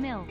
MILF.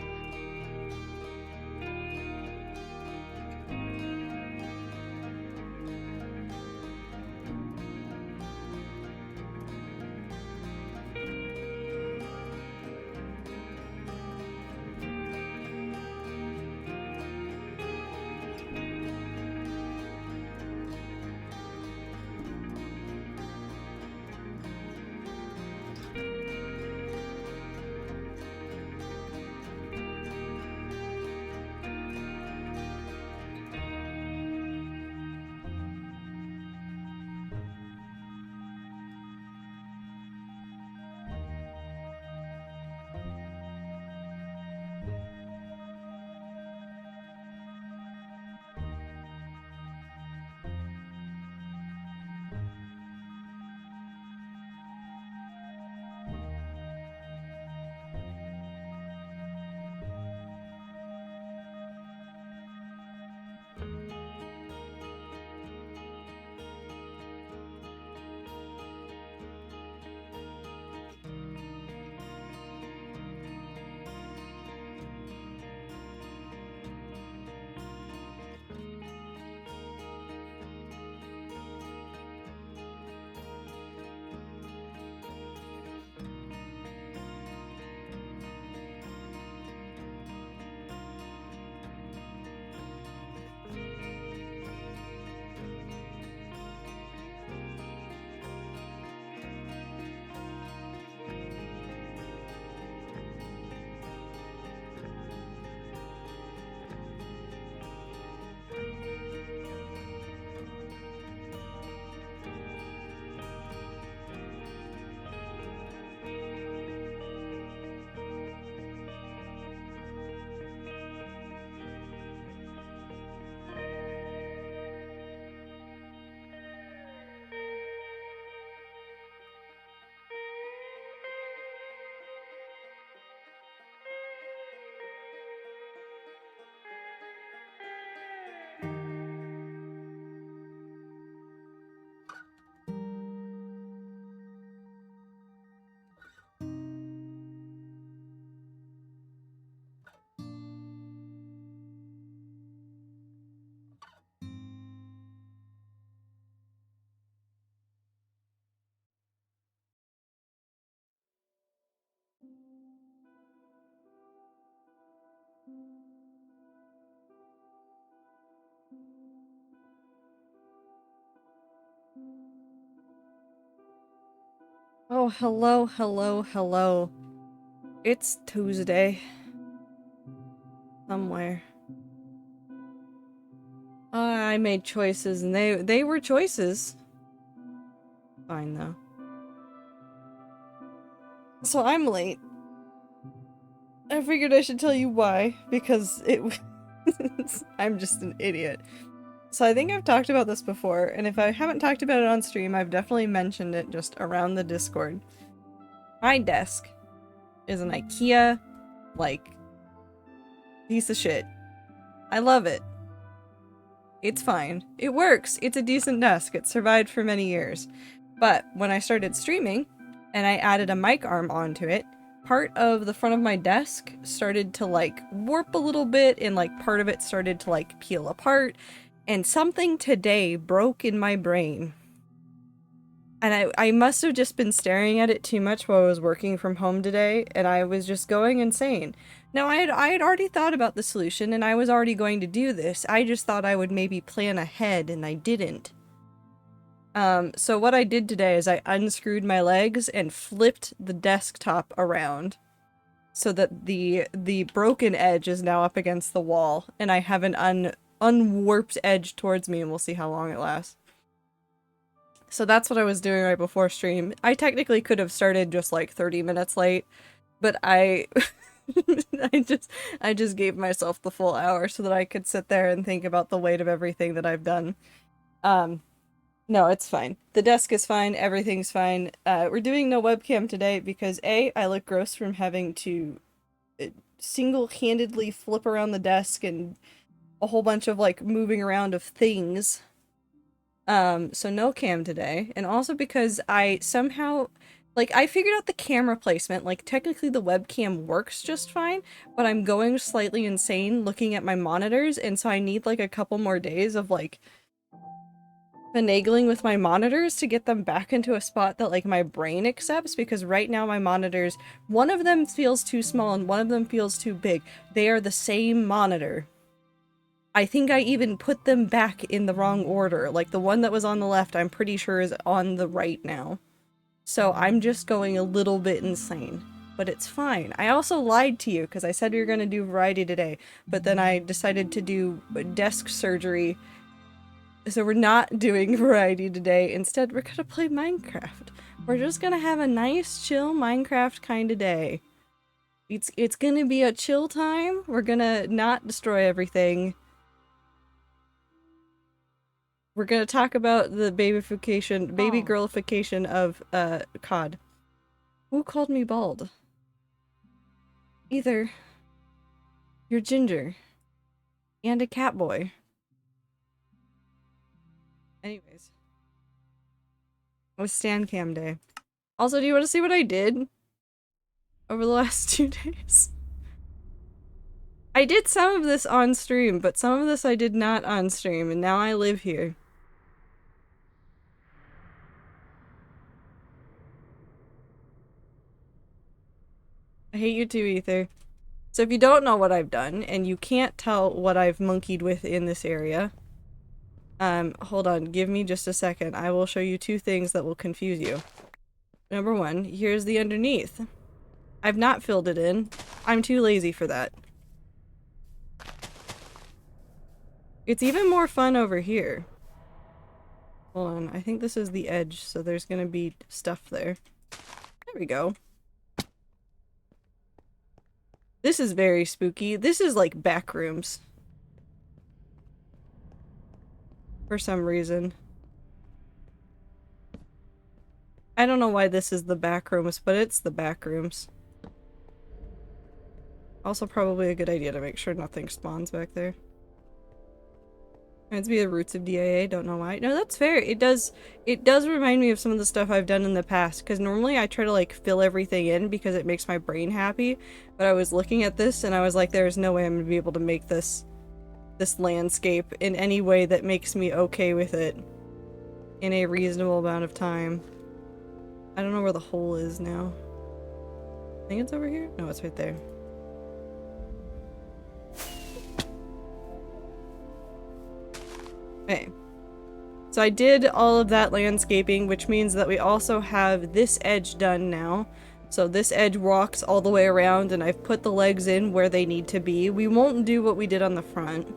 Oh, hello, hello, hello. It's Tuesday. Somewhere. I made choices and they were choices. Fine though. So I'm late. I figured I should tell you why, because I'm just an idiot. So I think I've talked about this before, and if I haven't talked about it on stream, I've definitely mentioned it just around the Discord. My desk is an IKEA, like, piece of shit. I love it. It's fine. It works. It's a decent desk. It survived for many years. But when I started streaming, and I added a mic arm onto it, part of the front of my desk started to like warp a little bit, and like part of it started to like peel apart, and something today broke in my brain. And I must have just been staring at it too much while I was working from home today, and I was just going insane. Now, I had already thought about the solution, and I was already going to do this. I just thought I would maybe plan ahead, and I didn't. So what I did today is I unscrewed my legs and flipped the desktop around so that the broken edge is now up against the wall, and I have an unwarped edge towards me, and we'll see how long it lasts. So that's what I was doing right before stream. I technically could have started just like 30 minutes late, but I I just gave myself the full hour so that I could sit there and think about the weight of everything that I've done. No, it's fine. The desk is fine, everything's fine. We're doing no webcam today because A, I look gross from having to single-handedly flip around the desk and a whole bunch of like moving around of things. So no cam today, and also because I somehow, like, I figured out the camera placement, like, technically the webcam works just fine, but I'm going slightly insane looking at my monitors, and so I need, like, a couple more days of, like, finagling with my monitors to get them back into a spot that, like, my brain accepts, because right now my monitors, one of them feels too small and one of them feels too big. They are the same monitor. I think I even put them back in the wrong order. Like, the one that was on the left, I'm pretty sure is on the right now. So I'm just going a little bit insane. But it's fine. I also lied to you, because I said we were going to do variety today, but then I decided to do desk surgery. So we're not doing variety today. Instead, we're going to play Minecraft. We're just going to have a nice, chill Minecraft kind of day. It's going to be a chill time. We're going to not destroy everything. We're gonna talk about the baby girlification of, COD. Who called me bald? Either you're ginger and a cat boy. Anyways. It was StanCam day. Also, do you want to see what I did over the last 2 days? I did some of this on stream, but some of this I did not on stream, and now I live here. I hate you too, Ether. So if you don't know what I've done, and you can't tell what I've monkeyed with in this area, hold on, give me just a second. I will show you 2 things that will confuse you. Number 1, here's the underneath. I've not filled it in. I'm too lazy for that. It's even more fun over here. Hold on, I think this is the edge, so there's gonna be stuff there. There we go. This is very spooky. This is like back rooms. For some reason. I don't know why this is the back rooms, but it's the back rooms. Also probably a good idea to make sure nothing spawns back there. Reminds me of the roots of DIA, don't know why. No, that's fair. It does remind me of some of the stuff I've done in the past, because normally I try to like fill everything in because it makes my brain happy, but I was looking at this and I was like, there's no way I'm gonna be able to make this landscape in any way that makes me okay with it in a reasonable amount of time. I don't know where the hole is now. I think it's over here? No, it's right there. Okay. So I did all of that landscaping, which means that we also have this edge done now. So this edge walks all the way around, and I've put the legs in where they need to be. We won't do what we did on the front.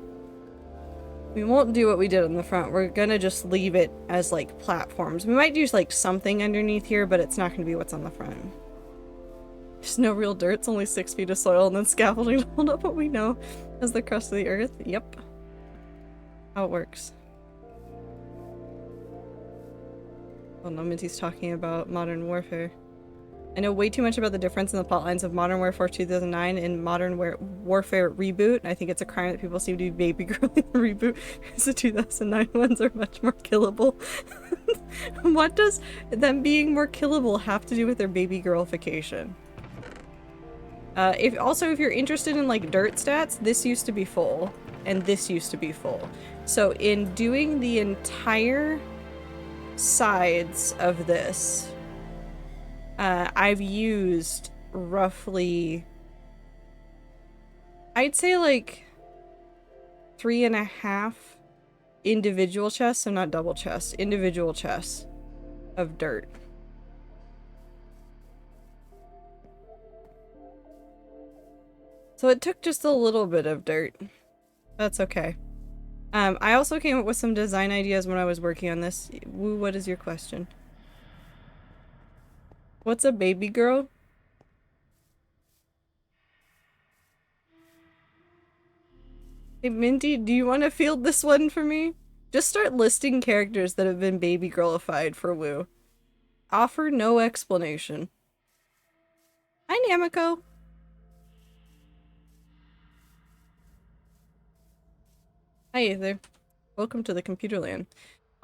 We're gonna just leave it as, like, platforms. We might do, like, something underneath here, but it's not gonna be what's on the front. There's no real dirt, it's only 6 feet of soil, and then scaffolding to hold up what we know as the crust of the earth. Yep. How it works. Oh no, Minty's talking about Modern Warfare. I know way too much about the difference in the plot lines of Modern Warfare 2009 and Modern Warfare Reboot. I think it's a crime that people seem to be baby girl in the reboot because the 2009 ones are much more killable. What does them being more killable have to do with their baby girlification? If you're interested in like dirt stats, this used to be full and this used to be full. So in doing the entire sides of this, I've used roughly, I'd say like 3.5 individual chests, so not double chests, individual chests of dirt. So it took just a little bit of dirt. That's okay. I also came up with some design ideas when I was working on this. Woo, what is your question? What's a baby girl? Hey Minty, do you want to field this one for me? Just start listing characters that have been baby girlified for Woo. Offer no explanation. Hi Namiko. Hi Aether. Welcome to the computer land.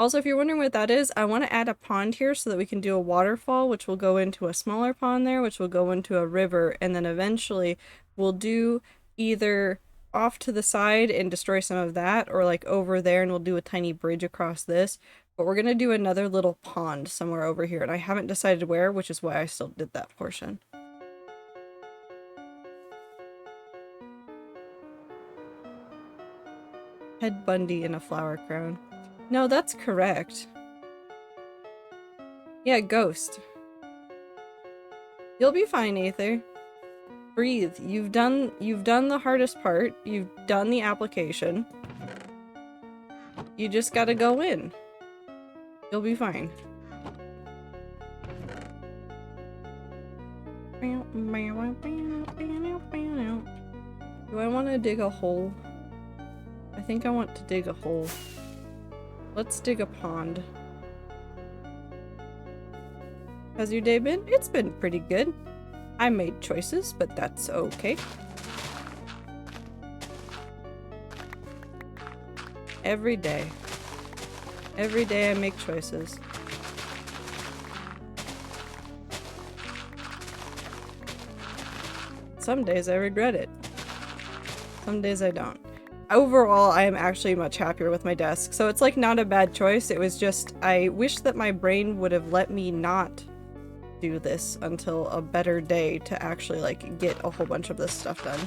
Also, if you're wondering what that is, I want to add a pond here so that we can do a waterfall, which will go into a smaller pond there, which will go into a river, and then eventually we'll do either off to the side and destroy some of that, or like over there and we'll do a tiny bridge across this. But we're going to do another little pond somewhere over here, and I haven't decided where, which is why I still did that portion. Ted Bundy in a flower crown. No, that's correct. Yeah, ghost. You'll be fine, Aether. Breathe. You've done the hardest part. You've done the application. You just gotta go in. You'll be fine. Do I want to dig a hole? I think I want to dig a hole. Let's dig a pond. How's your day been? It's been pretty good. I made choices, but that's okay. Every day. Every day I make choices. Some days I regret it. Some days I don't. Overall, I am actually much happier with my desk, so it's like not a bad choice. It was just, I wish that my brain would have let me not do this until a better day to actually like get a whole bunch of this stuff done.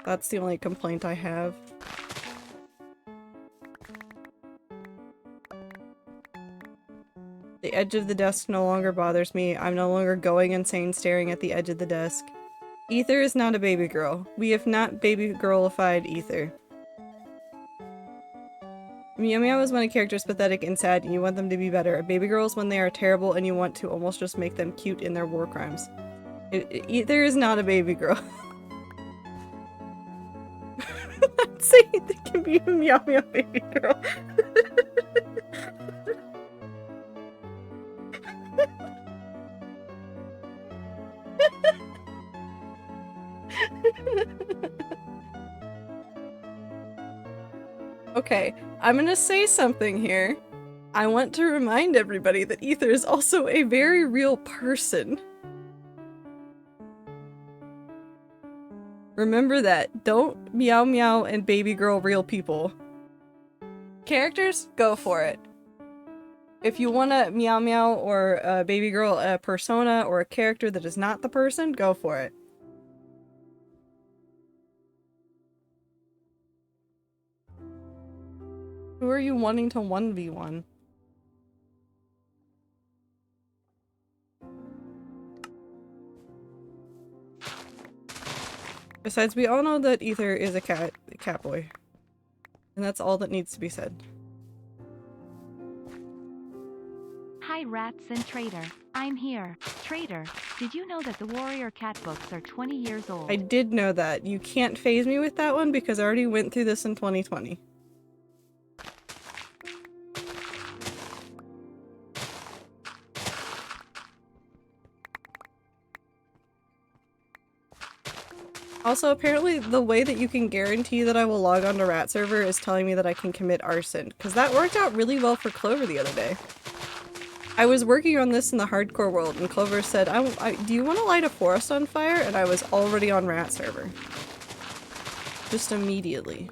That's the only complaint I have. The edge of the desk no longer bothers me. I'm no longer going insane staring at the edge of the desk. Aether is not a baby girl. We have not baby girlified Aether. Meow Meow is when a character is pathetic and sad and you want them to be better. A baby girl is when they are terrible and you want to almost just make them cute in their war crimes. Aether is not a baby girl. I'm saying they can be a Meow Meow baby girl. Okay, I'm gonna say something here. I want to remind everybody that Aether is also a very real person. Remember that. Don't Meow Meow and baby girl real people. Characters, go for it. If you want a Meow Meow or a baby girl a persona or a character that is not the person, go for it. Who are you wanting to 1v1? Besides, we all know that Aether is a cat boy. And that's all that needs to be said. Hi Rats and Trader. I'm here. Trader, did you know that the Warrior Cat books are 20 years old? I did know that. You can't phase me with that one because I already went through this in 2020. Also, apparently the way that you can guarantee that I will log on to Rat Server is telling me that I can commit arson, because that worked out really well for Clover the other day. I was working on this in the hardcore world, and Clover said, do you want to light a forest on fire? And I was already on Rat Server. Just immediately.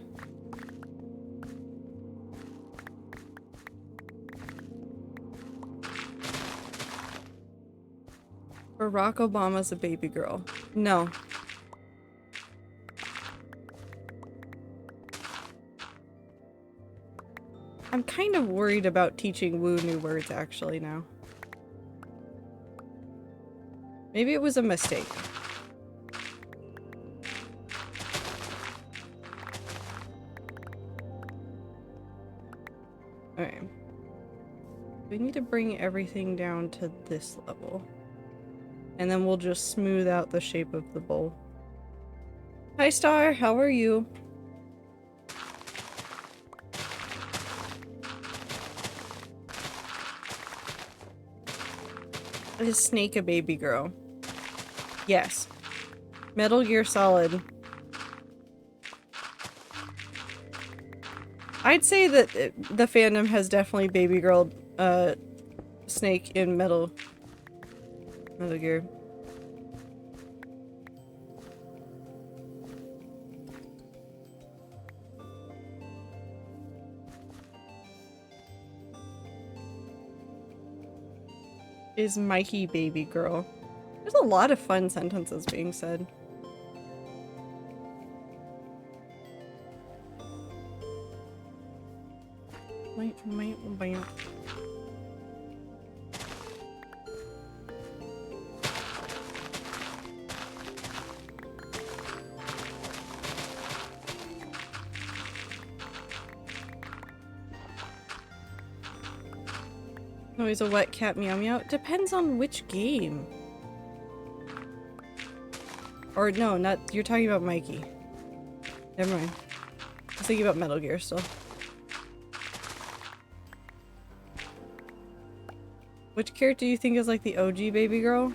Barack Obama's a baby girl. No. I'm kind of worried about teaching Wu new words actually now. Maybe it was a mistake. Okay. We need to bring everything down to this level. And then we'll just smooth out the shape of the bowl. Hi Star, how are you? Is Snake a baby girl? Yes. Metal Gear Solid. I'd say that the fandom has definitely baby girl Snake in Metal Gear. Is Mikey baby girl? There's a lot of fun sentences being said. Oh, he's a wet cat meow meow. Depends on which game. Or no, not- you're talking about Mikey. Never mind. I was thinking about Metal Gear still. Which character do you think is like the OG baby girl?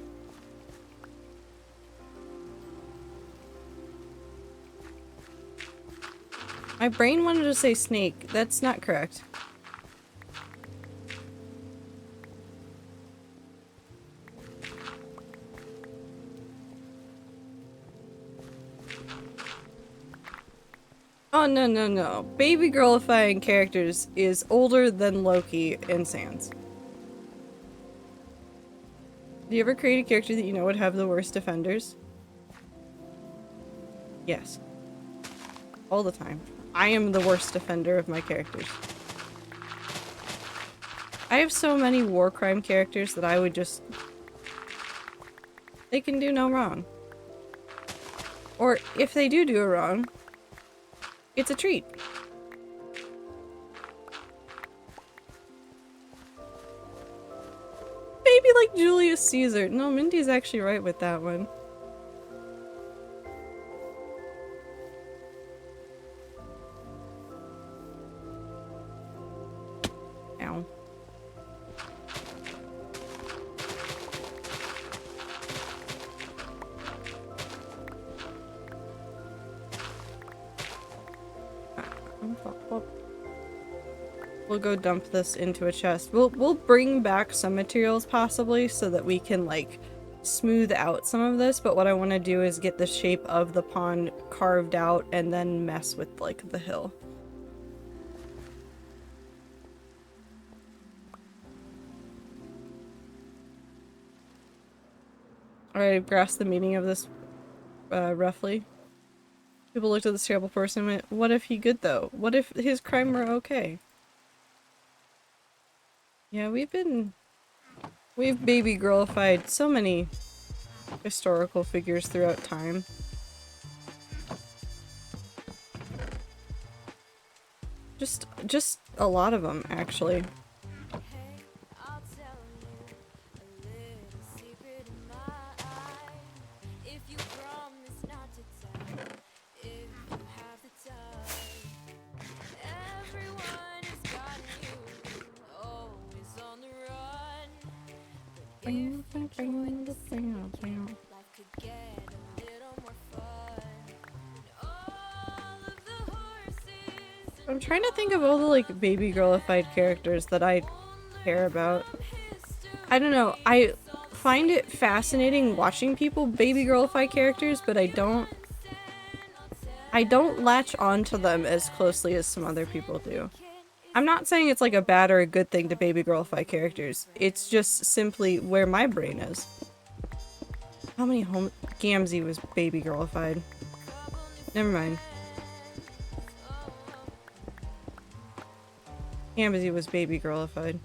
My brain wanted to say Snake. That's not correct. Oh, no, no, no. Baby girlifying characters is older than Loki and Sans. Do you ever create a character that you know would have the worst defenders? Yes. All the time. I am the worst defender of my characters. I have so many war crime characters that I would just... They can do no wrong. Or if they do a wrong, it's a treat. Maybe like Julius Caesar. No, Mindy's actually right with that one. Ow. We'll go dump this into a chest. We'll bring back some materials possibly so that we can like smooth out some of this, but what I want to do is get the shape of the pond carved out and then mess with like the hill. Alright, I've grasped the meaning of this roughly. People looked at this terrible person and went, what if he good though? What if his crime were okay? Yeah, we've baby girlified so many historical figures throughout time. Just a lot of them, actually. I'm trying to think of all the like baby girlified characters that I care about. I don't know. I find it fascinating watching people baby girlify characters, but I don't latch onto them as closely as some other people do. I'm not saying it's like a bad or a good thing to baby girlify characters. It's just simply where my brain is. How many Gamzee was baby girlified? Never mind. Gamzee was baby girlified.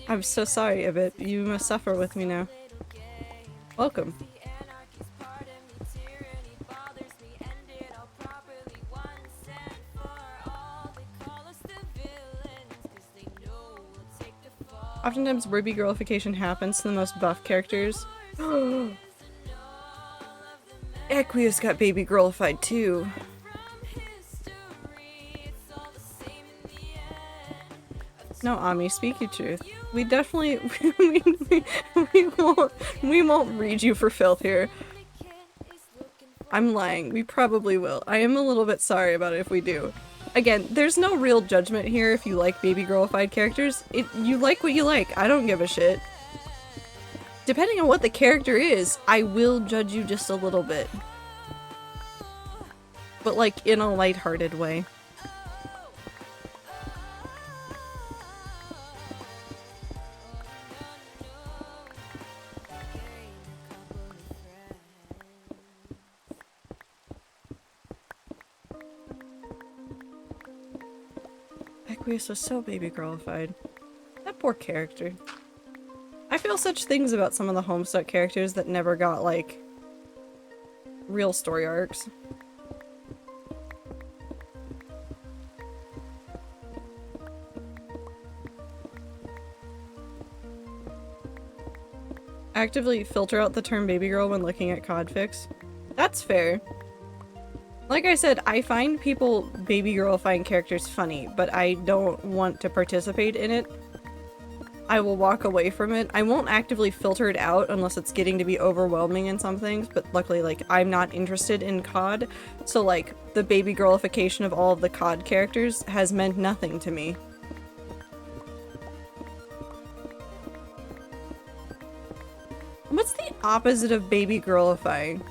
I'm so sorry, Ibit. You must suffer with me now. Welcome. Oftentimes, baby girlification happens to the most buff characters. Equius got baby girlified too. No, Ami, speak your truth. We definitely we won't read you for filth here. I'm lying. We probably will. I am a little bit sorry about it if we do. Again, there's no real judgment here if you like baby girlified characters. You like what you like. I don't give a shit. Depending on what the character is, I will judge you just a little bit. But like in a lighthearted way. Equius was so baby girlified. That poor character. I feel such things about some of the Homestuck characters that never got, like, real story arcs. Actively filter out the term baby girl when looking at Codfix. That's fair. Like I said, I find people baby girlifying characters funny, but I don't want to participate in it. I will walk away from it. I won't actively filter it out unless it's getting to be overwhelming in some things, but luckily, like, I'm not interested in COD, so, like, the baby girlification of all of the COD characters has meant nothing to me. What's the opposite of baby girlifying?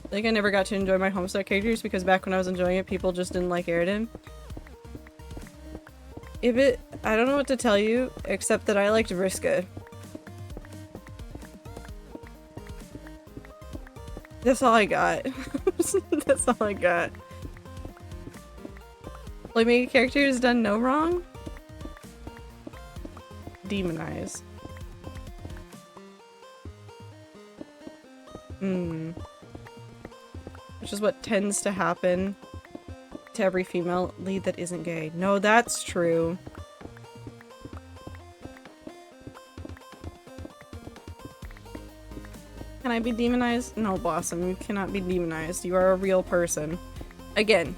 I think I never got to enjoy my Homestuck characters because back when I was enjoying it, people just didn't like Aridin. I don't know what to tell you, except that I liked Vriska. That's all I got. That's all I got. Like, main character has done no wrong? Demonize. Which is what tends to happen to every female lead that isn't gay. No, that's true. Can I be demonized? No, Blossom, you cannot be demonized. You are a real person. Again,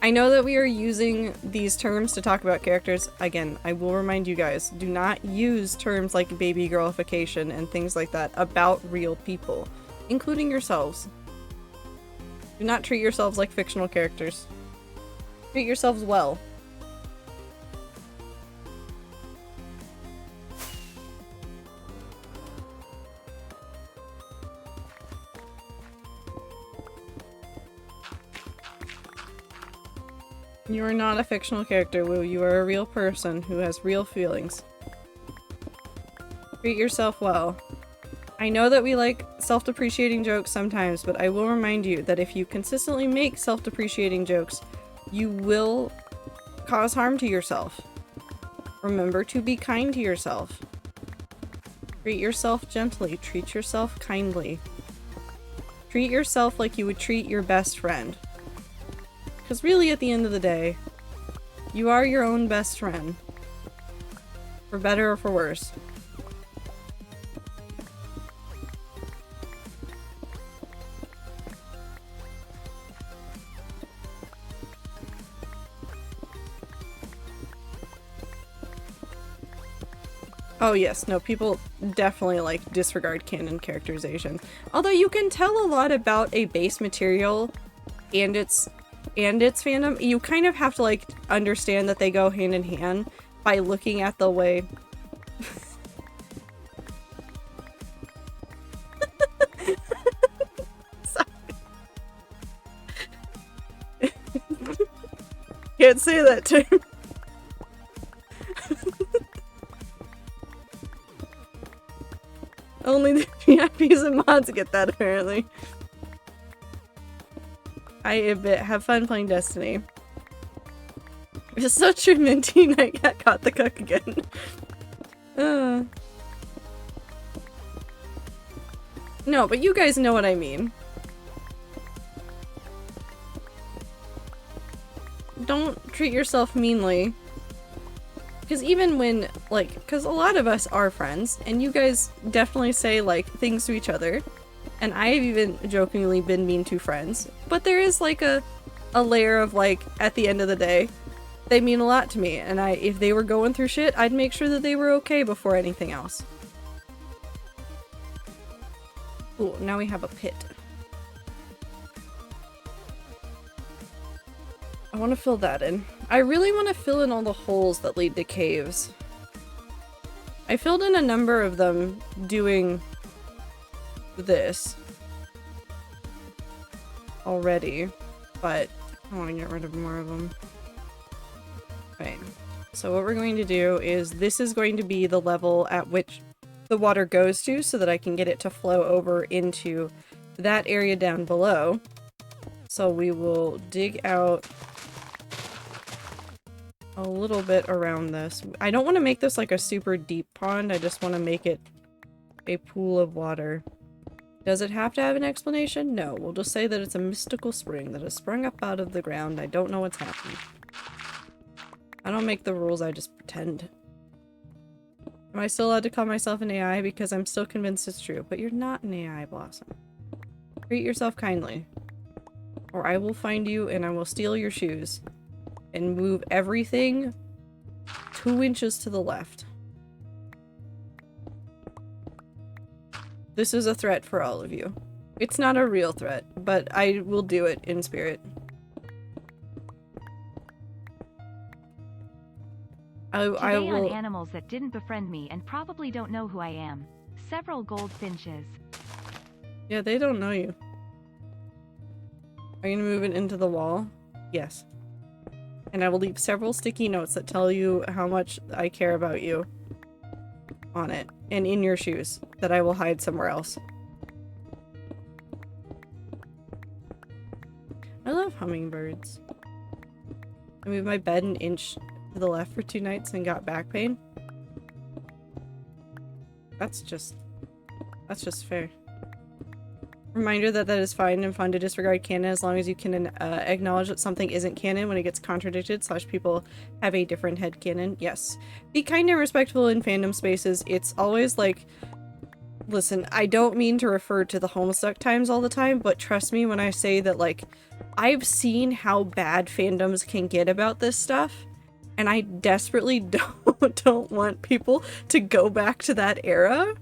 I know that we are using these terms to talk about characters. Again, I will remind you guys, do not use terms like baby girlification and things like that about real people, including yourselves. Do not treat yourselves like fictional characters. Treat yourselves well. You are not a fictional character, Wu. You are a real person who has real feelings. Treat yourself well. I know that we like self-depreciating jokes sometimes, but I will remind you that if you consistently make self-depreciating jokes, you will cause harm to yourself. Remember to be kind to yourself. Treat yourself gently. Treat yourself kindly. Treat yourself like you would treat your best friend. Because really, at the end of the day, you are your own best friend. For better or for worse. Oh yes, no, people definitely like disregard canon characterization. Although you can tell a lot about a base material and its fandom. You kind of have to like understand that they go hand in hand by looking at the way Can't say that term. Only the VIPs and mods get that, apparently. I admit, have fun playing Destiny. It's so true, Minty. Night Cat caught the cook again. No, but you guys know what I mean. Don't treat yourself meanly. Because even when, like, because a lot of us are friends, and you guys definitely say, like, things to each other, and I've even jokingly been mean to friends, but there is, like, a layer of, like, at the end of the day, they mean a lot to me, and if they were going through shit, I'd make sure that they were okay before anything else. Ooh, now we have a pit. I want to fill that in. I really want to fill in all the holes that lead to caves. I filled in a number of them doing this already, but I want to get rid of more of them. Okay, so what we're going to do is this is going to be the level at which the water goes to so that I can get it to flow over into that area down below. So we will dig out a little bit around this. I don't want to make this like a super deep pond, I just want to make it a pool of water. Does it have to have an explanation? No, we'll just say that it's a mystical spring that has sprung up out of the ground. I don't know what's happening. I don't make the rules, I just pretend. Am I still allowed to call myself an AI? Because I'm still convinced it's true. But you're not an AI, Blossom. Treat yourself kindly. Or I will find you and I will steal your shoes. And move everything 2 inches to the left. This is a threat for all of you. It's not a real threat, but I will do it in spirit. I will... on animals that didn't befriend me and probably don't know who I am. Several goldfinches. Yeah, they don't know you. Are you gonna move it into the wall? Yes. And I will leave several sticky notes that tell you how much I care about you on it. And in your shoes that I will hide somewhere else. I love hummingbirds. I moved my bed an inch to the left for 2 nights and got back pain. That's just fair. Reminder that that is fine and fun to disregard canon as long as you can acknowledge that something isn't canon when it gets contradicted / people have a different headcanon. Yes. Be kind and respectful in fandom spaces. It's always like, listen, I don't mean to refer to the Homestuck times all the time, but trust me when I say that, like, I've seen how bad fandoms can get about this stuff, and I desperately don't want people to go back to that era.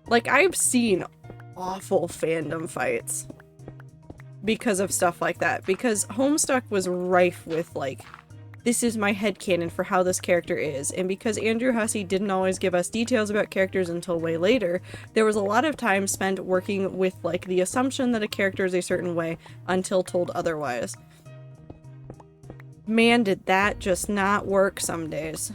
Like, I've seen awful fandom fights because of stuff like that. Because Homestuck was rife with, like, this is my headcanon for how this character is. And because Andrew Hussey didn't always give us details about characters until way later, there was a lot of time spent working with, like, the assumption that a character is a certain way until told otherwise. Man, did that just not work some days.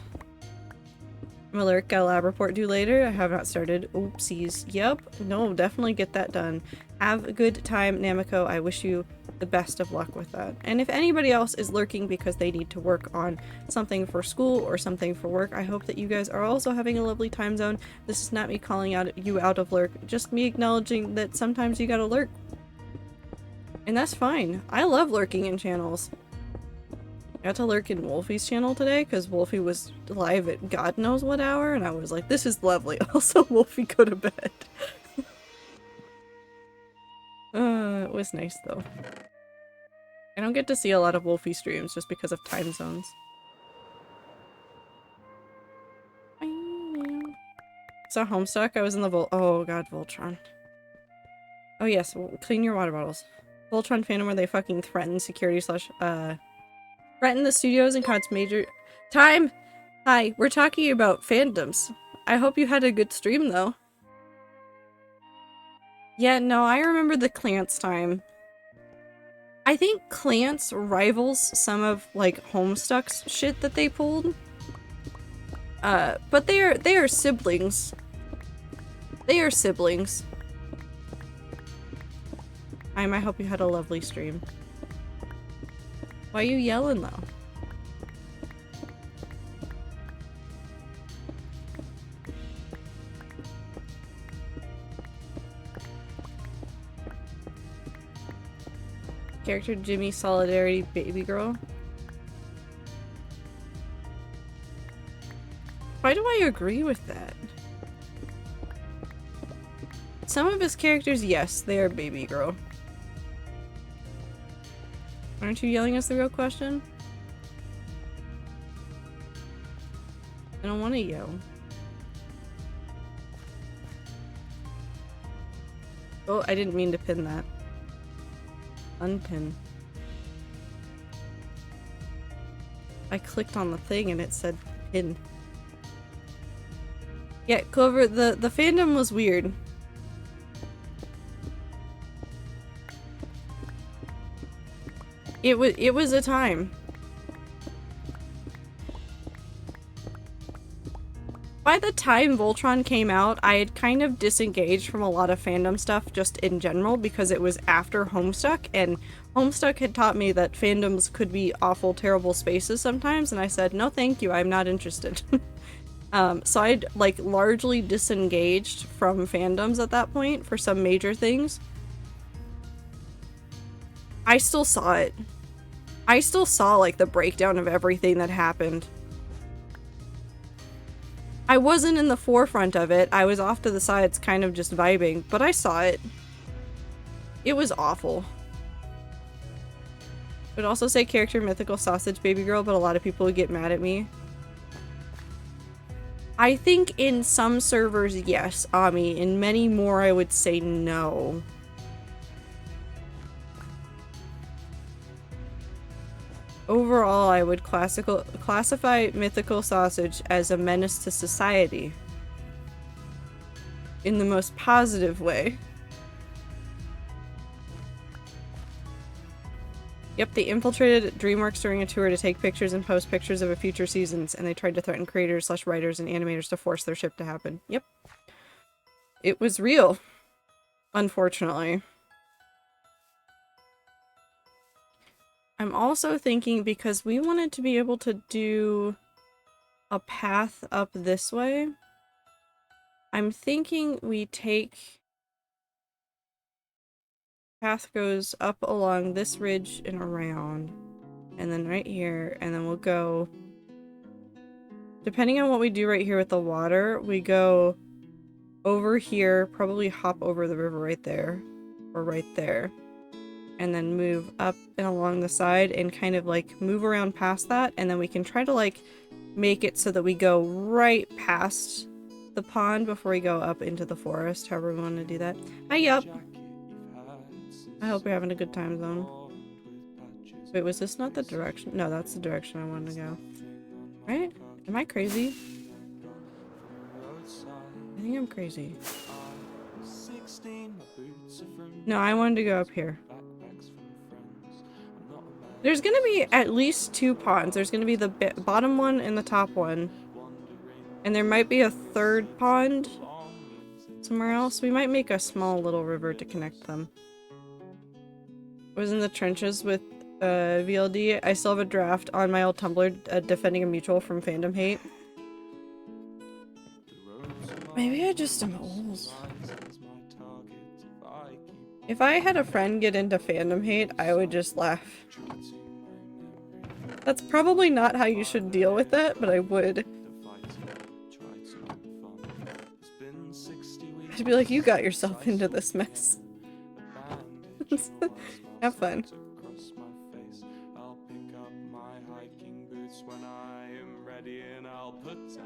Alert, got a lab report due later. I have not started. Oopsies. Yep. No, definitely get that done. Have a good time, Namiko. I wish you the best of luck with that. And if anybody else is lurking because they need to work on something for school or something for work, I hope that you guys are also having a lovely time zone. This is not me calling you out of lurk, just me acknowledging that sometimes you gotta lurk. And that's fine. I love lurking in channels. I got to lurk in Wolfie's channel today because Wolfie was live at God knows what hour, and I was like, this is lovely. Also, Wolfie, go to bed. It was nice though. I don't get to see a lot of Wolfie streams just because of time zones. saw Homestuck, I was in the oh god, Voltron. Oh yes, clean your water bottles. Voltron fandom where they fucking threaten security slash, threaten the studios and cause major- Time! Hi, we're talking about fandoms. I hope you had a good stream though. Yeah, no, I remember the Clance time. I think Clance rivals some of, like, Homestuck's shit that they pulled. But they are siblings. They are siblings. I hope you had a lovely stream. Why are you yelling though? Character Jimmy Solidarity Baby Girl. Why do I agree with that? Some of his characters, yes, they are Baby Girl. Aren't you yelling us the real question? I don't want to yell. Oh, I didn't mean to pin that. Unpin. I clicked on the thing and it said pin. Yeah, Clover, the fandom was weird. It was a time. By the time Voltron came out, I had kind of disengaged from a lot of fandom stuff just in general because it was after Homestuck, and Homestuck had taught me that fandoms could be awful, terrible spaces sometimes, and I said, no thank you, I'm not interested. So I'd, like, largely disengaged from fandoms at that point for some major things. I still saw it. I still saw, like, the breakdown of everything that happened. I wasn't in the forefront of it. I was off to the sides kind of just vibing, but I saw it. It was awful. I would also say character Mythical Sausage Baby Girl, but a lot of people would get mad at me. I think in some servers, yes, Ami. In many more, I would say no. Overall, I would classify Mythical Sausage as a menace to society. In the most positive way. Yep, they infiltrated DreamWorks during a tour to take pictures and post pictures of a future seasons, and they tried to threaten creators slash writers and animators to force their ship to happen. Yep. It was real. Unfortunately. I'm also thinking, because we wanted to be able to do a path up this way, I'm thinking we take... Path goes up along this ridge and around, and then right here, and then we'll go... Depending on what we do right here with the water, we go over here, probably hop over the river right there, or right there. And then move up and along the side and kind of like move around past that, and then we can try to like make it so that we go right past the pond before we go up into the forest, however we want to do that. Hi, yup. I hope you're having a good time, Zone. Wait, was this not the direction? No, that's the direction I wanted to go. Right? Am I crazy? I think I'm crazy. No, I wanted to go up here. There's gonna be at least 2 ponds. There's gonna be the bottom one and the top one. And there might be a 3rd pond somewhere else. We might make a small little river to connect them. I was in the trenches with VLD. I still have a draft on my old Tumblr defending a mutual from fandom hate. Maybe I just am old. If I had a friend get into fandom hate, I would just laugh. That's probably not how you should deal with it, but I would. I'd be like, you got yourself into this mess. Have fun.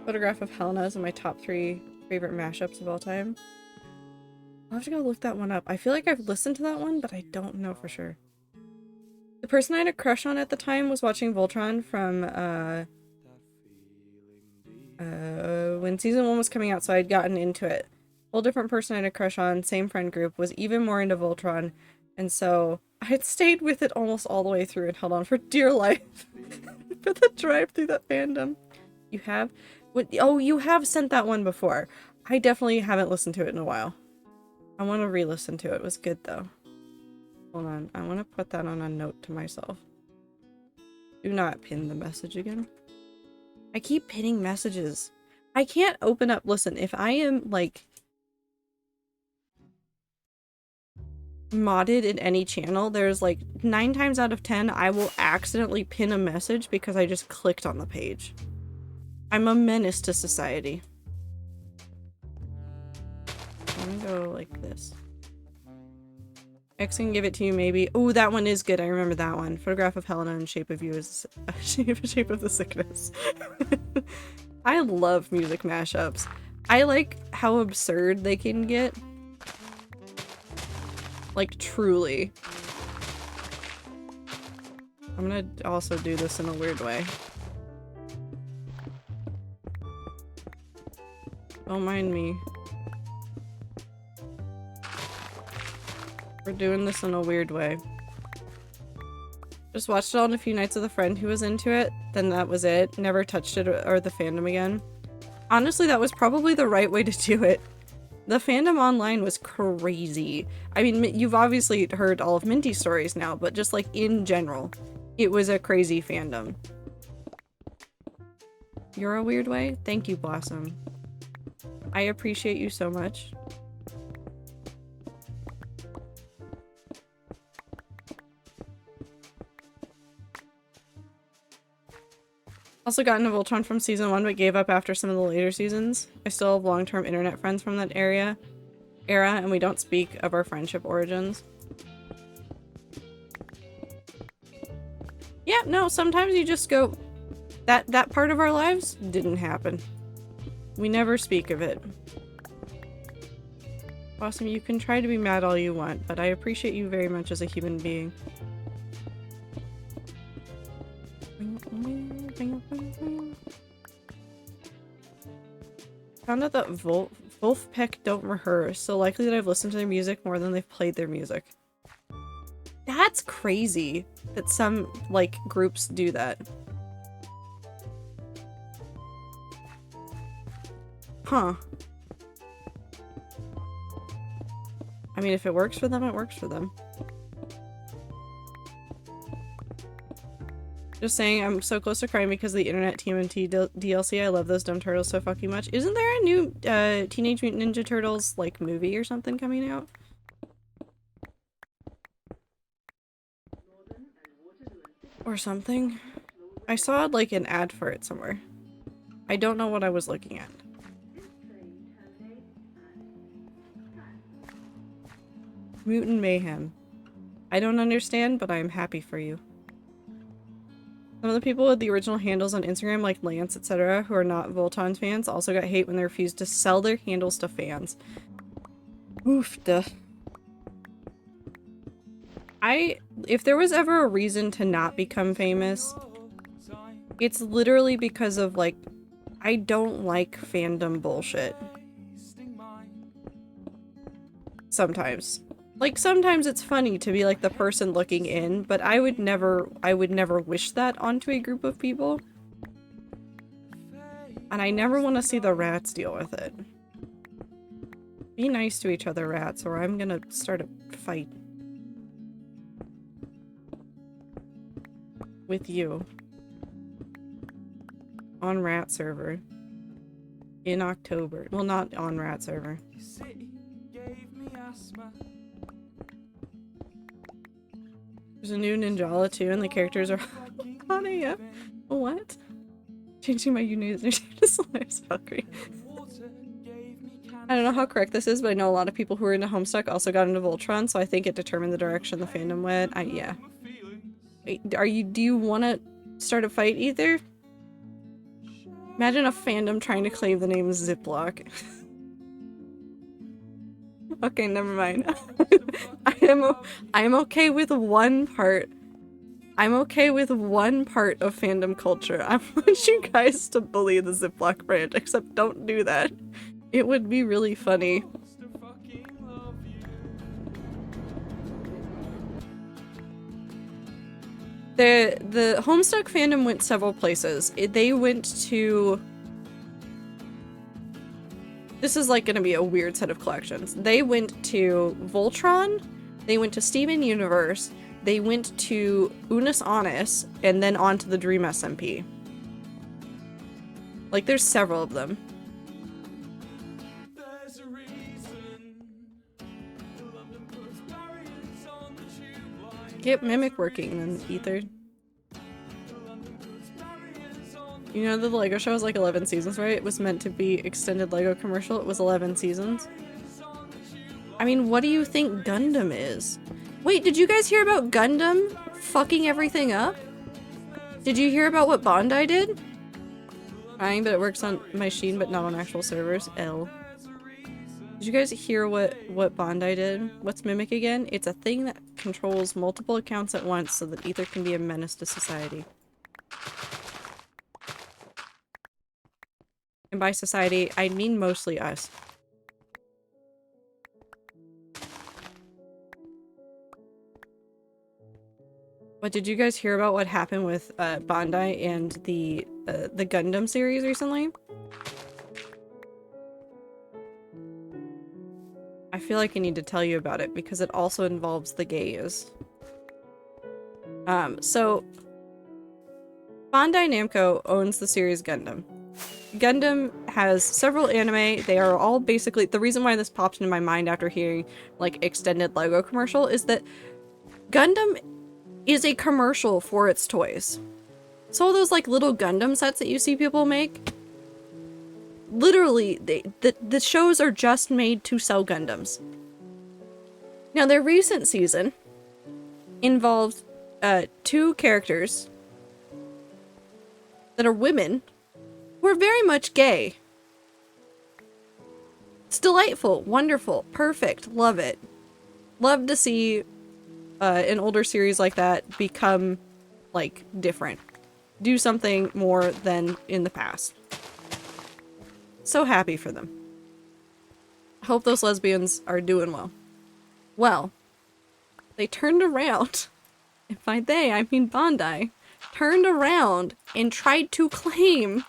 Photograph of Helena's in my top 3 Favorite mashups of all time. I'll have to go look that one up. I feel like I've listened to that one, but I don't know for sure. The person I had a crush on at the time was watching Voltron from, when season 1 was coming out, so I'd gotten into it. Whole different person I had a crush on, same friend group, was even more into Voltron, and so I had stayed with it almost all the way through and held on for dear life for the drive through that fandom. You have? What? Oh, you have sent that one before. I definitely haven't listened to it in a while. I want to re-listen to it. It was good though. Hold on. I want to put that on a note to myself. Do not pin the message again. I keep pinning messages. I can't open up. Listen, if I am like modded in any channel, there's like 9 times out of 10 I will accidentally pin a message because I just clicked on the page. I'm a menace to society. I'm gonna go like this. X can give it to you maybe. Oh, that one is good. I remember that one. Photograph of Helena and Shape of You is Shape of the Sickness. I love music mashups. I like how absurd they can get. Like, truly. I'm gonna also do this in a weird way. Don't mind me. We're doing this in a weird way. Just watched it on A Few Nights with a friend who was into it, then that was it. Never touched it or the fandom again. Honestly, that was probably the right way to do it. The fandom online was crazy. I mean, you've obviously heard all of Minty's stories now, but just like in general, it was a crazy fandom. You're a weird way? Thank you, Blossom. I appreciate you so much. Also got into Voltron from season 1 but gave up after some of the later seasons. I still have long-term internet friends from that era, and we don't speak of our friendship origins. Yeah, no, sometimes you just go, that part of our lives didn't happen. We never speak of it. Awesome, you can try to be mad all you want, but I appreciate you very much as a human being. Found out that Wolfpack don't rehearse, so likely that I've listened to their music more than they've played their music. That's crazy that some, like, groups do that. Huh. I mean, if it works for them, it works for them. Just saying, I'm so close to crying because of the Internet TMNT DLC. I love those dumb turtles so fucking much. Isn't there a new Teenage Mutant Ninja Turtles, like, movie or something coming out? Or something? I saw, like, an ad for it somewhere. I don't know what I was looking at. Mutant Mayhem. I don't understand, but I am happy for you. Some of the people with the original handles on Instagram, like Lance, etc., who are not Voltron fans, also got hate when they refused to sell their handles to fans. Oof, duh. If there was ever a reason to not become famous, it's literally because of, like, I don't like fandom bullshit. Sometimes. Like, sometimes it's funny to be, like, the person looking in, but I would never wish that onto a group of people. And I never want to see the rats deal with it. Be nice to each other, rats, or I'm gonna start a fight. With you. On rat server. In October. Well, not on rat server. There's a new Ninjala too, and the characters are on AF. What? Changing my username to Solaris Valkyrie. I don't know how correct this is, but I know a lot of people who are into Homestuck also got into Voltron, so I think it determined the direction the fandom went. Yeah. Do you want to start a fight either? Imagine a fandom trying to claim the name Ziploc. Okay, never mind. I am okay with one part. I'm okay with one part of fandom culture. I want you guys to bully the Ziploc brand, except don't do that. It would be really funny. The Homestuck fandom went several places. They went to... This is like gonna be a weird set of collections. They went to Voltron, they went to Steven Universe, they went to Unus Annus, and then on to the Dream SMP. Like, there's several of them. Get Mimic working then, Ether. You know the Lego show was like 11 seasons, right? It was meant to be extended Lego commercial. It was 11 seasons. I mean, what do you think Gundam is? Wait, did you guys hear about Gundam fucking everything up? Did you hear about what Bandai did? Fine, but it works on Machine, but not on actual servers. L. Did you guys hear what Bandai did? What's Mimic again? It's a thing that controls multiple accounts at once so that Ether can be a menace to society. And by society, I mean mostly us. But did you guys hear about what happened with Bandai and the Gundam series recently? I feel like I need to tell you about it because it also involves the gays. So Bandai Namco owns the series Gundam. Gundam has several anime. They are all basically... The reason why this popped into my mind after hearing, like, extended Lego commercial is that Gundam is a commercial for its toys. So all those, like, little Gundam sets that you see people make, literally, the shows are just made to sell Gundams. Now, their recent season involved 2 characters that are women who are very much gay. It's delightful, wonderful, perfect, love it. Love to see an older series like that become, like, different. Do something more than in the past. So happy for them. I hope those lesbians are doing well. Well, they turned around, and by they, I mean Bandai, turned around and tried to claim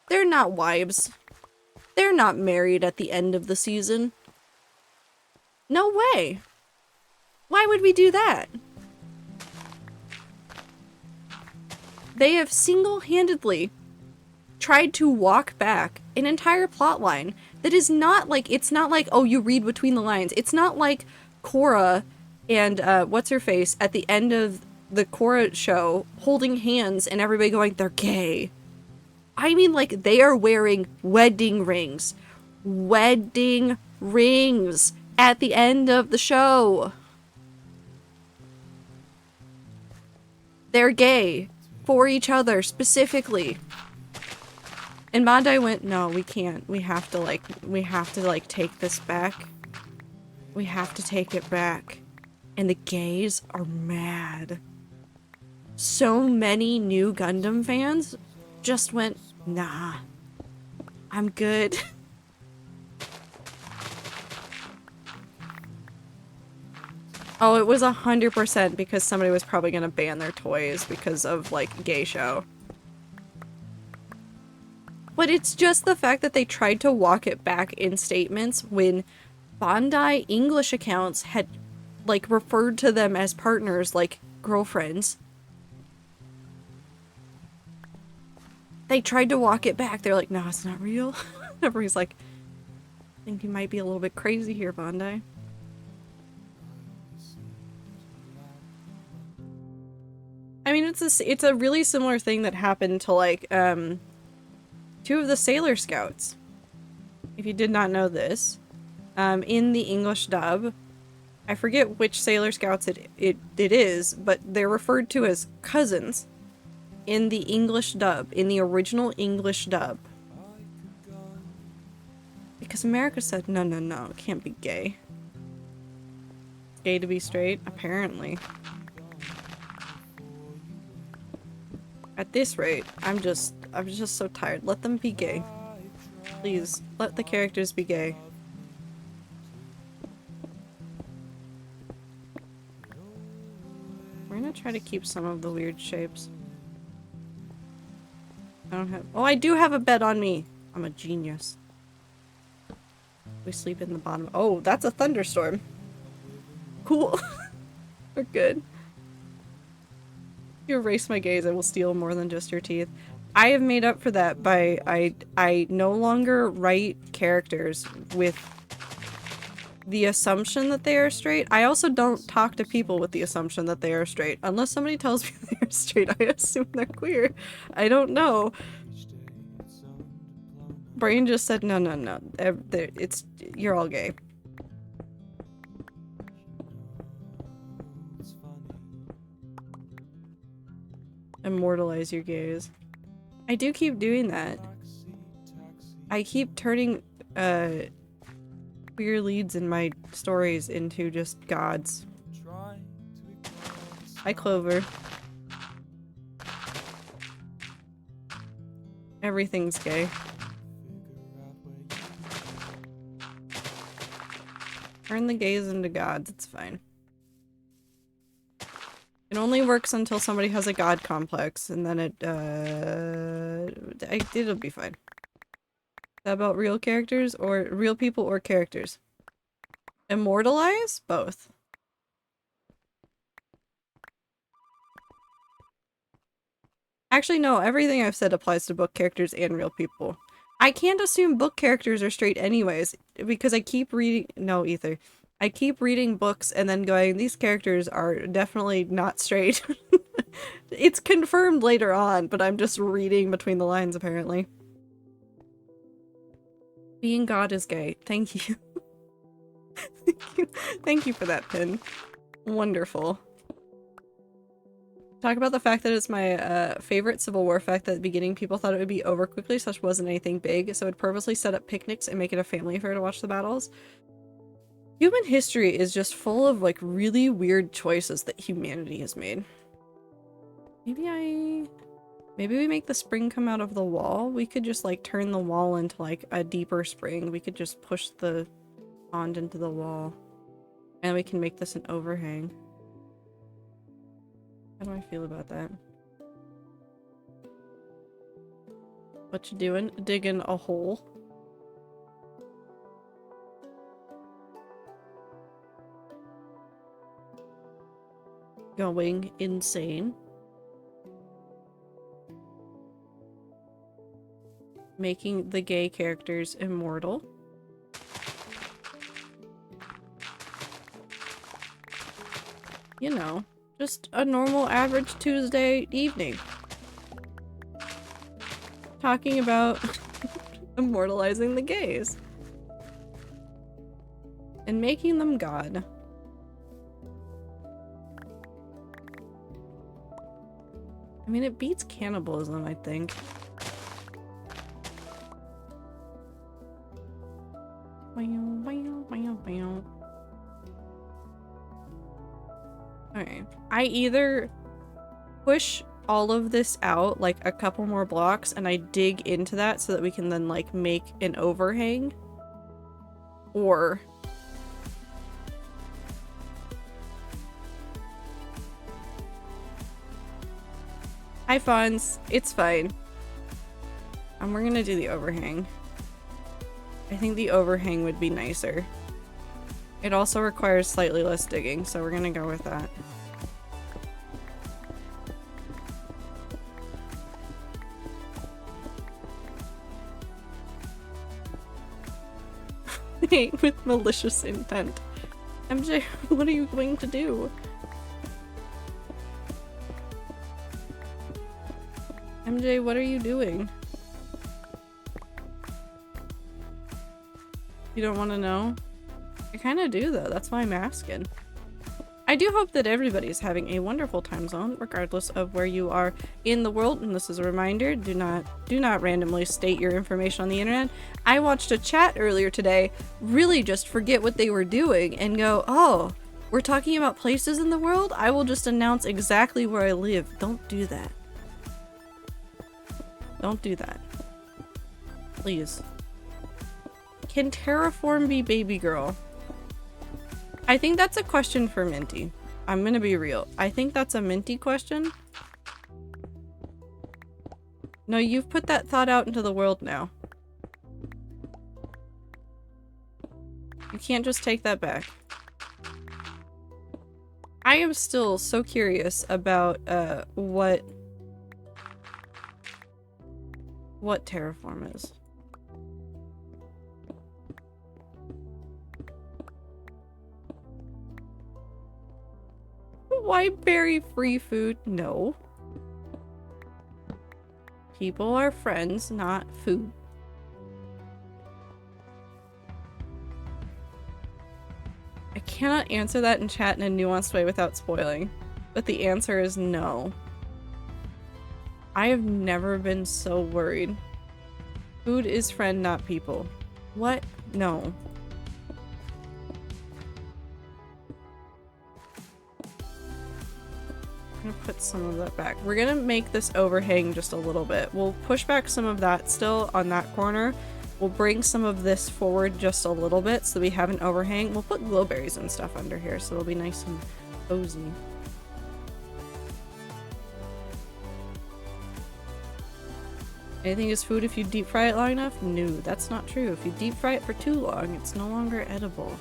they're not wives. They're not married at the end of the season. No way. Why would we do that? They have single-handedly tried to walk back an entire plotline that is not like, it's not like, oh, you read between the lines. It's not like Korra and, what's-her-face at the end of the Korra show holding hands and everybody going, they're gay. I mean, like, they are wearing wedding rings. Wedding rings at the end of the show. They're gay. For each other, specifically. And Bandai went, no, we can't. We have to take this back. We have to take it back. And the gays are mad. So many new Gundam fans just went, nah, I'm good. Oh, it was 100% because somebody was probably gonna ban their toys because of, like, gay show. But it's just the fact that they tried to walk it back in statements when Bandai English accounts had, like, referred to them as partners, like girlfriends. They tried to walk it back. They're like, no, it's not real. Everybody's like, I think you might be a little bit crazy here, Bandai. I mean, it's a really similar thing that happened to, like, 2 of the Sailor Scouts. If you did not know this, in the English dub, I forget which Sailor Scouts it is, but they're referred to as cousins in the English dub, in the original English dub. Because America said, no, no, no, it can't be gay. Gay to be straight? Apparently. At this rate, I'm just so tired. Let them be gay. Please, let the characters be gay. We're gonna try to keep some of the weird shapes. I don't have- Oh, I do have a bed on me! I'm a genius. We sleep in the bottom- Oh, that's a thunderstorm! Cool! We're good. You erase my gaze, I will steal more than just your teeth. I have made up for that by- I no longer write characters with the assumption that they are straight. I also don't talk to people with the assumption that they are straight. Unless somebody tells me they are straight, I assume they're queer. I don't know. Brain just said, no, no, no. It's- you're all gay. Immortalize your gaze. I do keep doing that. I keep turning, queer leads in my stories into just gods. Hi, Clover. Everything's gay. Turn the gays into gods, it's fine. It only works until somebody has a god complex, and then it'll be fine. Is that about real characters, or real people, or characters? Immortalize? Both. Actually, no, everything I've said applies to book characters and real people. I can't assume book characters are straight anyways, because I keep reading- no, Ether. I keep reading books and then going, these characters are definitely not straight. It's confirmed later on, but I'm just reading between the lines, apparently. Being God is gay. Thank you. Thank you. Thank you for that, Pin. Wonderful. Talk about the fact that it's my favorite Civil War fact that at the beginning people thought it would be over quickly, such wasn't anything big, so it purposely set up picnics and make it a family affair to watch the battles. Human history is just full of like really weird choices that humanity has made. Maybe we make the spring come out of the wall? We could just like turn the wall into like a deeper spring. We could just push the pond into the wall. And we can make this an overhang. How do I feel about that? What you doing? Digging a hole? Going insane. Making the gay characters immortal. You know, just a normal average Tuesday evening. Talking about immortalizing the gays. And making them God. I mean, it beats cannibalism, I think. Alright. I either push all of this out, like a couple more blocks, and I dig into that so that we can then, like, make an overhang. Or... Hi, Fonz. It's fine. And we're gonna do the overhang. I think the overhang would be nicer. It also requires slightly less digging, so we're gonna go with that. With malicious intent. MJ, what are you going to do? MJ, what are you doing? You don't want to know? I kind of do, though. That's why I'm asking. I do hope that everybody's having a wonderful time zone, regardless of where you are in the world. And this is a reminder, do not randomly state your information on the internet. I watched a chat earlier today, really just forget what they were doing and go, oh, we're talking about places in the world? I will just announce exactly where I live. Don't do that. Don't do that. Please. Can Terraform be baby girl? I think that's a question for Minty. I'm gonna be real. I think that's a Minty question. No, you've put that thought out into the world now. You can't just take that back. I am still so curious about what Terraform is. Why berry free food? No. People are friends, not food. I cannot answer that in chat in a nuanced way without spoiling, but the answer is no. I have never been so worried. Food is friend, not people. What? No. I'm gonna put some of that back. We're gonna make this overhang just a little bit. We'll push back some of that still on that corner. We'll bring some of this forward just a little bit so we have an overhang. We'll put glowberries and stuff under here so it'll be nice and cozy. Anything is food if you deep fry it long enough? No, that's not true. If you deep fry it for too long, it's no longer edible.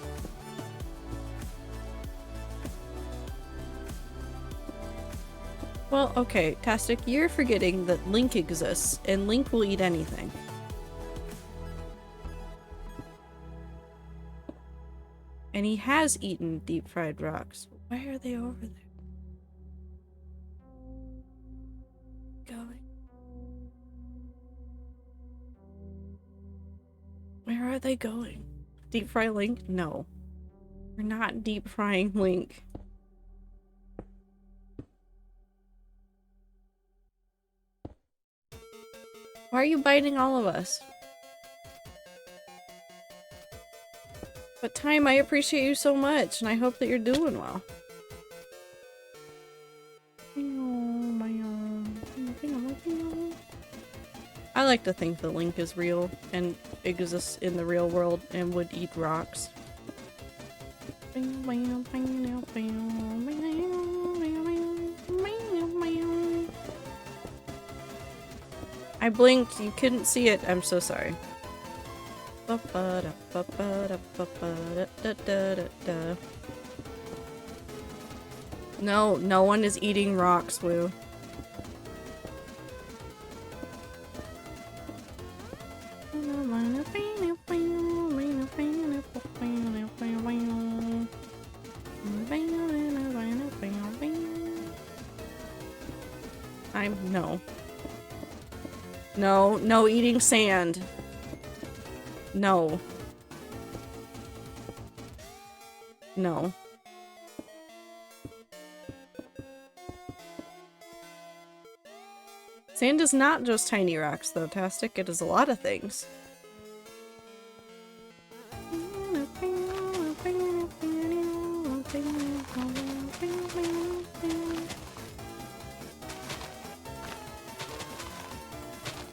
Well, okay, Tastic, you're forgetting that Link exists, and Link will eat anything. And he has eaten deep-fried rocks. Why are they over there? Going. Where are they going? Deep fry Link? No. We're not deep frying Link. Why are you biting all of us? But Time, I appreciate you so much, and I hope that you're doing well. I like to think that Link is real and exists in the real world and would eat rocks. I blinked, you couldn't see it, I'm so sorry. No, no one is eating rocks, Woo. No. No, no eating sand. No. No. Sand is not just tiny rocks, though, Tastic. It is a lot of things.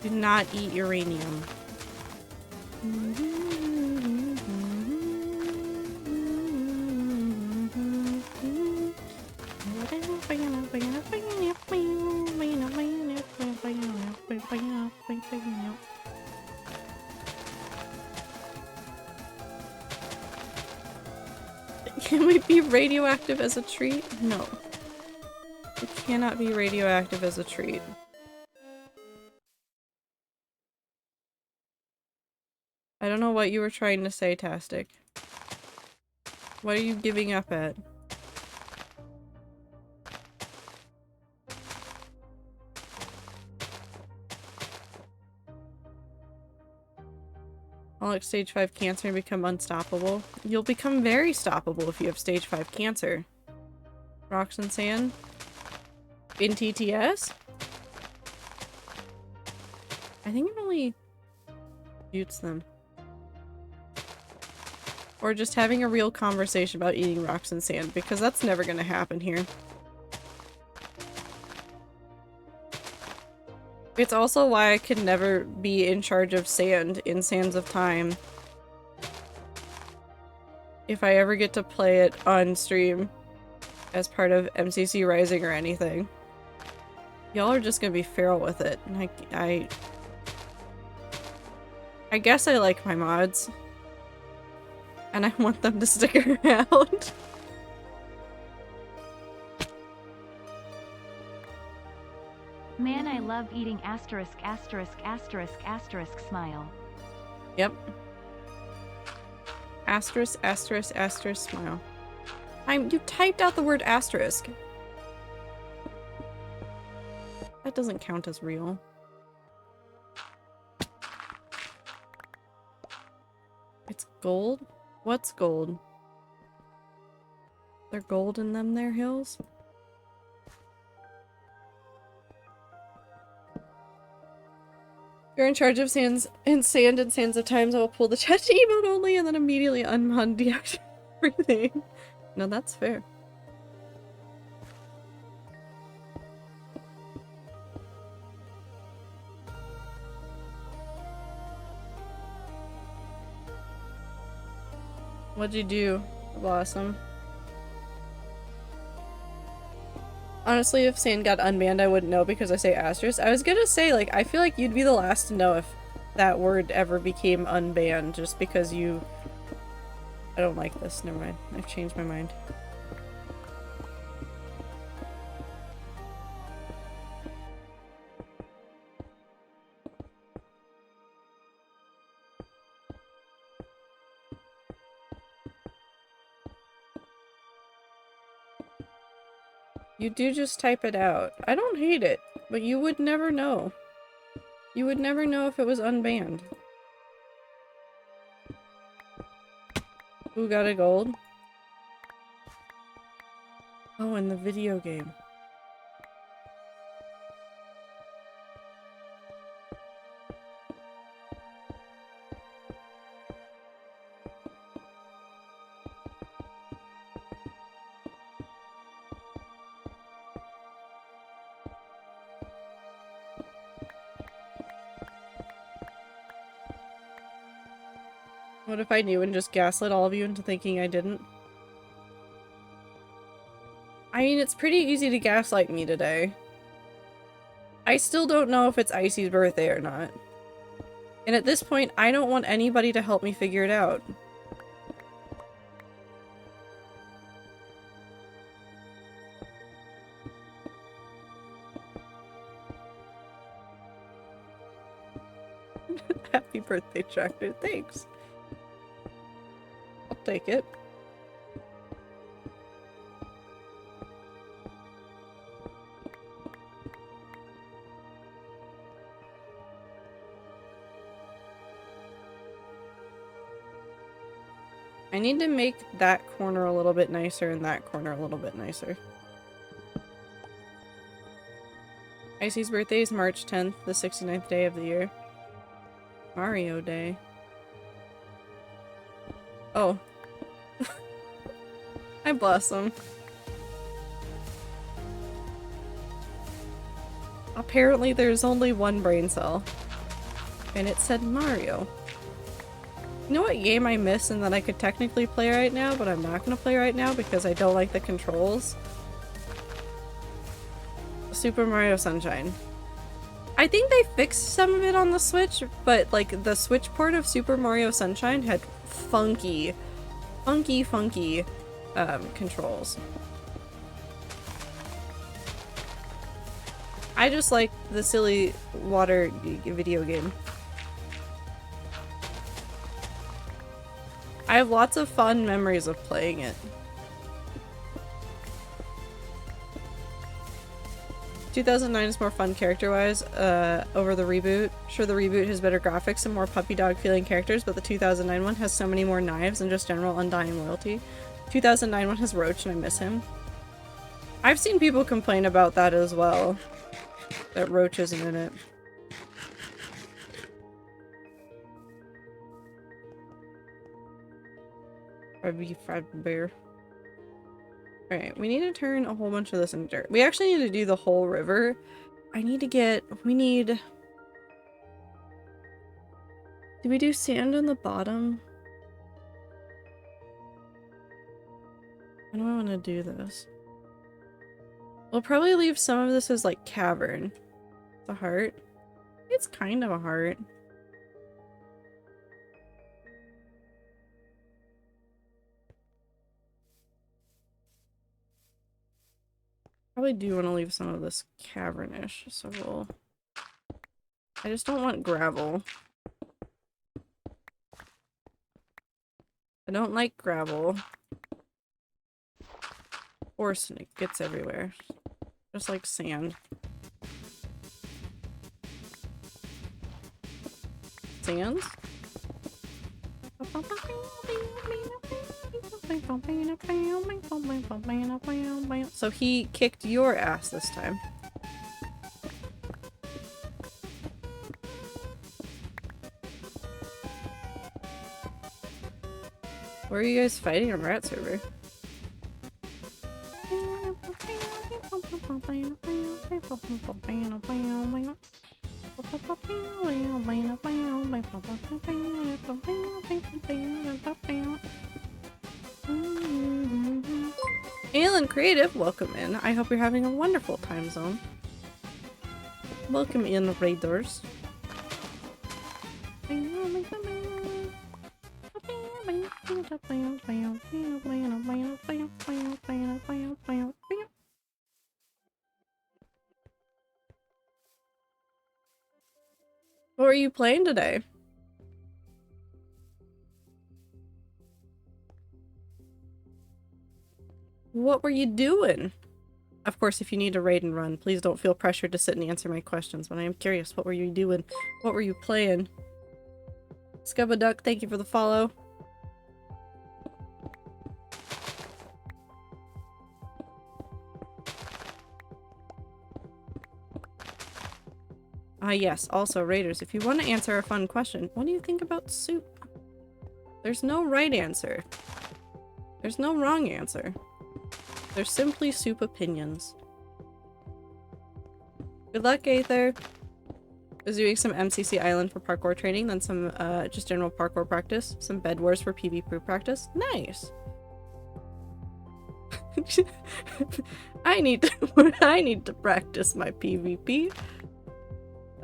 Do not eat uranium. Can we be radioactive as a treat? No. We cannot be radioactive as a treat. I don't know what you were trying to say, Tastic. What are you giving up at? I'll like stage 5 cancer and become unstoppable. You'll become very stoppable if you have stage 5 cancer. Rocks and sand? In TTS? I think it only mutes them. Or just having a real conversation about eating rocks and sand, because that's never gonna happen here. It's also why I could never be in charge of sand in Sands of Time. If I ever get to play it on stream as part of MCC Rising or anything. Y'all are just gonna be feral with it. And I guess I like my mods. And I want them to stick around. Man, I love eating asterisk asterisk asterisk asterisk smile. Yep. Asterisk, asterisk, asterisk, smile. You typed out the word asterisk. That doesn't count as real. It's gold? What's gold? There gold in them there hills? You're in charge of sands and sand and sands of times. I will pull the chat to emote only and then immediately unmod deactivate everything. No, that's fair. What'd you do, Blossom? Honestly, if Sand got unbanned, I wouldn't know because I say asterisk. I was gonna say, like, I feel like you'd be the last to know if that word ever became unbanned just because you... I don't like this. Never mind. I've changed my mind. You do just type it out. I don't hate it, but you would never know. You would never know if it was unbanned. Who got a gold? Oh, in the video game. What if I knew and just gaslit all of you into thinking I didn't? I mean, it's pretty easy to gaslight me today. I still don't know if it's Icy's birthday or not. And at this point, I don't want anybody to help me figure it out. Happy birthday, Tractor. Thanks. I'll take it. I need to make that corner a little bit nicer and that corner a little bit nicer. Icy's birthday is March 10th, the 69th day of the year. Mario Day. Oh. Hi, Blossom. Apparently there's only one brain cell. And it said Mario. You know what game I miss and that I could technically play right now, but I'm not gonna play right now because I don't like the controls? Super Mario Sunshine. I think they fixed some of it on the Switch, but like the Switch port of Super Mario Sunshine had funky controls. I just like the silly water video game. I have lots of fond memories of playing it. 2009 is more fun character-wise over the reboot. Sure, the reboot has better graphics and more puppy dog feeling characters, but the 2009 one has so many more knives and just general undying loyalty. 2009 one has Roach and I miss him. I've seen people complain about that as well. That roach isn't in it. Fried bear. Alright, we need to turn a whole bunch of this into dirt. We actually need to do the whole river. We need... Do we do sand on the bottom? How do I want to do this? We'll probably leave some of this as like cavern. The heart. It's kind of a heart. Probably do want to leave some of this cavernish, so we'll... I just don't want gravel. I don't like gravel. Of course, it gets everywhere. Just like sand. Sand? So he kicked your ass this time. Where are you guys fighting on Rat server? Alan Creative, welcome in. I hope you're having a wonderful time zone. Welcome in, raiders. What were you playing today? What were you doing? Of course, if you need to raid and run, please don't feel pressured to sit and answer my questions, but I am curious, what were you doing? What were you playing? Scubba Duck, thank you for the follow. Yes, also raiders, if you want to answer a fun question, what do you think about soup? There's no right answer. There's no wrong answer. There's simply soup opinions. Good luck, Aether. I was doing some MCC Island for parkour training, then some just general parkour practice, some Bed Wars for PvP practice. Nice. I need to practice my PvP.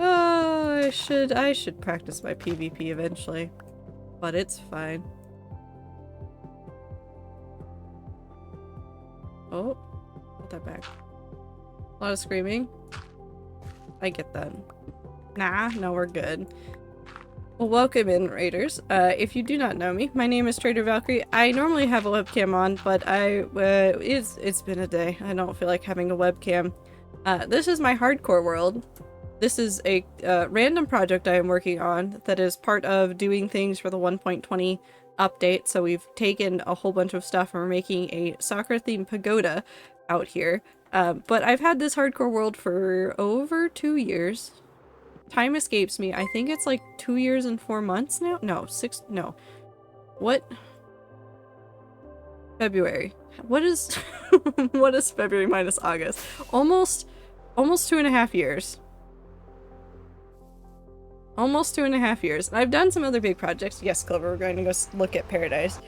Oh, I should practice my PvP eventually, but it's fine. Oh, put that back. A lot of screaming. I get that. Nah, no, we're good. Well, welcome in, raiders. If you do not know me, my name is Trader Valkyrie. I normally have a webcam on, but it's been a day. I don't feel like having a webcam. This is my hardcore world. This is a random project I am working on that is part of doing things for the 1.20 update. So we've taken a whole bunch of stuff and we're making a soccer themed pagoda out here. But I've had this hardcore world for over 2 years. Time escapes me. I think it's like 2 years and 4 months now. No, no. What? February. What is what is February minus August? Almost 2.5 years. Almost 2.5 years. And I've done some other big projects. Yes, Clover, we're going to go look at Paradise.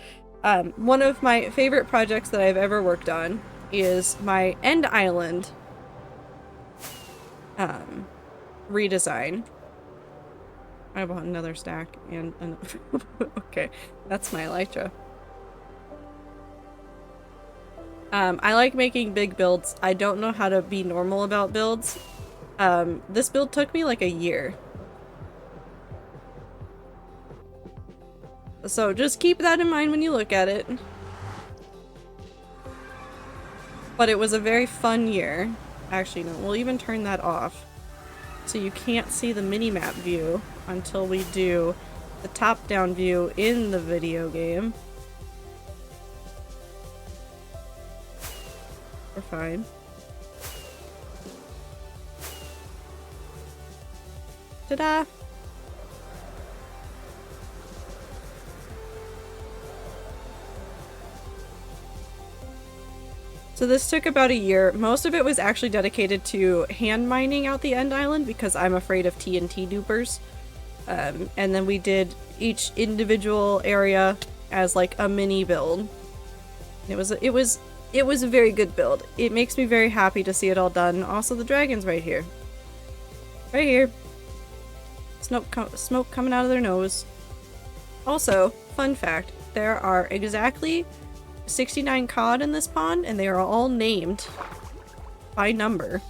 One of my favorite projects that I've ever worked on is my End Island redesign. I bought another stack and okay, that's my elytra. I like making big builds. I don't know how to be normal about builds. This build took me like a year. So just keep that in mind when you look at it. But it was a very fun year. Actually, no, we'll even turn that off. So you can't see the minimap view until we do the top-down view in the video game. We're fine. Ta-da! So this took about a year. Most of it was actually dedicated to hand mining out the end island because I'm afraid of TNT dupers. And then we did each individual area as like a mini build. It was a very good build. It makes me very happy to see it all done. Also, the dragon's right here. Right here. Smoke coming out of their nose. Also, fun fact, there are exactly 69 cod in this pond, and they are all named by number.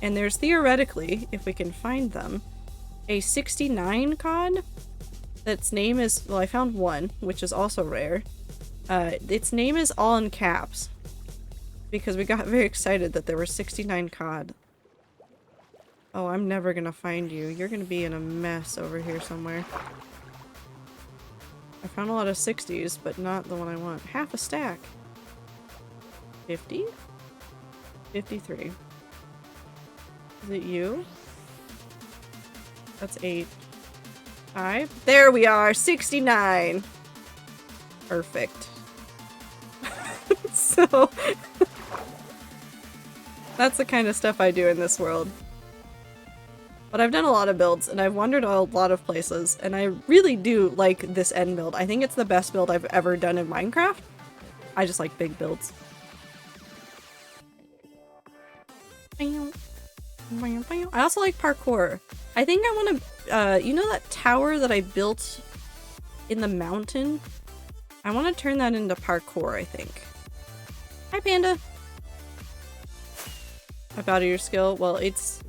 And there's theoretically, if we can find them, a 69 cod that's name is, well, I found one, which is also rare. Its name is all in caps because we got very excited that there were 69 cod. Oh, I'm never gonna find you. You're gonna be in a mess over here somewhere. I found a lot of 60s, but not the one I want. Half a stack. 50? 53. Is it you? That's 8. 5. There we are! 69! Perfect. So... that's the kind of stuff I do in this world. But I've done a lot of builds, and I've wandered a lot of places, and I really do like this end build. I think it's the best build I've ever done in Minecraft. I just like big builds. I also like parkour. I think I want to, you know that tower that I built in the mountain? I want to turn that into parkour, I think. Hi, Panda! About your skill? Well, it's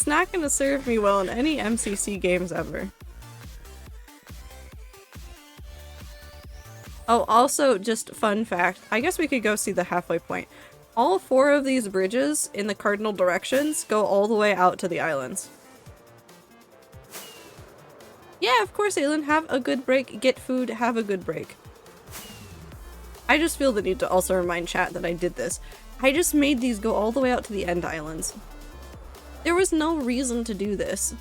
not gonna serve me well in any MCC games ever. Oh, also, just fun fact. I guess we could go see the halfway point. All 4 of these bridges in the cardinal directions go all the way out to the islands. Yeah, of course, Aylin. Have a good break. Get food. Have a good break. I just feel the need to also remind chat that I did this. I just made these go all the way out to the end islands. There was no reason to do this.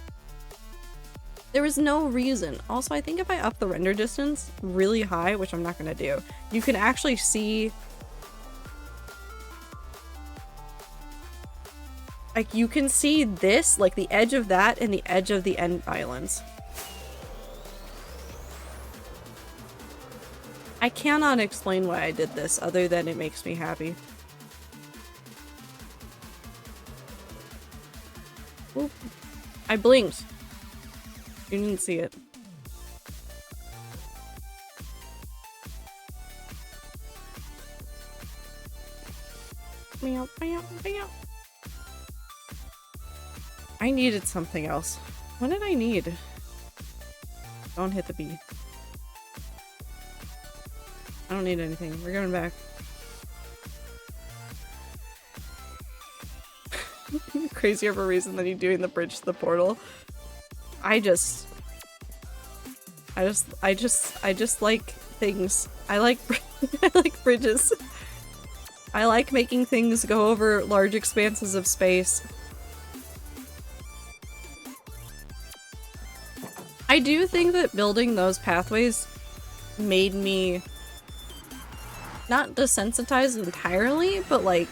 There was no reason. Also, I think if I up the render distance really high, which I'm not gonna do, you can actually see... like, you can see this, like the edge of that and the edge of the end islands. I cannot explain why I did this other than it makes me happy. Oop. I blinked. You didn't see it. Meow, meow, meow. I needed something else. What did I need? Don't hit the bee. I don't need anything. We're going back. Crazier of a reason than you doing the bridge to the portal. I just like things. I like I like bridges. I like making things go over large expanses of space. I do think that building those pathways made me not desensitized entirely, but like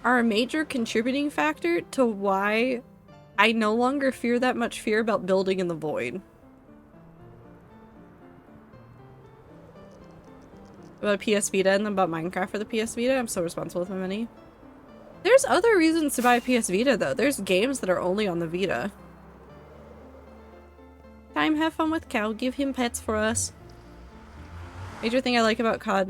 are a major contributing factor to why I no longer fear that much fear about building in the void. About PS Vita and then about Minecraft for the PS Vita. I'm so responsible with my money. There's other reasons to buy a PS Vita though. There's games that are only on the Vita. Time, have fun with Cow. Give him pets for us. Major thing I like about COD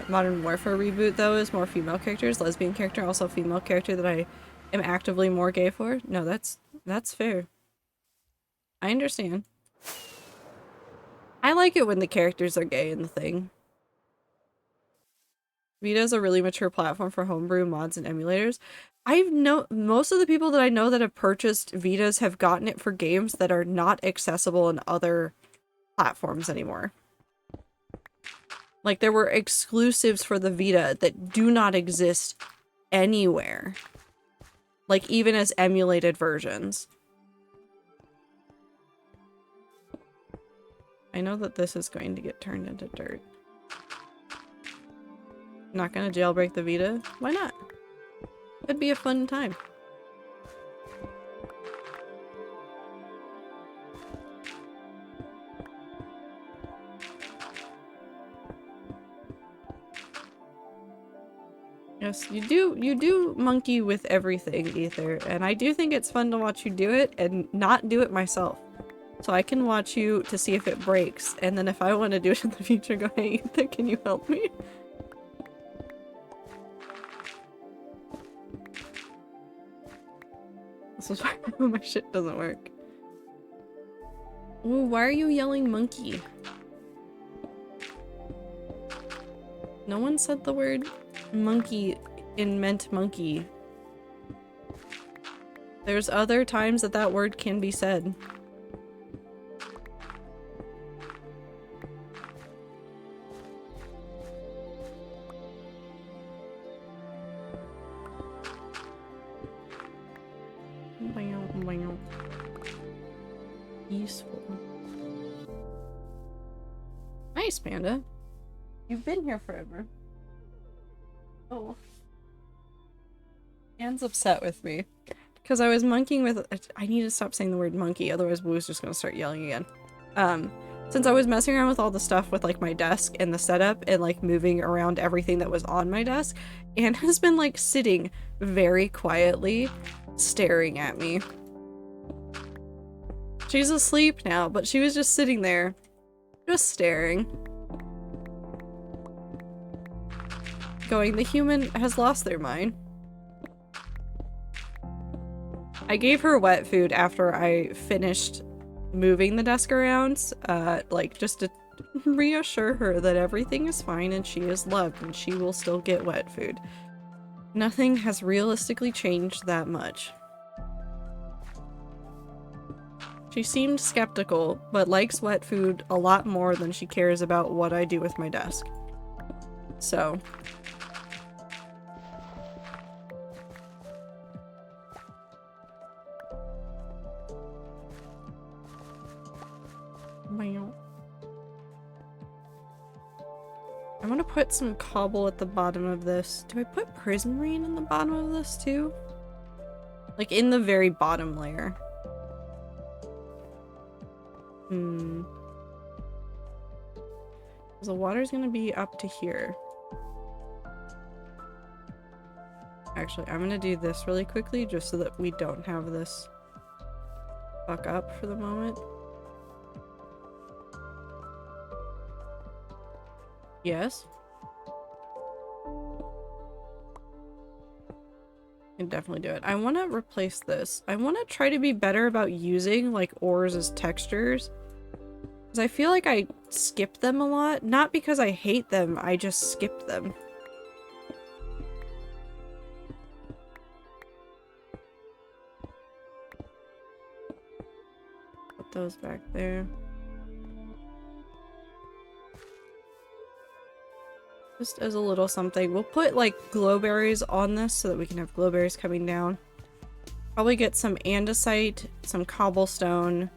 Modern Warfare reboot though is more female characters. Lesbian character, also female character that I am actively more gay for. No, that's fair. I understand. I like it when the characters are gay in the thing. Vita is a really mature platform for homebrew mods and emulators. Most of the people that I know that have purchased Vitas have gotten it for games that are not accessible on other platforms anymore. Like, there were exclusives for the Vita that do not exist anywhere. Like, even as emulated versions. I know that this is going to get turned into dirt. Not gonna jailbreak the Vita? Why not? Could be a fun time. Yes, you do monkey with everything, Ether, and I do think it's fun to watch you do it and not do it myself. So I can watch you to see if it breaks, and then if I want to do it in the future, go, hey, Ether, can you help me? This is why my shit doesn't work. Ooh, why are you yelling monkey? No one said the word monkey in meant monkey. There's other times that that word can be said. Useful. Nice, Panda. You've been here forever. Oh. Anne's upset with me. Because I was monkeying with- I need to stop saying the word monkey, otherwise Boo's just gonna start yelling again. Since I was messing around with all the stuff with like my desk and the setup and like moving around everything that was on my desk, Anne has been like sitting very quietly, staring at me. She's asleep now, but she was just sitting there, just staring. Going, the human has lost their mind. I gave her wet food after I finished moving the desk around, like just to reassure her that everything is fine and she is loved and she will still get wet food. Nothing has realistically changed that much. She seemed skeptical, but likes wet food a lot more than she cares about what I do with my desk. So. I want to put some cobble at the bottom of this. Do I put prismarine in the bottom of this too? Like in the very bottom layer. The water's gonna be up to here. Actually, I'm gonna do this really quickly just so that we don't have this fuck up for the moment. Yes. Can definitely do it. I want to replace this. I want to try to be better about using like ores as textures. Because I feel like I skip them a lot. Not because I hate them, I just skip them. Put those back there. Just as a little something. We'll put like glowberries on this so that we can have glowberries coming down. Probably get some andesite, some cobblestone.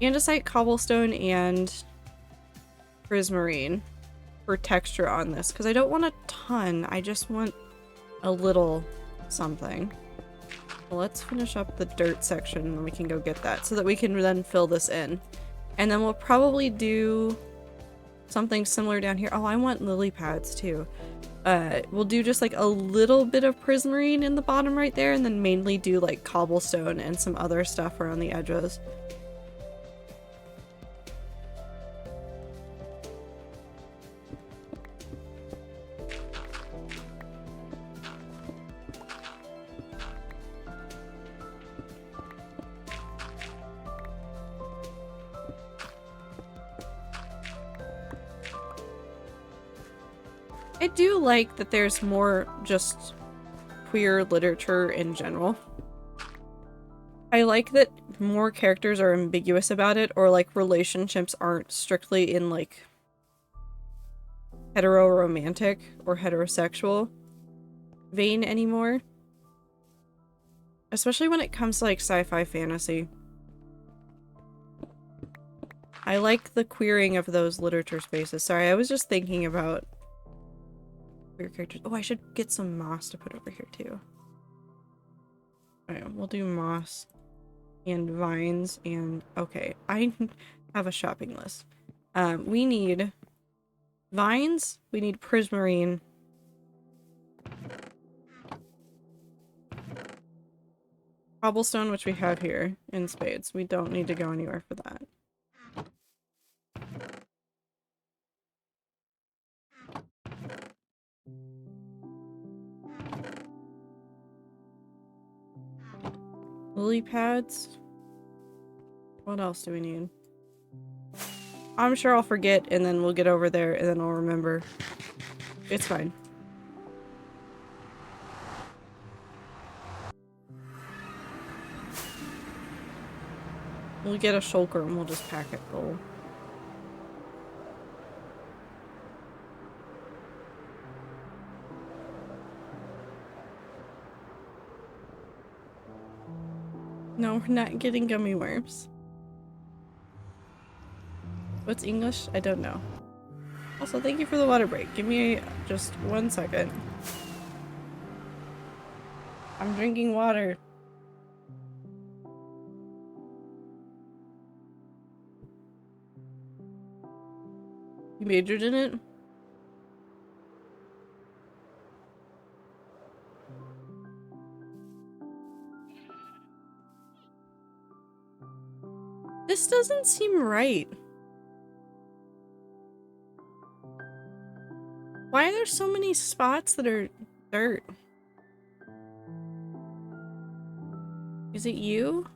Andesite, cobblestone, and prismarine for texture on this. Because I don't want a ton. I just want a little something. Well, let's finish up the dirt section and we can go get that so that we can then fill this in. And then we'll probably do something similar down here. Oh, I want lily pads too. We'll do just like a little bit of prismarine in the bottom right there and then mainly do like cobblestone and some other stuff around the edges. I do like that there's more just queer literature in general. I like that more characters are ambiguous about it, or like relationships aren't strictly in like hetero-romantic or heterosexual. vein anymore. Especially when it comes to like sci-fi fantasy. I like the queering of those literature spaces. Sorry, I was just thinking about queer characters. Oh, I should get some moss to put over here too. Alright, we'll do moss and vines and okay, I have a shopping list. We need vines, we need prismarine. Cobblestone, which we have here in spades. We don't need to go anywhere for that. Lily pads. What else do we need? I'm sure I'll forget and then we'll get over there and then I'll remember. It's fine. We'll get a shulker and we'll just pack it full. No, we're not getting gummy worms. What's English? I don't know. Also, thank you for the water break. Give me just 1 second. I'm drinking water. You majored in it? This doesn't seem right. Why are there so many spots that are dirt? Is it you?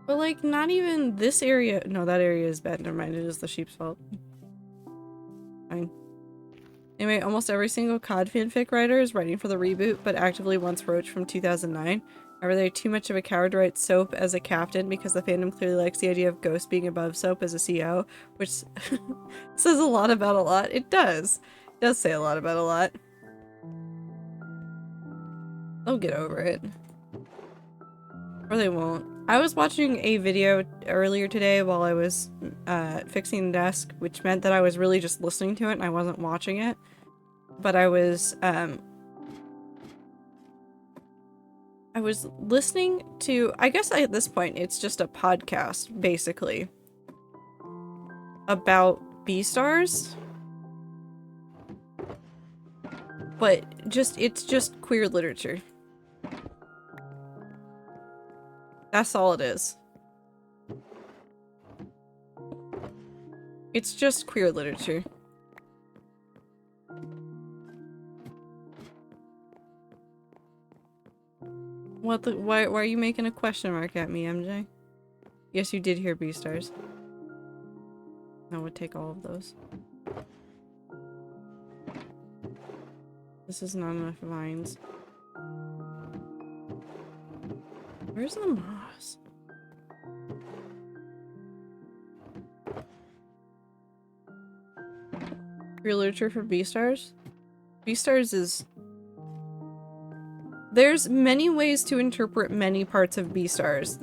But like, not even this area. No, that area is bad. Never mind, it is the sheep's fault. Fine. Anyway, almost every single COD fanfic writer is writing for the reboot, but actively wants Roach from 2009. However, they're too much of a coward to write Soap as a captain because the fandom clearly likes the idea of Ghost being above Soap as a CO, which says a lot about a lot. It does. It does say a lot about a lot. They'll get over it. Or they won't. I was watching a video earlier today while I was fixing the desk, which meant that I was really just listening to it and I wasn't watching it. But I was listening to, I guess at this point it's just a podcast, basically, about Beastars. But it's just queer literature. That's all it is. It's just queer literature. What the— why are you making a question mark at me, MJ? Yes, you did hear Beastars. I would take all of those. This is not enough vines. Where's the moss? Queer literature for Beastars? Beastars is— there's many ways to interpret many parts of Beastars.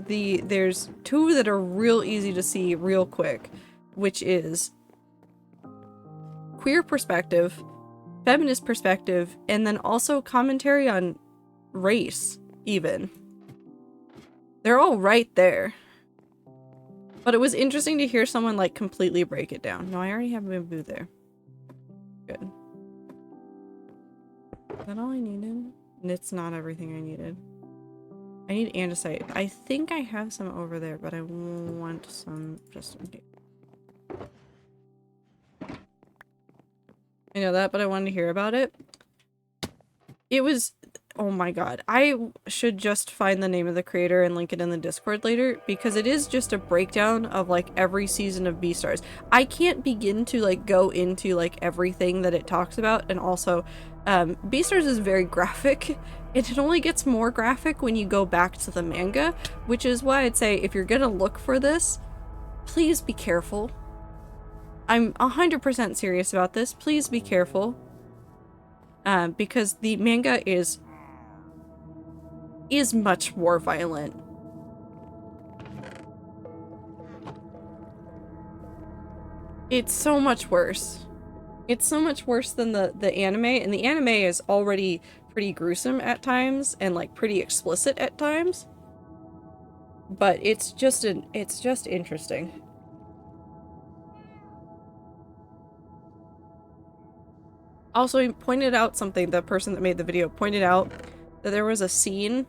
There's two that are real easy to see real quick, which is queer perspective, feminist perspective, and then also commentary on race, even. They're all right there. But it was interesting to hear someone like completely break it down. No, I already have bamboo there. Good. Is that all I needed? And it's not everything I needed. I need andesite. I think I have some over there, but I want some just in case. I know that, but I wanted to hear about it. It was— oh my god. I should just find the name of the creator and link it in the Discord later, because it is just a breakdown of like every season of Beastars. I can't begin to like go into like everything that it talks about, and also Beastars is very graphic, and it only gets more graphic when you go back to the manga, which is why I'd say if you're gonna look for this, please be careful. I'm 100% serious about this. Please be careful. Because the manga is much more violent. It's so much worse. It's so much worse than the anime, and the anime is already pretty gruesome at times and like pretty explicit at times. But it's just interesting. Also, he pointed out something, the person that made the video pointed out that there was a scene.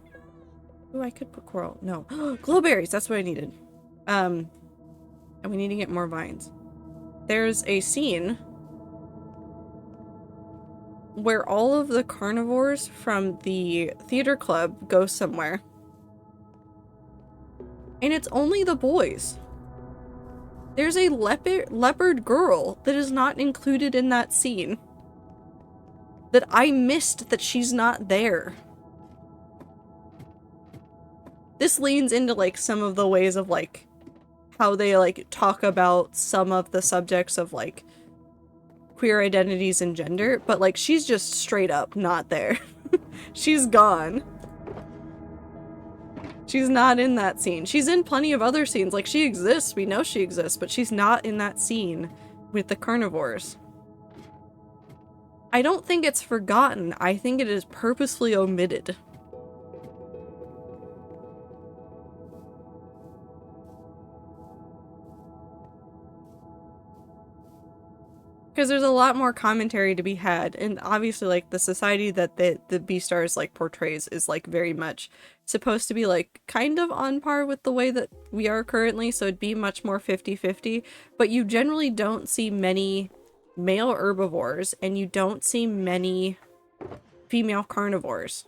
Oh, I could put coral. No. Glowberries, that's what I needed. And we need to get more vines. There's a scene where all of the carnivores from the theater club go somewhere. And it's only the boys. There's a leopard girl that is not included in that scene. That I missed that she's not there. This leans into like some of the ways of like how they like talk about some of the subjects of like queer identities and gender, but like she's just straight up not there. She's gone. She's not in that scene. She's in plenty of other scenes. Like she exists, we know she exists, but she's not in that scene with the carnivores. I don't think it's forgotten. I think it is purposefully omitted. Because there's a lot more commentary to be had, and obviously like the society that the Beastars like portrays is like very much supposed to be like kind of on par with the way that we are currently, so it'd be much more 50-50, but you generally don't see many male herbivores, and you don't see many female carnivores.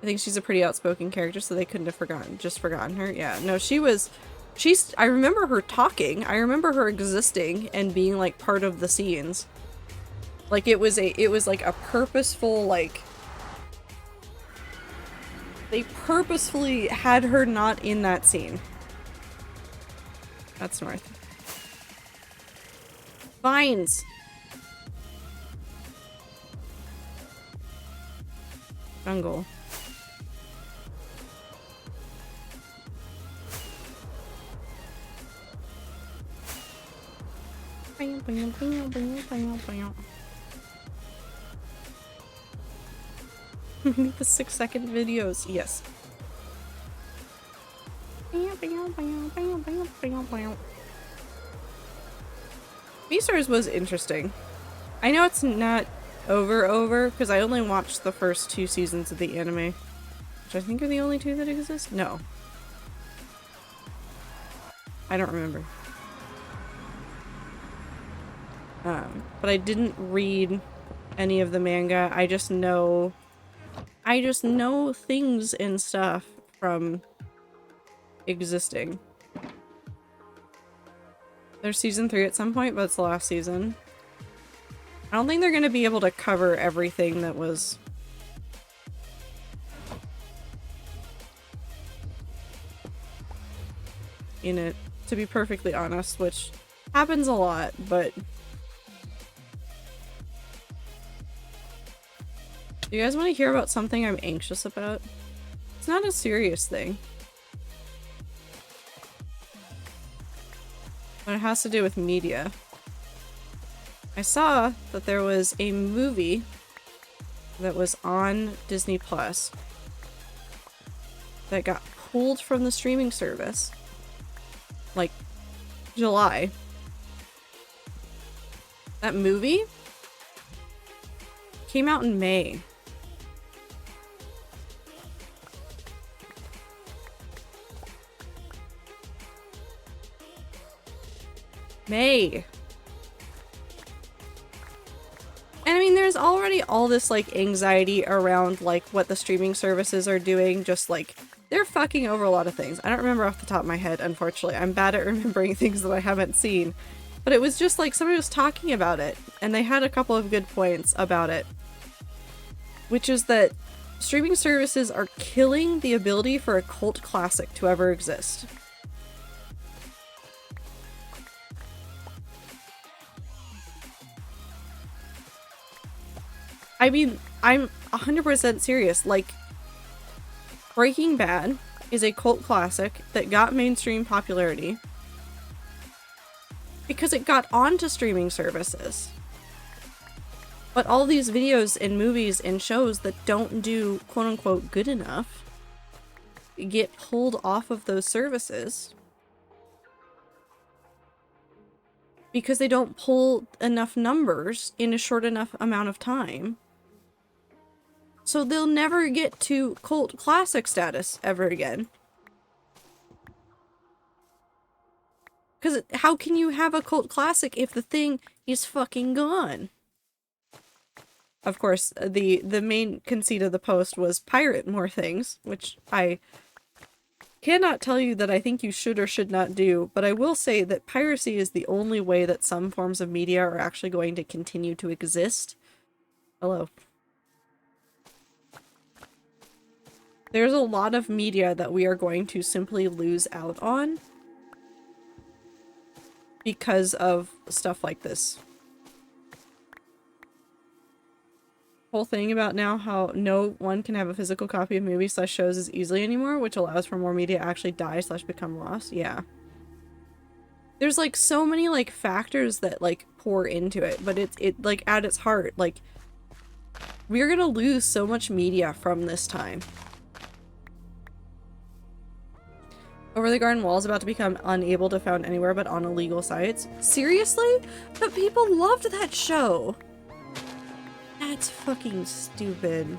I think she's a pretty outspoken character, so they couldn't have forgotten her. Yeah, no, I remember her talking. I remember her existing and being like part of the scenes. Like it was like a purposeful like they purposefully had her not in that scene. That's north. Vines. Jungle. The 6-second videos, yes. Beastars was interesting. I know it's not over because I only watched the first 2 seasons of the anime, which I think are the only 2 that exist. No, I don't remember. But I didn't read any of the manga. I just know things and stuff from existing. There's season 3 at some point, but it's the last season. I don't think they're gonna be able to cover everything that was in it, to be perfectly honest, which happens a lot, but do you guys want to hear about something I'm anxious about? It's not a serious thing, but it has to do with media. I saw that there was a movie that was on Disney Plus that got pulled from the streaming service like July. That movie came out in May. May. And I mean, there's already all this like anxiety around like what the streaming services are doing, just like they're fucking over a lot of things. I don't remember off the top of my head, unfortunately. I'm bad at remembering things that I haven't seen. But it was just like somebody was talking about it, and they had a couple of good points about it. Which is that streaming services are killing the ability for a cult classic to ever exist. I mean, I'm 100% serious. Like, Breaking Bad is a cult classic that got mainstream popularity because it got onto streaming services. But all these videos and movies and shows that don't do quote-unquote good enough get pulled off of those services because they don't pull enough numbers in a short enough amount of time. So they'll never get to cult classic status ever again. Because how can you have a cult classic if the thing is fucking gone? Of course, the main conceit of the post was pirate more things, which I cannot tell you that I think you should or should not do, but I will say that piracy is the only way that some forms of media are actually going to continue to exist. Hello. There's a lot of media that we are going to simply lose out on because of stuff like this. Whole thing about now how no one can have a physical copy of movies / shows as easily anymore, which allows for more media to actually die / become lost. Yeah. There's like so many like factors that like pour into it, but it like at its heart, like we're gonna lose so much media from this time. Over the Garden Wall is about to become unable to found anywhere but on illegal sites. Seriously? But people loved that show. That's fucking stupid.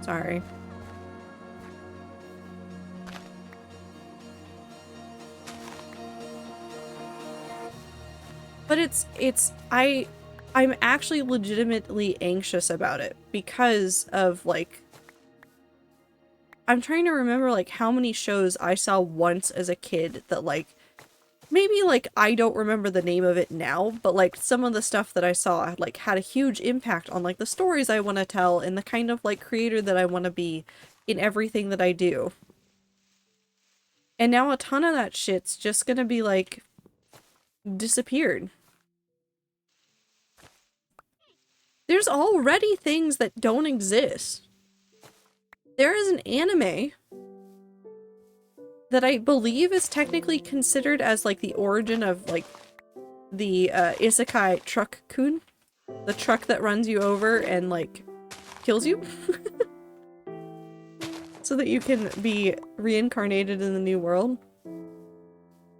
Sorry. But I'm actually legitimately anxious about it because of like I'm trying to remember like how many shows I saw once as a kid that like maybe like I don't remember the name of it now, but like some of the stuff that I saw like had a huge impact on like the stories I want to tell and the kind of like creator that I want to be in everything that I do. And now a ton of that shit's just gonna be like disappeared. There's already things that don't exist. There is an anime that I believe is technically considered as like the origin of like the isekai truck-kun. The truck that runs you over and like kills you. So that you can be reincarnated in the new world.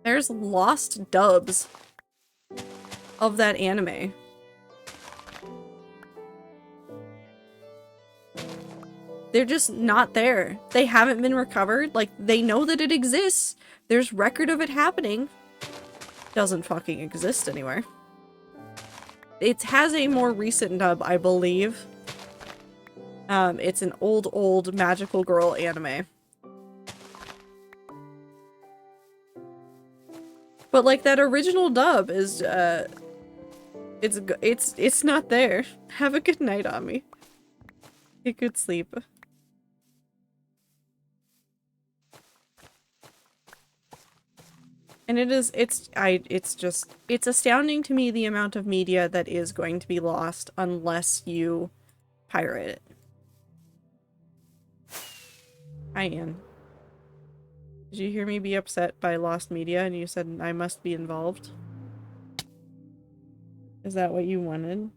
There's lost dubs of that anime. They're just not there. They haven't been recovered. Like, they know that it exists. There's record of it happening. Doesn't fucking exist anywhere. It has a more recent dub, I believe. It's an old magical girl anime. But like that original dub is it's not there. Have a good night, Ami. Get good sleep. And it's astounding to me the amount of media that is going to be lost unless you pirate it. I am. Did you hear me be upset by lost media and you said I must be involved? Is that what you wanted?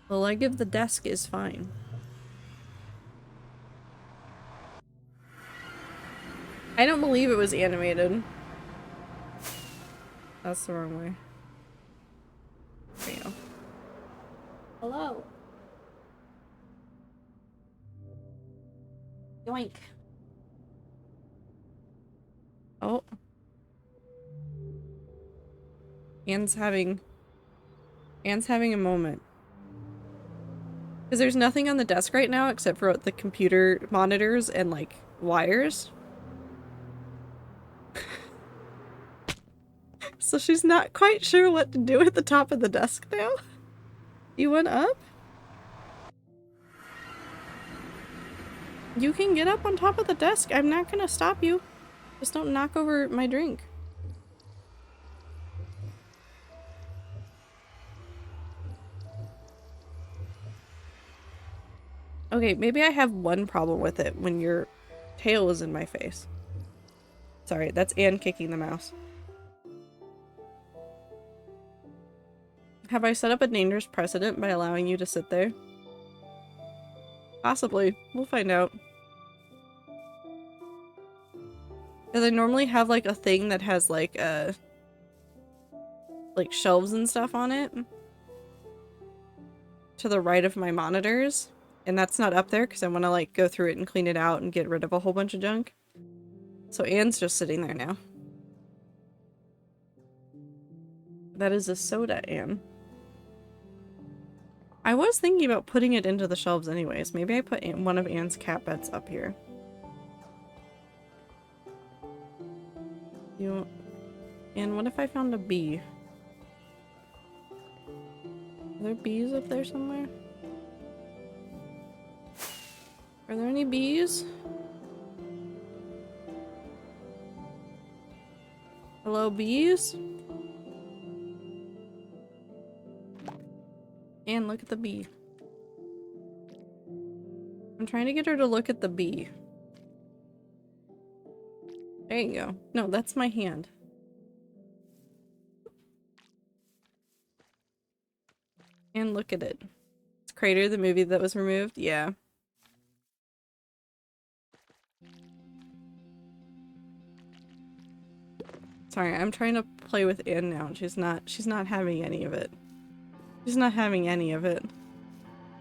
The leg of the desk is fine. I don't believe it was animated. That's the wrong way. There you go. Hello. Yoink. Oh. Anne's having a moment. Because there's nothing on the desk right now except for the computer monitors and, like, wires. So she's not quite sure what to do at the top of the desk now. You went up? You can get up on top of the desk. I'm not gonna stop you. Just don't knock over my drink. Okay, maybe I have one problem with it when your tail is in my face. Sorry, that's Anne kicking the mouse. Have I set up a dangerous precedent by allowing you to sit there? Possibly. We'll find out. Because I normally have like a thing that has like shelves and stuff on it to the right of my monitors, and that's not up there because I want to like go through it and clean it out and get rid of a whole bunch of junk. So Anne's just sitting there now. That is a soda, Anne. I was thinking about putting it into the shelves anyways. Maybe I put one of Anne's cat beds up here. And what if I found a bee? Are there bees up there somewhere? Are there any bees? Hello, bees? And look at the bee. I'm trying to get her to look at the bee. There you go. No, that's my hand. And look at it. It's Crater, the movie that was removed? Yeah. Sorry, I'm trying to play with Anne now. She's not having any of it. She's not having any of it.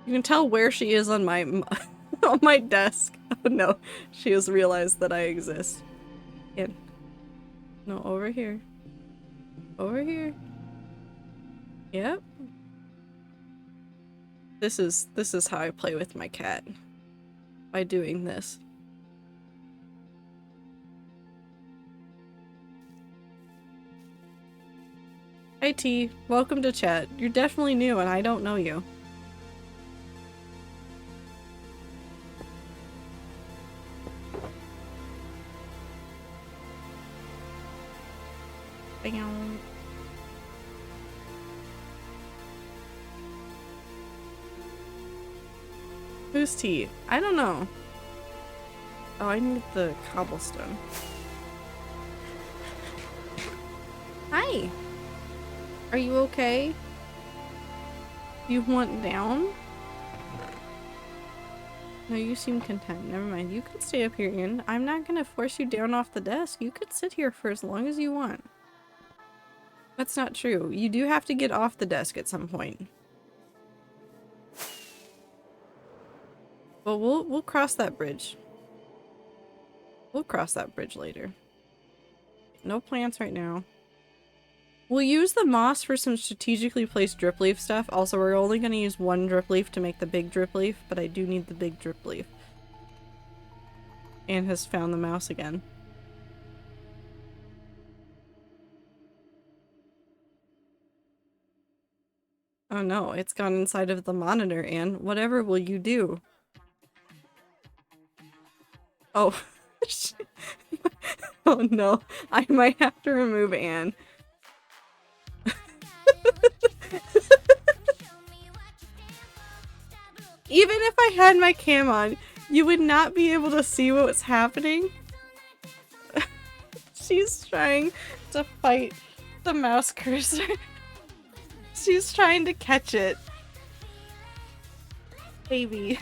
You can tell where she is on my on my desk. Oh no, she has realized that I exist. Anne. No, over here. Over here. Yep. This is how I play with my cat. By doing this. Hi T, welcome to chat. You're definitely new and I don't know you. Bam. Who's T? I don't know. Oh, I need the cobblestone. Hi! Are you okay? You want down? No, you seem content. Never mind. You can stay up here, Ian. I'm not gonna force you down off the desk. You could sit here for as long as you want. That's not true. You do have to get off the desk at some point. Well, we'll cross that bridge. We'll cross that bridge later. No plants right now. We'll use the moss for some strategically placed drip leaf stuff. Also, we're only going to use one drip leaf to make the big drip leaf, but I do need the big drip leaf. Anne has found the mouse again. Oh no, it's gone inside of the monitor, Anne. Whatever will you do? Oh. Oh no, I might have to remove Anne. Even if I had my cam on, you would not be able to see what's happening. She's trying to fight the mouse cursor. She's trying to catch it. Baby,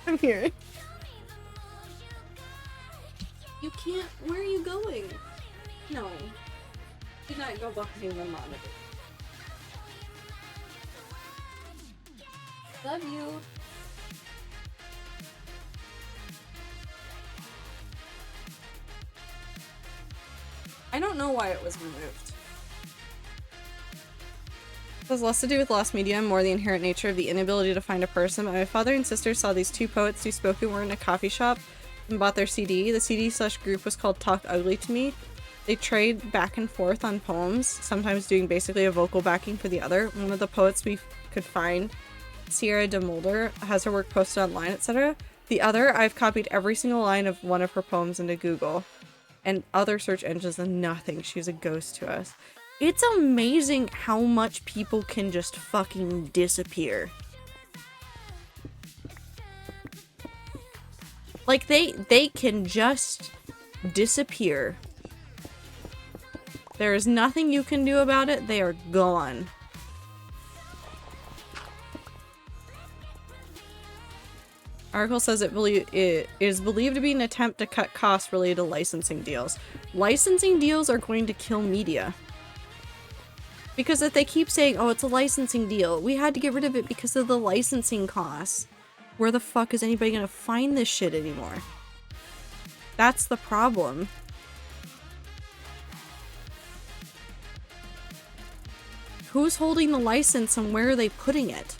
come here. You can't. Where are you going? No. Do not go behind the monitor. Love you. I don't know why it was removed. has less to do with lost media and more the inherent nature of the inability to find a person. My father and sister saw these two poets do spoken word in a coffee shop and bought their CD. The CD/group was called Talk Ugly to Me. They trade back and forth on poems, sometimes doing basically a vocal backing for the other. One of the poets we could find, Sierra de Mulder, has her work posted online, etc. The other, I've copied every single line of one of her poems into Google and other search engines and nothing. She's a ghost to us. It's amazing how much people can just fucking disappear. Like, they can just disappear. There is nothing you can do about it. They are gone. Article says it is believed to be an attempt to cut costs related to licensing deals. Licensing deals are going to kill media. Because if they keep saying, oh, it's a licensing deal, we had to get rid of it because of the licensing costs. Where the fuck is anybody gonna find this shit anymore? That's the problem. Who's holding the license and where are they putting it?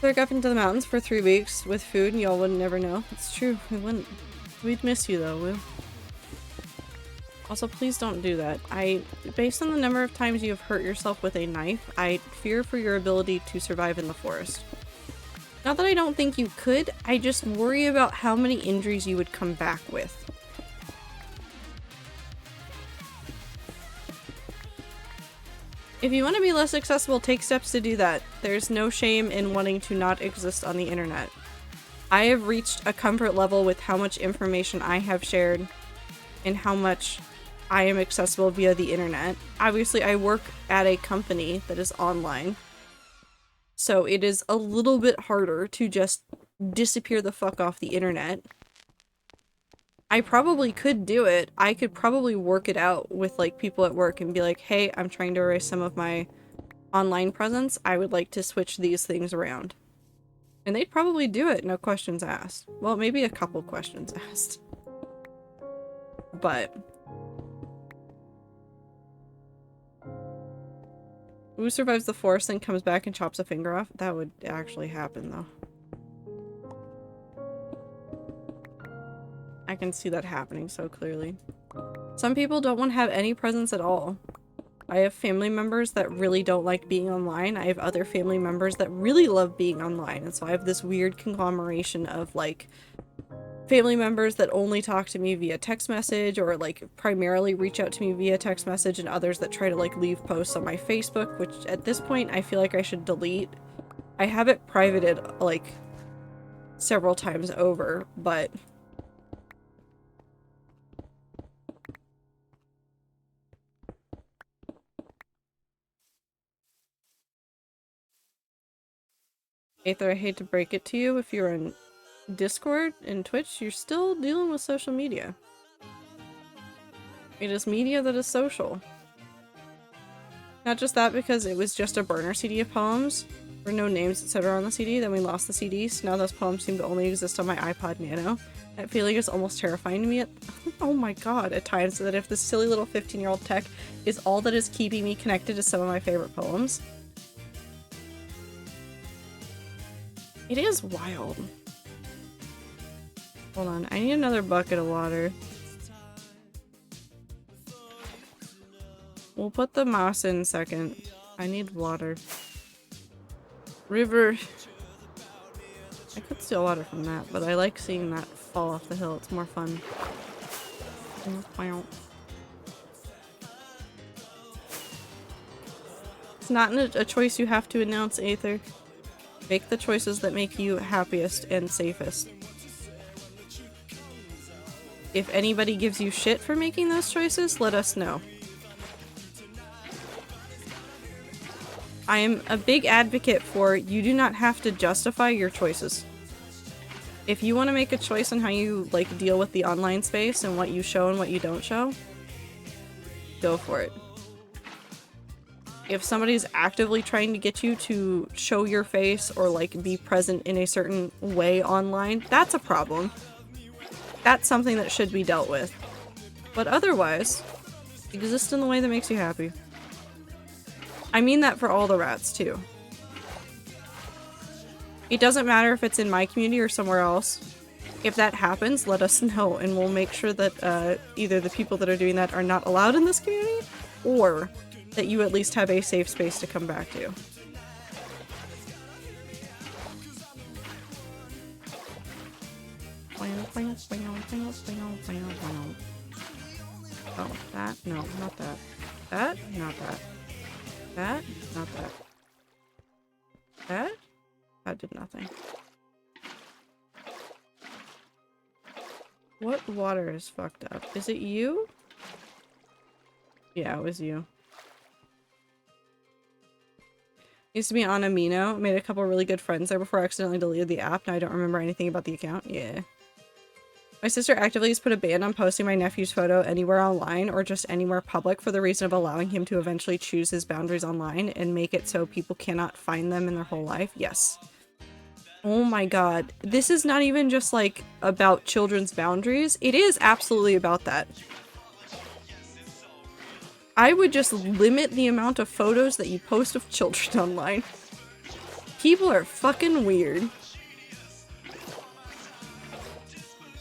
They're up into the mountains for 3 weeks with food and y'all would never know. It's true, we wouldn't. We'd miss you though, Will. Also, please don't do that. Based on the number of times you have hurt yourself with a knife, I fear for your ability to survive in the forest. Not that I don't think you could, I just worry about how many injuries you would come back with. If you want to be less accessible, take steps to do that. There's no shame in wanting to not exist on the internet. I have reached a comfort level with how much information I have shared and how much I am accessible via the internet. Obviously, I work at a company that is online, so it is a little bit harder to just disappear the fuck off the internet. I probably could do it. I could probably work it out with like people at work and be like, hey, I'm trying to erase some of my online presence. I would like to switch these things around. And they'd probably do it, no questions asked. Well, maybe a couple questions asked. But who survives the forest and comes back and chops a finger off? That would actually happen though. I can see that happening so clearly. Some people don't want to have any presence at all. I have family members that really don't like being online. I have other family members that really love being online. And so I have this weird conglomeration of like family members that only talk to me via text message or like primarily reach out to me via text message, and others that try to like leave posts on my Facebook, which at this point I feel like I should delete. I have it privated like several times over, but Aether, I hate to break it to you, if you're in Discord and Twitch, you're still dealing with social media. It is media that is social. Not just that, because it was just a burner CD of poems, or no names, etc. on the CD, then we lost the CD, so now those poems seem to only exist on my iPod Nano. That feeling is almost terrifying to me oh my god, at times, that if this silly little 15-year-old tech is all that is keeping me connected to some of my favorite poems. It is wild. Hold on, I need another bucket of water. We'll put the moss in second. I need water. River. I could steal water from that, but I like seeing that fall off the hill. It's more fun. It's not a choice you have to announce, Aether. Make the choices that make you happiest and safest. If anybody gives you shit for making those choices, let us know. I am a big advocate for you do not have to justify your choices. If you want to make a choice on how you like deal with the online space and what you show and what you don't show, go for it. if somebody's actively trying to get you to show your face or like be present in a certain way online, that's a problem. That's something that should be dealt with. But otherwise, exist in the way that makes you happy. I mean that for all the rats too. It doesn't matter if it's in my community or somewhere else. If that happens, let us know and we'll make sure that either the people that are doing that are not allowed in this community or that you at least have a safe space to come back to. Oh, that? No, not that. That? Not that. That? Not that. That? That did nothing. What water is fucked up? Is it you? Yeah, it was you. Used to be on Amino. Made a couple really good friends there before I accidentally deleted the app. Now I don't remember anything about the account. Yeah. My sister actively has put a ban on posting my nephew's photo anywhere online or just anywhere public for the reason of allowing him to eventually choose his boundaries online and make it so people cannot find them in their whole life. Yes. Oh my god. This is not even just like about children's boundaries. It is absolutely about that. I would just limit the amount of photos that you post of children online. People are fucking weird.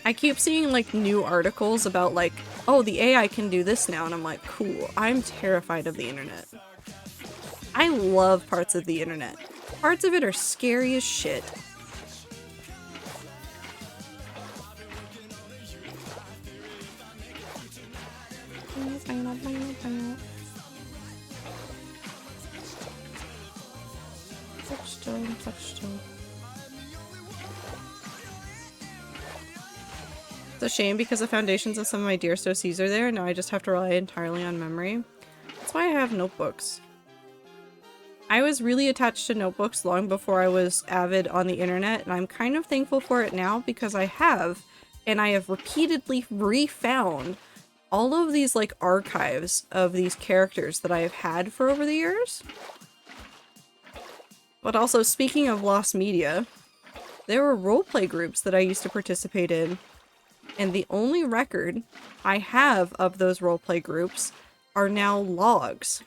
I keep seeing like new articles about like, oh, the AI can do this now, and I'm like, cool. I'm terrified of the internet. I love parts of the internet. Parts of it are scary as shit. Touchstone, touchstone. It's a shame because the foundations of some of my Dear Socies are there, and now I just have to rely entirely on memory. That's why I have notebooks. I was really attached to notebooks long before I was avid on the internet, and I'm kind of thankful for it now because I have repeatedly refound all of these like archives of these characters that I have had for over the years. But also, speaking of lost media, there were roleplay groups that I used to participate in, and the only record I have of those roleplay groups are now logs.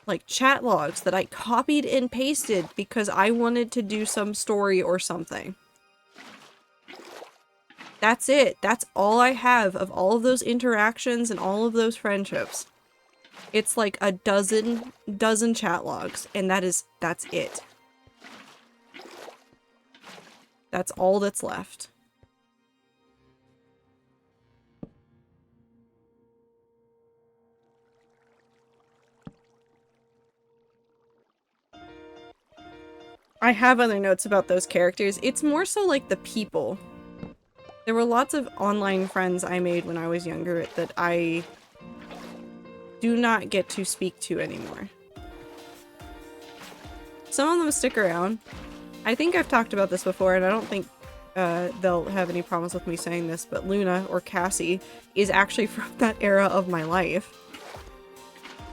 Like chat logs that I copied and pasted because I wanted to do some story or something. That's it. That's all I have of all of those interactions and all of those friendships. It's like a dozen chat logs, and that's it. That's all that's left. I have other notes about those characters. It's more so like the people. There were lots of online friends I made when I was younger that I do not get to speak to anymore. Some of them stick around. I think I've talked about this before, and I don't think they'll have any problems with me saying this, but Luna, or Cassie, is actually from that era of my life.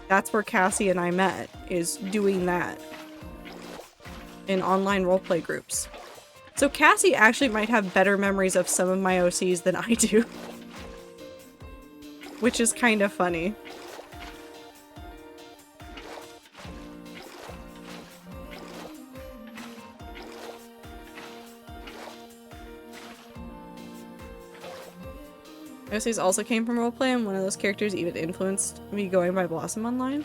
That's where Cassie and I met, is doing that. In online roleplay groups. So Cassie actually might have better memories of some of my OCs than I do. Which is kind of funny. OCs also came from roleplay, and one of those characters even influenced me going by Blossom online.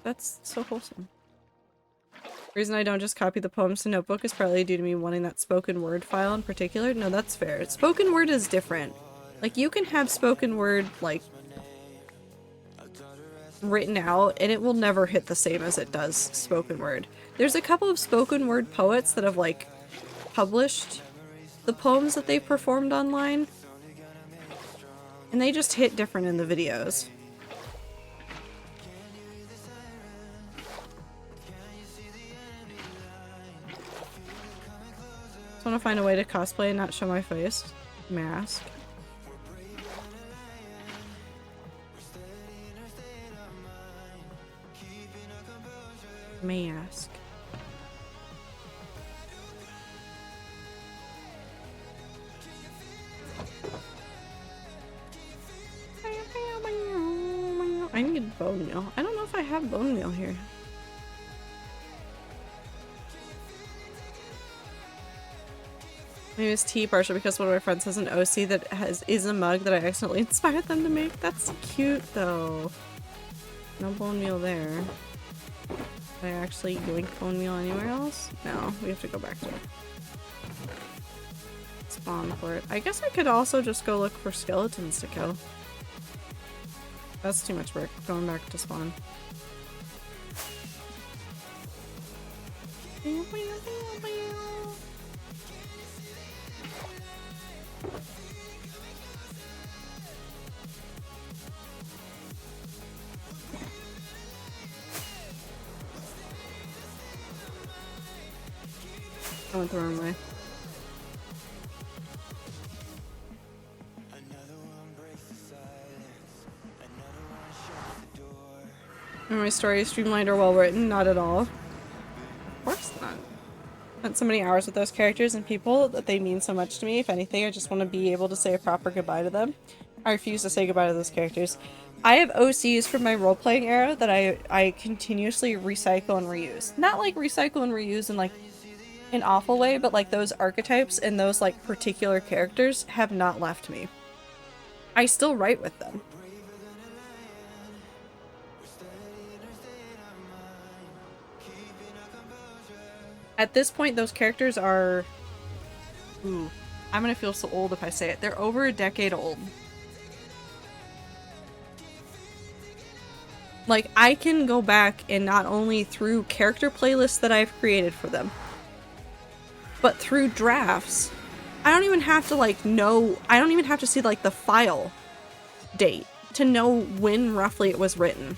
That's so wholesome. The reason I don't just copy the poems to notebook is partly due to me wanting that spoken word file in particular. No, that's fair. Spoken word is different. Like, you can have spoken word, like, written out, and it will never hit the same as it does spoken word. There's a couple of spoken word poets that have, like, published the poems that they performed online, and they just hit different in the videos. I want to find a way to cosplay and not show my face. Mask. may ask. I need bone meal. I don't know if I have bone meal here. Maybe it's tea partially because one of my friends has an OC that is a mug that I accidentally inspired them to make. That's cute though. No bone meal there. Did I actually yoink bone meal anywhere else? No, we have to go back to it. Spawn for it. I guess I could also just go look for skeletons to kill. That's too much work, going back to spawn. I went the wrong way. And my story is streamlined or well written? Not at all. Of course not. Spent so many hours with those characters and people that they mean so much to me. If anything, I just want to be able to say a proper goodbye to them. I refuse to say goodbye to those characters. I have OCs from my role-playing era that I continuously recycle and reuse. Not like recycle and reuse in like an awful way, but like those archetypes and those like particular characters have not left me. I still write with them. At this point, those characters are... Ooh, I'm gonna feel so old if I say it. They're over a decade old. Like, I can go back and not only through character playlists that I've created for them, but through drafts. I don't even have to, like, know... I don't even have to see, like, the file date to know when roughly it was written.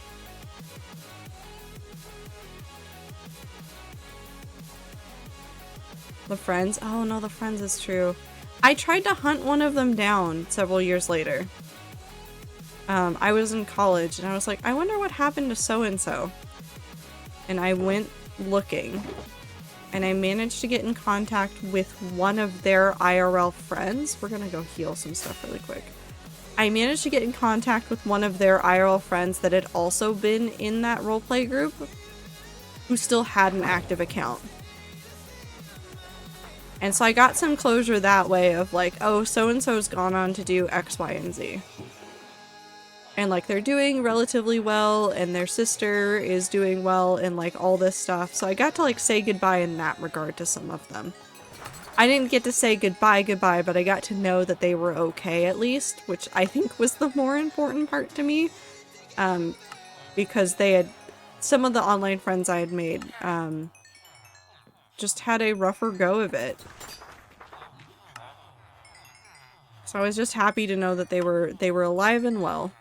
The Friends? Oh no, the Friends is true. I tried to hunt one of them down several years later. I was in college and I was like, I wonder what happened to so-and-so. And I went looking and I managed to get in contact with one of their IRL friends. We're gonna go heal some stuff really quick. I managed to get in contact with one of their IRL friends that had also been in that roleplay group who still had an active account. And so I got some closure that way of like, oh, so-and-so's gone on to do X, Y, and Z. And like they're doing relatively well and their sister is doing well and like all this stuff. So I got to like say goodbye in that regard to some of them. I didn't get to say goodbye, but I got to know that they were okay at least, which I think was the more important part to me. Because they had, some of the online friends I had made, just had a rougher go of it. So I was just happy to know that they were alive and well.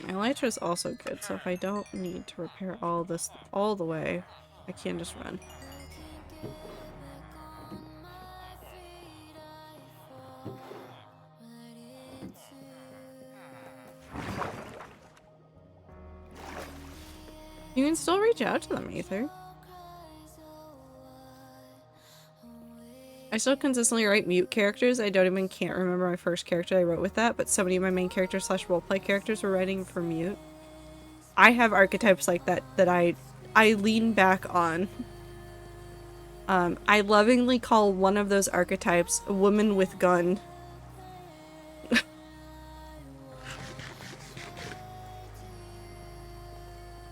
My elytra is also good, so if I don't need to repair all this all the way, I can just run. You can still reach out to them, Aether. I still consistently write mute characters. I can't remember my first character I wrote with that, but so many of my main characters slash roleplay characters were writing for mute. I have archetypes like that that I lean back on. I lovingly call one of those archetypes a woman with gun.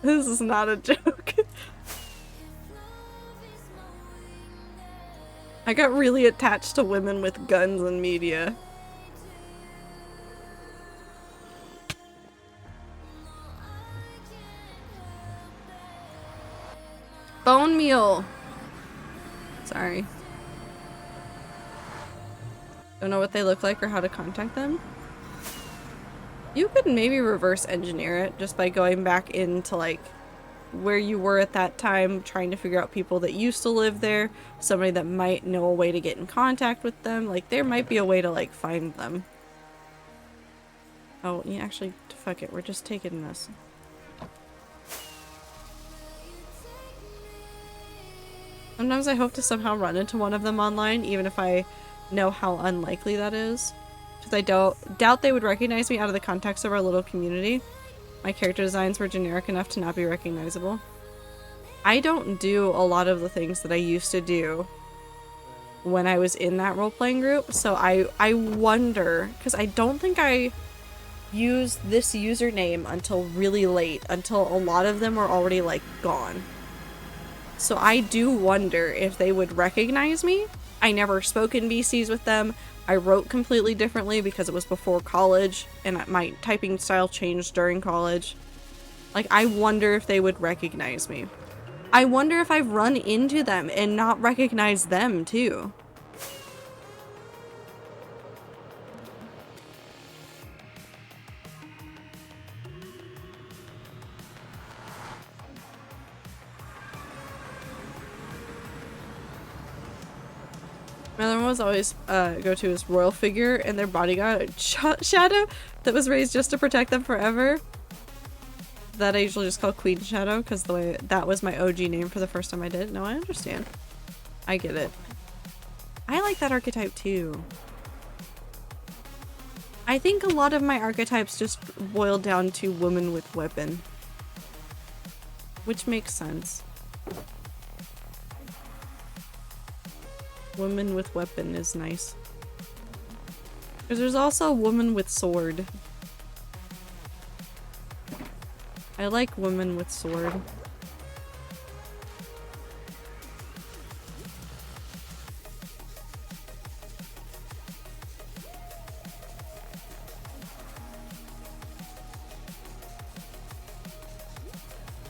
This is not a joke. I got really attached to women with guns in media. Bone meal! Sorry. Don't know what they look like or how to contact them? You could maybe reverse engineer it just by going back into like where you were at that time, trying to figure out people that used to live there, somebody that might know a way to get in contact with them. Like, there might be a way to, like, find them. Oh, yeah, actually, fuck it. We're just taking this. Sometimes I hope to somehow run into one of them online, even if I know how unlikely that is. Because I doubt they would recognize me out of the context of our little community. My character designs were generic enough to not be recognizable. I don't do a lot of the things that I used to do when I was in that role-playing group, so I wonder, because I don't think I used this username until really late, until a lot of them were already, like, gone. So I do wonder if they would recognize me. I never spoke in VCs with them. I wrote completely differently because it was before college, and my typing style changed during college. Like, I wonder if they would recognize me. I wonder if I've run into them and not recognized them, too. My other one was always go-to is royal figure and their bodyguard Shadow that was raised just to protect them forever. That I usually just call Queen Shadow because the way that was my OG name for the first time I did. No, I understand. I get it. I like that archetype too. I think a lot of my archetypes just boil down to woman with weapon. Which makes sense. Woman with weapon is nice. Because there's also a woman with sword. I like women with sword.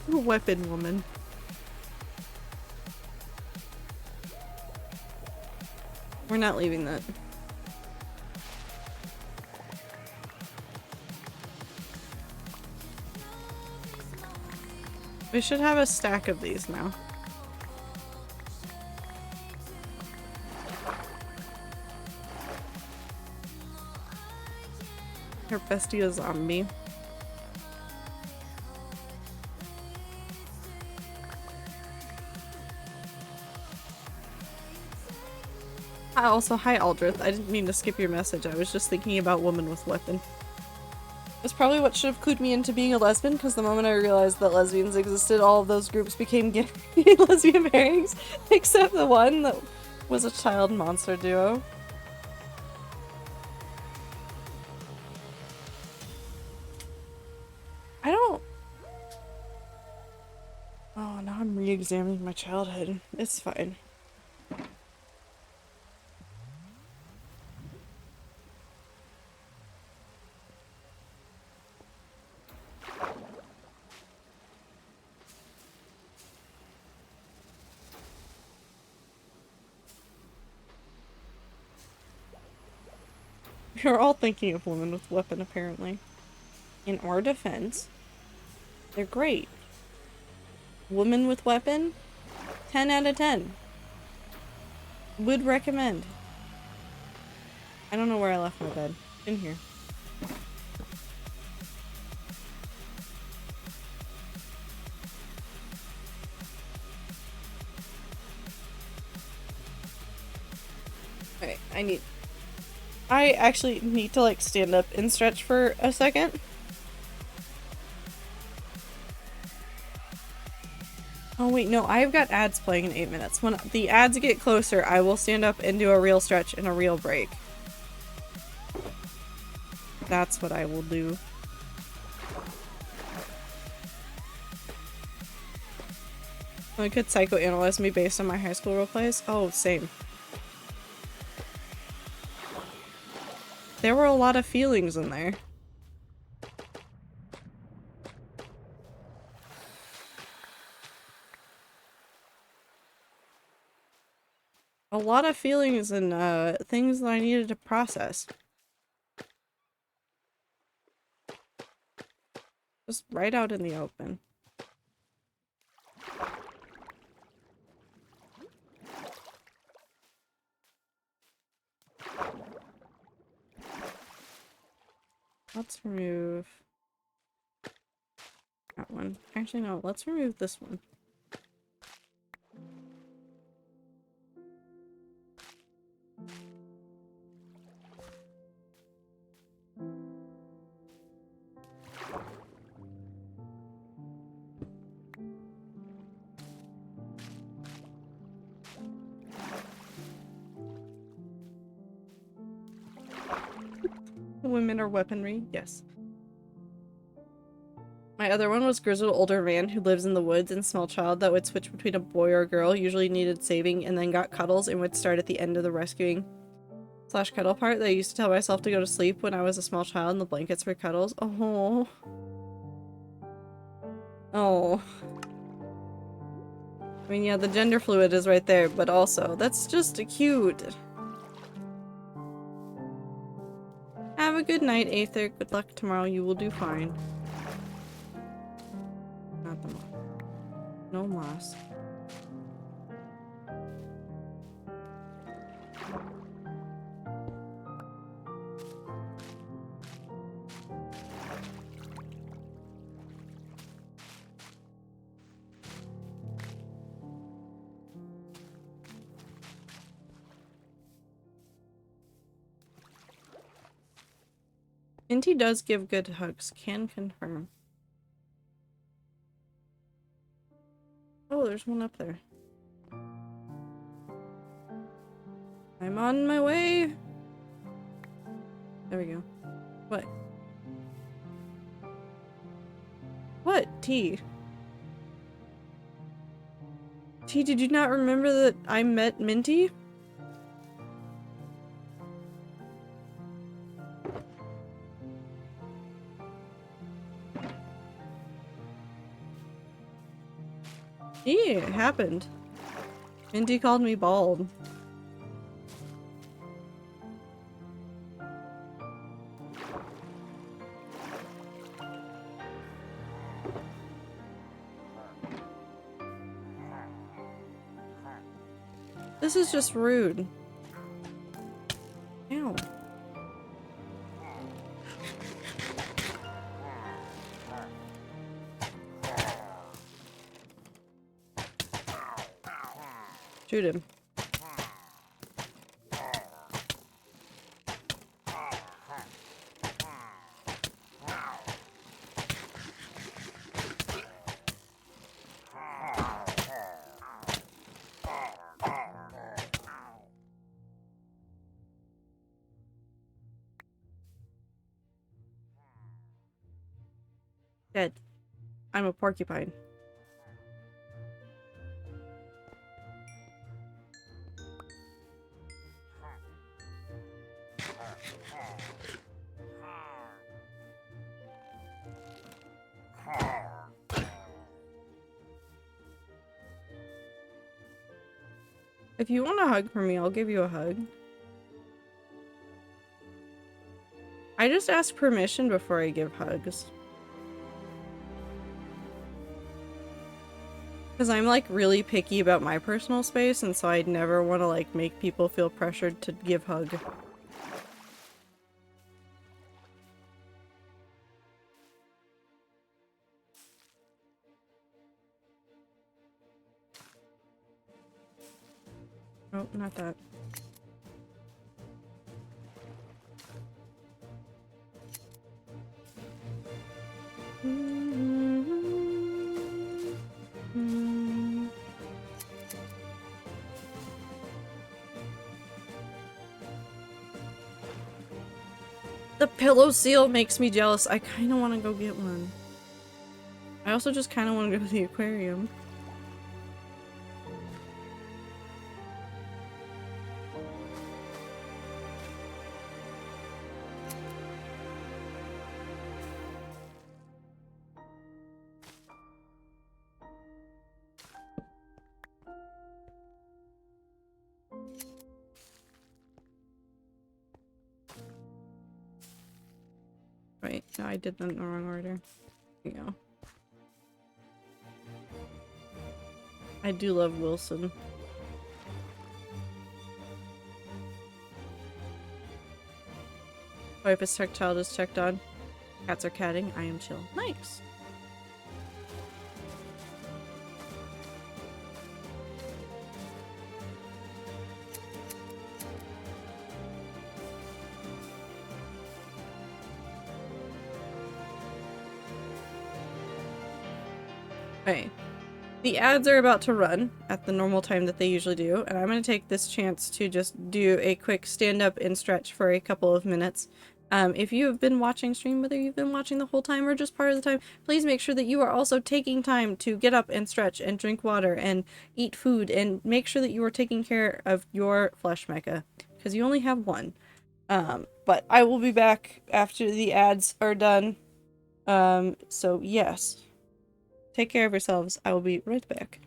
Weapon woman. We're not leaving that. We should have a stack of these now. Her bestie is zombie. Also, hi Aldrith. I didn't mean to skip your message. I was just thinking about woman with weapon. That's probably what should have clued me into being a lesbian, because the moment I realized that lesbians existed, all of those groups became gay lesbian pairings, except the one that was a child monster duo. I don't... Oh, now I'm re-examining my childhood. It's fine. We're all thinking of women with weapon, apparently. In our defense, they're great. Woman with weapon, 10 out of 10. Would recommend. I don't know where I left my bed. In here. Okay, I actually need to, like, stand up and stretch for a second. Oh wait, no, I've got ads playing in 8 minutes. When the ads get closer, I will stand up and do a real stretch and a real break. That's what I will do. I could psychoanalyze me based on my high school roleplays? Oh, same. There were a lot of feelings in there. A lot of feelings and things that I needed to process. Just right out in the open. Let's remove that one. Actually, no, let's remove this one. Women are weaponry, yes. My other one was grizzled older man who lives in the woods and small child that would switch between a boy or a girl, usually needed saving, and then got cuddles and would start at the end of the rescuing / cuddle part that I used to tell myself to go to sleep when I was a small child and the blankets were cuddles. Oh. Oh. I mean, yeah, the gender fluid is right there, but also, that's just cute. Have a good night, Aether. Good luck tomorrow. You will do fine. Not the moss. No moss. Minty does give good hugs. Can confirm. Oh, there's one up there. I'm on my way. There we go. What? What? T? T, did you not remember that I met Minty? Yeah, it happened. Minty called me bald. This is just rude. Ow. Shoot him. Dead. I'm a porcupine. If you want a hug from me, I'll give you a hug. I just ask permission before I give hugs. Because I'm like really picky about my personal space, and so I'd never want to like make people feel pressured to give hug. Oh, not that. The pillow seal makes me jealous. I kind of want to go get one. I also just kind of want to go to the aquarium. Wait, no, I did them in the wrong order. There you go. I do love Wilson. Wipus check, child is checked on. Cats are catting. I am chill. Nice. Okay. The ads are about to run at the normal time that they usually do, and I'm going to take this chance to just do a quick stand up and stretch for a couple of minutes. If you have been watching stream, whether you've been watching the whole time or just part of the time, please make sure that you are also taking time to get up and stretch and drink water and eat food, and make sure that you are taking care of your flesh mecha, because you only have one. But I will be back after the ads are done. So yes. Take care of yourselves. I will be right back.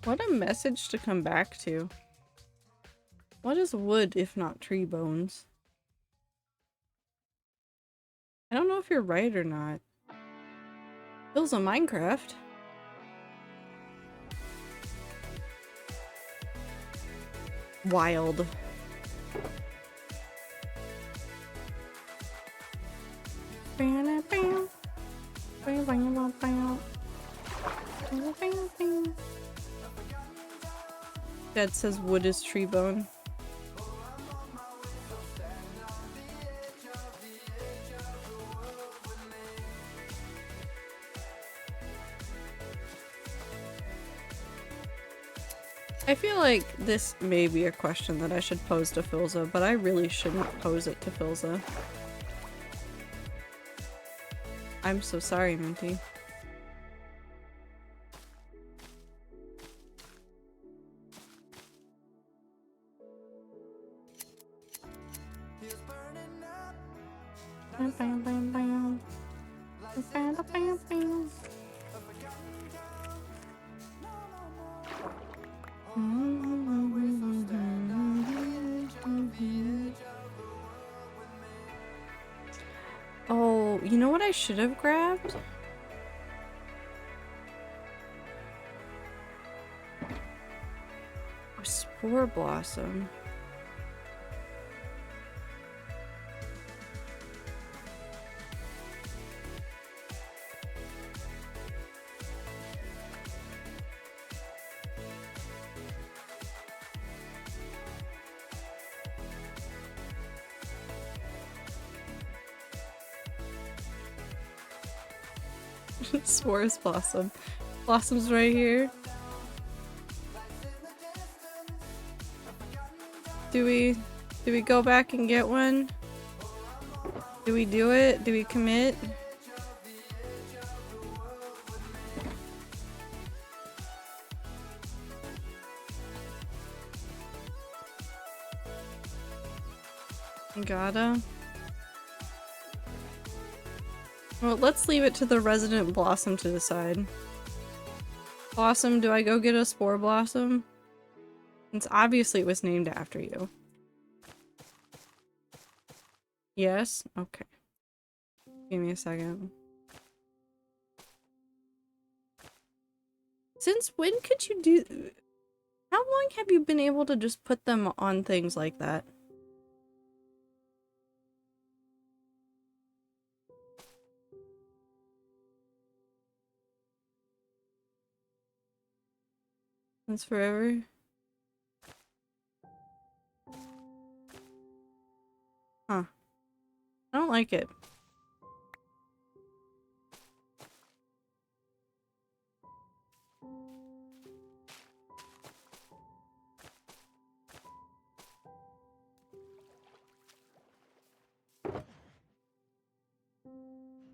What a message to come back to. What is wood if not tree bones? I don't know if you're right or not. Bill's a Minecraft. Wild. Dad says wood is tree bone. I feel like this may be a question that I should pose to Philza, but I really shouldn't pose it to Philza. I'm so sorry, Minty. Oh, you know what I should have grabbed? A spore blossom. Spores blossom. Blossom's right here. Do we go back and get one? Do we do it? Do we commit? Gotta. Well, let's leave it to the resident Blossom to decide. Blossom, do I go get a spore blossom? Since obviously it was named after you. Yes? Okay. Give me a second. Since when could you do... How long have you been able to just put them on things like that? Since forever? Huh. I don't like it.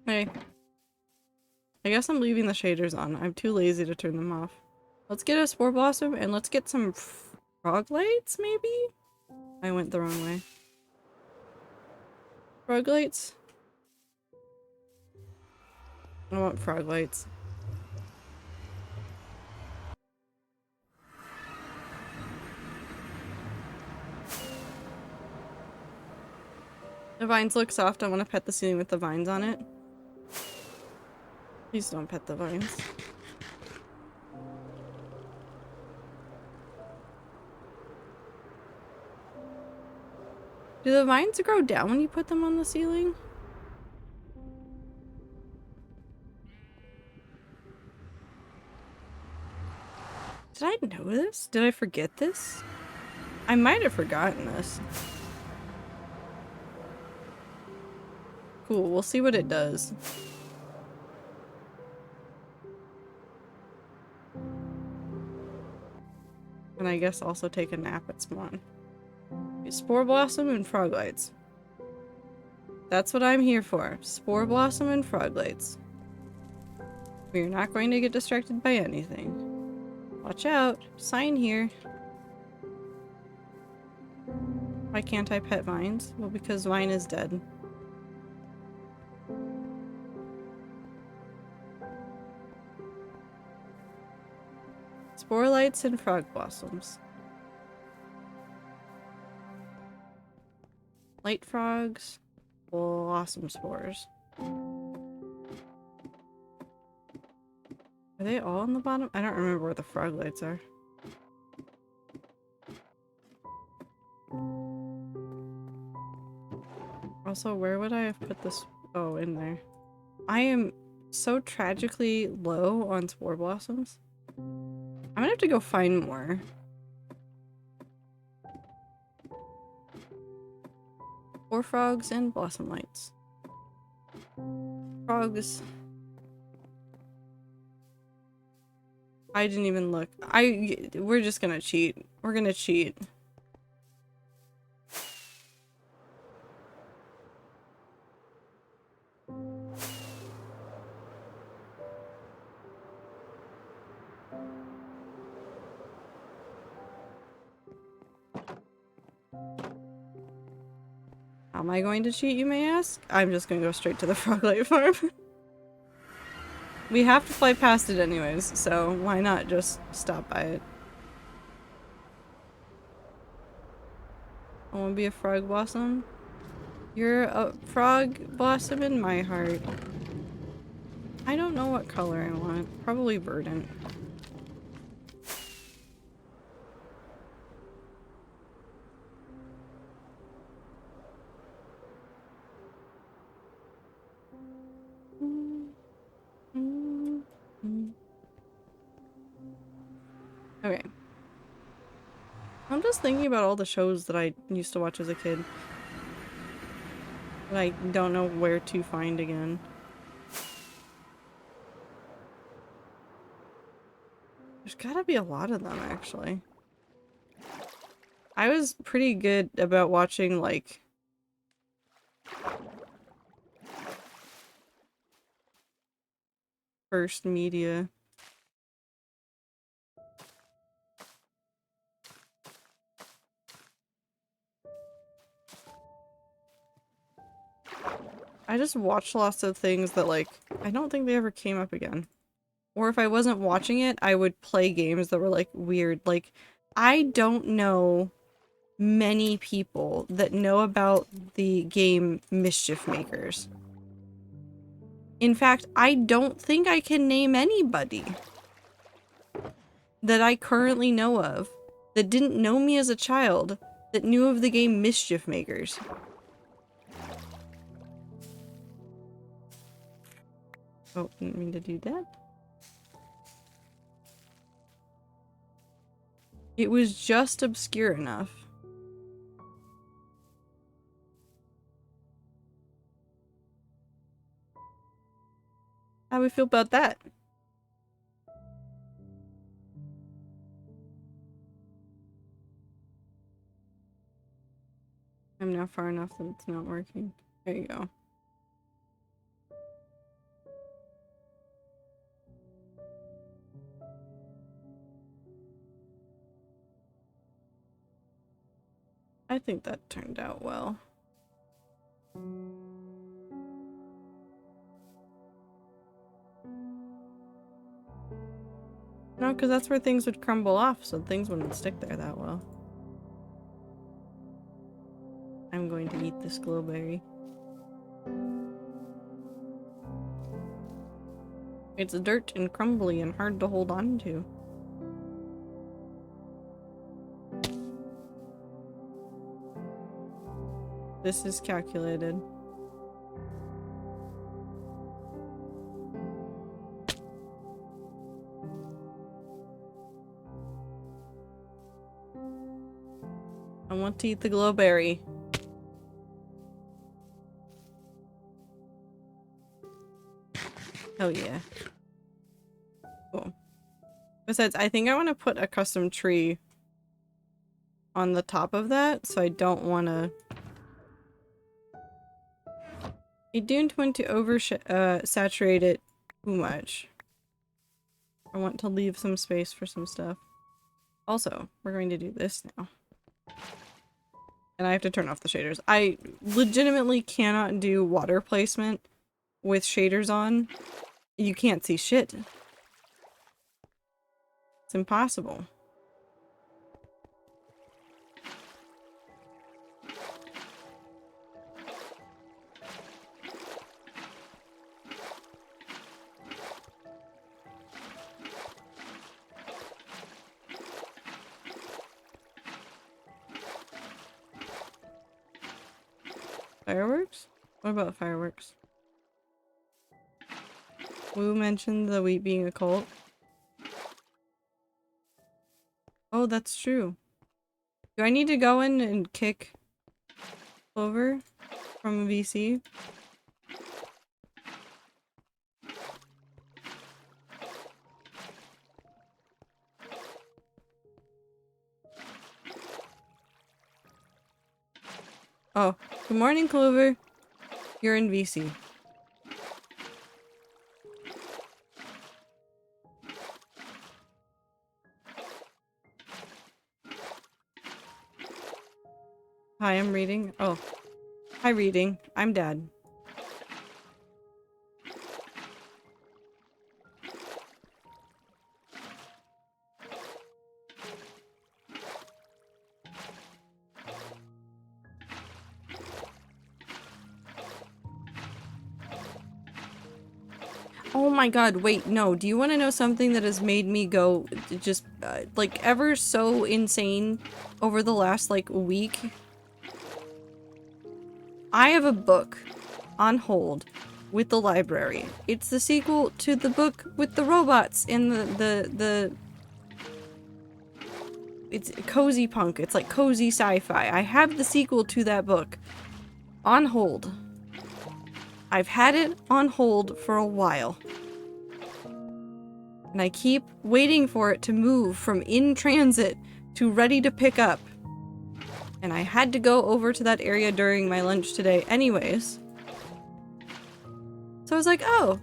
Hey. I guess I'm leaving the shaders on. I'm too lazy to turn them off. Let's get a spore blossom and let's get some frog lights, maybe? I went the wrong way. Frog lights? I want frog lights. The vines look soft. I want to pet the ceiling with the vines on it. Please don't pet the vines. Do the vines grow down when you put them on the ceiling? Did I know this? Did I forget this? I might have forgotten this. Cool, we'll see what it does. And I guess also take a nap at spawn. Spore blossom and frog lights. That's what I'm here for. Spore blossom and frog lights. We're not going to get distracted by anything. Watch out. Sign here. Why can't I pet vines? Well, because Vine is dead. Spore lights lights and frog blossoms. Light frogs, blossom spores. Are they all on the bottom? I don't remember where the frog lights are. Also, where would I have put this? Oh, in there. I am so tragically low on spore blossoms. I'm gonna have to go find more. Or frogs and blossom lights. Frogs. I didn't even look. We're just gonna cheat. We're gonna cheat. How am I going to cheat, you may ask? I'm just gonna go straight to the Froglight farm. We have to fly past it anyways, so why not just stop by it? I want to be a frog blossom. You're a frog blossom in my heart. I don't know what color I want. Probably verdant. Okay. I'm just thinking about all the shows that I used to watch as a kid. That I don't know where to find again. There's gotta be a lot of them, actually. I was pretty good about watching, like... First media. I just watched lots of things that, like, I don't think they ever came up again. Or if I wasn't watching it, I would play games that were, like, weird. Like, I don't know many people that know about the game Mischief Makers. In fact, I don't think I can name anybody that I currently know of that didn't know me as a child that knew of the game Mischief Makers. Oh, didn't mean to do that. It was just obscure enough. How do we feel about that? I'm now far enough that it's not working. There you go. I think that turned out well. No, because that's where things would crumble off, so things wouldn't stick there that well. I'm going to eat this glowberry. It's dirt and crumbly and hard to hold on to. This is calculated. I want to eat the glowberry. Oh yeah. Cool. Besides, I think I want to put a custom tree on the top of that, so I don't want to... I don't want to saturate it too much. I want to leave some space for some stuff. Also, we're going to do this now. And I have to turn off the shaders. I legitimately cannot do water placement with shaders on. You can't see shit. It's impossible. Fireworks? What about fireworks? Wu mentioned the wheat being a cult. Oh, that's true. Do I need to go in and kick Clover from VC? Oh, good morning, Clover. You're in VC. Hi, I'm reading. Oh. Hi, reading. I'm Dad. Oh my god, wait, no. Do you want to know something that has made me go just, like, ever so insane over the last, like, week? I have a book on hold with the library. It's the sequel to the book with the robots in it's cozy punk. It's like cozy sci-fi. I have the sequel to that book on hold. I've had it on hold for a while. And I keep waiting for it to move from in transit to ready to pick up. And I had to go over to that area during my lunch today anyways. So I was like, oh,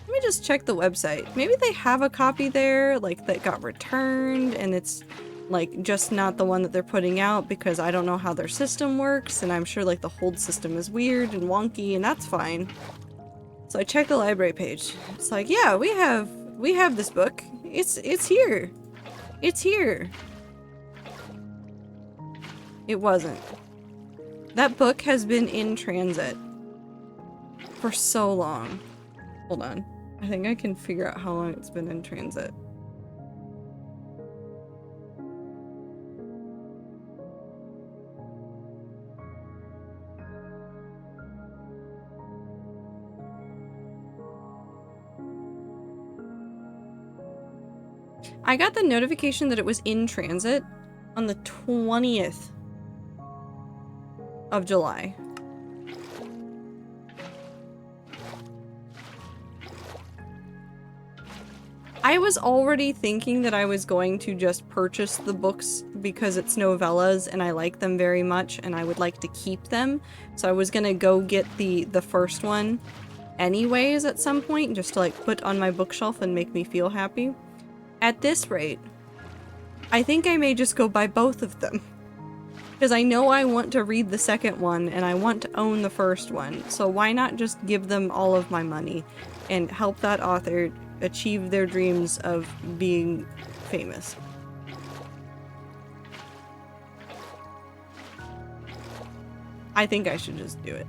let me just check the website. Maybe they have a copy there, like, that got returned, and it's, like, just not the one that they're putting out because I don't know how their system works, and I'm sure, like, the hold system is weird and wonky, and that's fine. So I checked the library page. It's like, yeah, we have this book. It's here. It's here. It wasn't. That book has been in transit for so long. Hold on. I think I can figure out how long it's been in transit. I got the notification that it was in transit on the 20th of July. I was already thinking that I was going to just purchase the books because it's novellas and I like them very much and I would like to keep them. So I was gonna go get the first one anyways at some point just to, like, put on my bookshelf and make me feel happy. At this rate, I think I may just go buy both of them. Because I know I want to read the second one and I want to own the first one. So why not just give them all of my money and help that author achieve their dreams of being famous? I think I should just do it.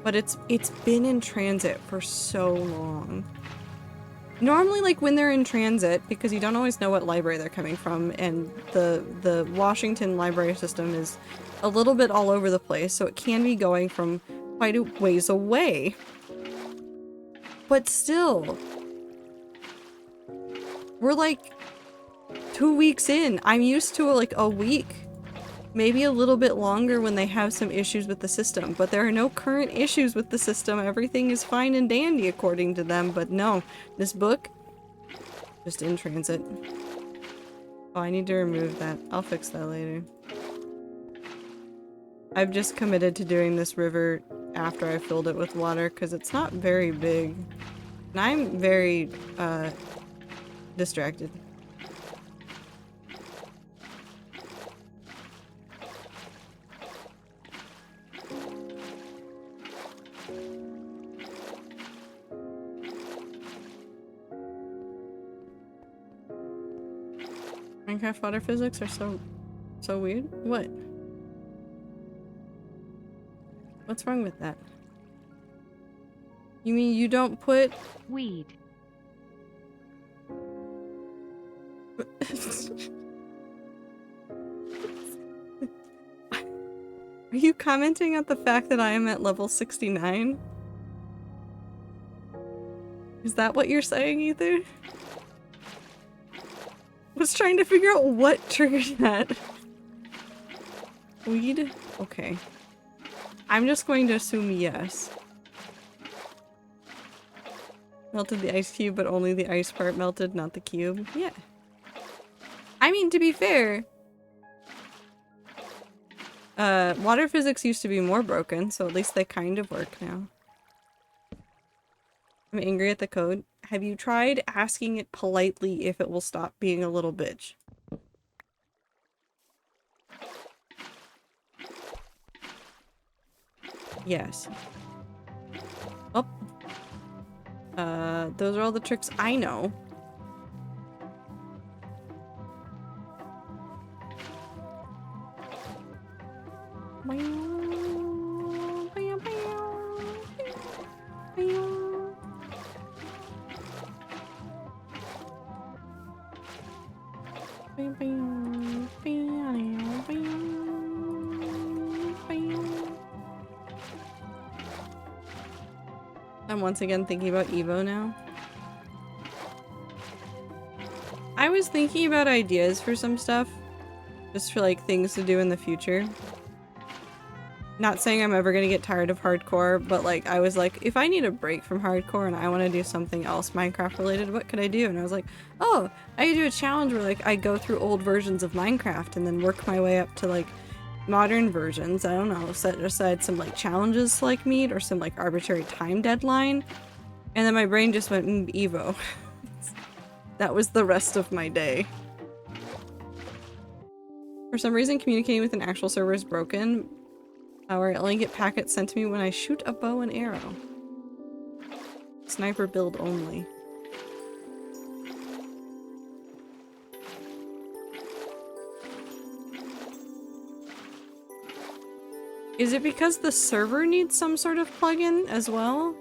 But it's been in transit for so long. Normally, like, when they're in transit, because you don't always know what library they're coming from, and the Washington library system is a little bit all over the place, so it can be going from quite a ways away. But still, we're like 2 weeks in. I'm used to, like, a week. Maybe a little bit longer when they have some issues with the system, but there are no current issues with the system. Everything is fine and dandy according to them, but no. This book, just in transit. Oh, I need to remove that. I'll fix that later. I've just committed to doing this river after I filled it with water because it's not very big. And I'm very, distracted. Minecraft water physics are so weird. What? What's wrong with that? You mean you don't put Weed. Are you commenting on the fact that I am at level 69? Is that what you're saying, Ether? I was trying to figure out what triggered that. Weed? Okay. I'm just going to assume yes. Melted the ice cube, but only the ice part melted, not the cube. Yeah. I mean, to be fair, water physics used to be more broken, so at least they kind of work now. I'm angry at the code. Have you tried asking it politely if it will stop being a little bitch? Yes. Oh. Those are all the tricks I know. I'm once again thinking about Evo now. I was thinking about ideas for some stuff. Just for like things to do in the future. Not saying I'm ever gonna get tired of hardcore, but like I was like, if I need a break from hardcore and I want to do something else Minecraft related, what could I do? And I was like, oh, I could do a challenge where like I go through old versions of Minecraft and then work my way up to like modern versions. I don't know, set aside some like challenges to like meet or some like arbitrary time deadline. And then my brain just went, Evo. That was the rest of my day. For some reason, communicating with an actual server is broken. Or I only get packets sent to me when I shoot a bow and arrow. Sniper build only. Is it because the server needs some sort of plugin as well?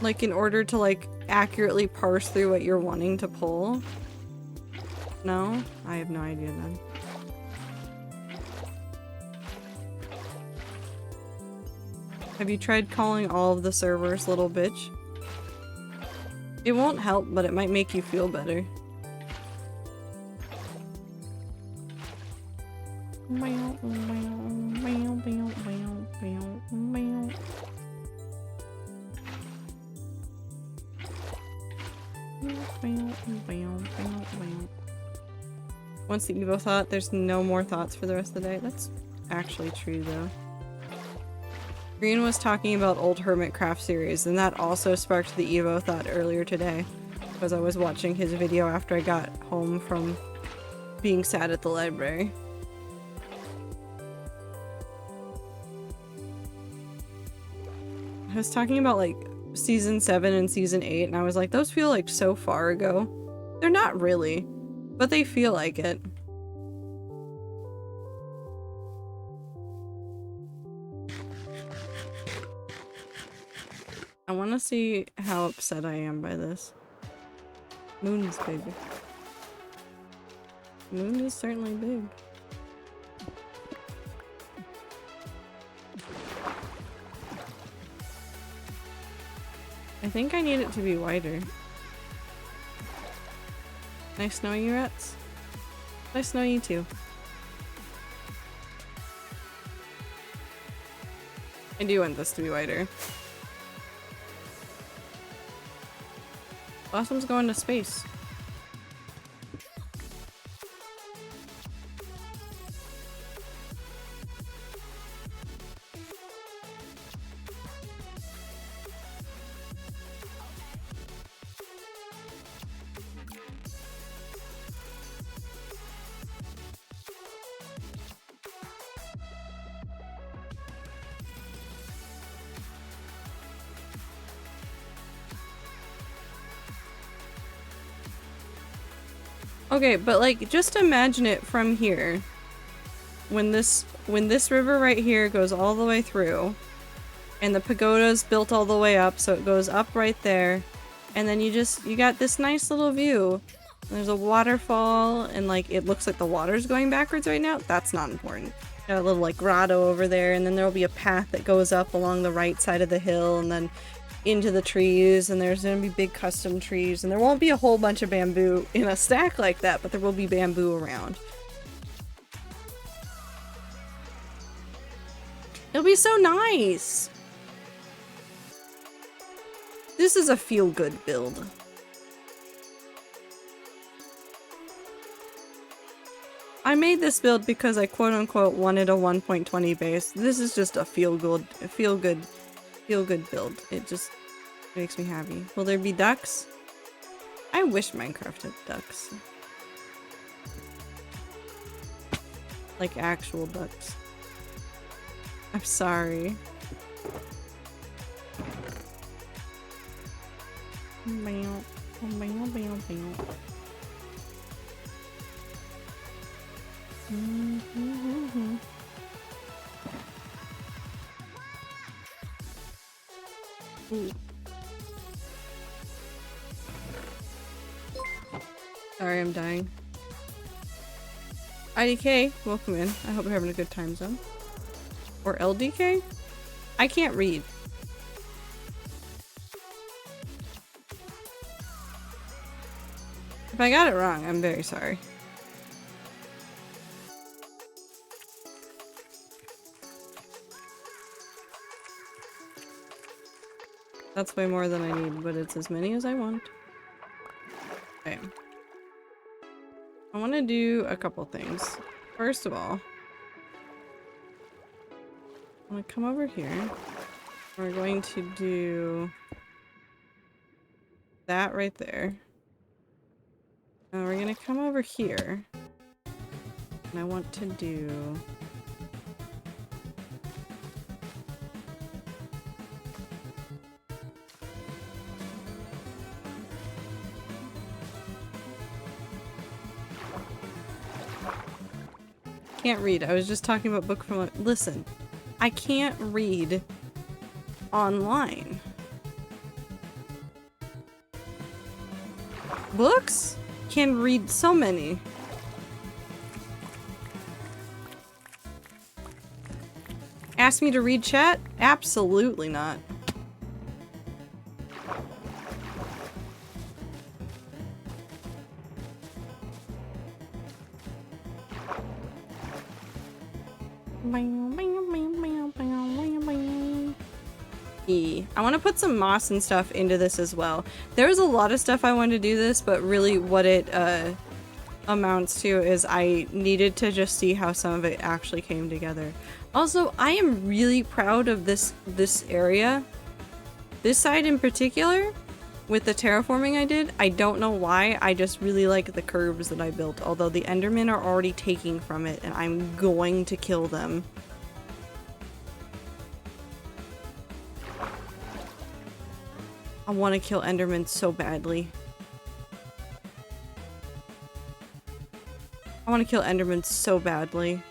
Like in order to like accurately parse through what you're wanting to pull? No? I have no idea then. Have you tried calling all of the servers little bitch? It won't help, but it might make you feel better. Once the Evo thought, there's no more thoughts for the rest of the day. That's actually true, though. Green was talking about old Hermitcraft series, and that also sparked the Evo thought earlier today, because I was watching his video after I got home from being sad at the library. I was talking about, like, Season 7 and Season 8, and I was like, those feel like so far ago. They're not really. But they feel like it. I want to see how upset I am by this. Moon is big. Moon is certainly big. I think I need it to be wider. Nice knowing you, rats. Nice knowing you too. I do want this to be wider. Blossom's going to space. Okay, but like, just imagine it from here. When this river right here goes all the way through, and the pagoda's built all the way up, so it goes up right there, and then you got this nice little view. There's a waterfall, and like, it looks like the water's going backwards right now. That's not important. Got a little like grotto over there, and then there'll be a path that goes up along the right side of the hill, and then into the trees, and there's gonna be big custom trees, and there won't be a whole bunch of bamboo in a stack like that, but there will be bamboo around. It'll be so nice! This is a feel-good build. I made this build because I quote-unquote wanted a 1.20 base. This is just a feel-good build. It just makes me happy. Will there be ducks? I wish Minecraft had ducks. Like actual ducks. I'm sorry. Ooh. Sorry, I'm dying. IDK, welcome in. I hope you're having a good time zone. Or LDK? I can't read. If I got it wrong, I'm very sorry. That's way more than I need, but it's as many as I want. Okay. I want to do a couple things. First of all, I'm going to come over here. We're going to do that right there. And we're going to come over here. And I want to do... Can't read. I was just talking about book from... Listen, I can't read online. Books? Can read so many. Ask me to read chat? Absolutely not. I want to put some moss and stuff into this as well. There's a lot of stuff I wanted to do this, but really what it amounts to is I needed to just see how some of it actually came together. Also, I am really proud of this area. This side in particular, with the terraforming I did. I don't know why, I just really like the curves that I built, although the Endermen are already taking from it, and I'm going to kill them. I want to kill Enderman so badly. I want to kill Enderman so badly.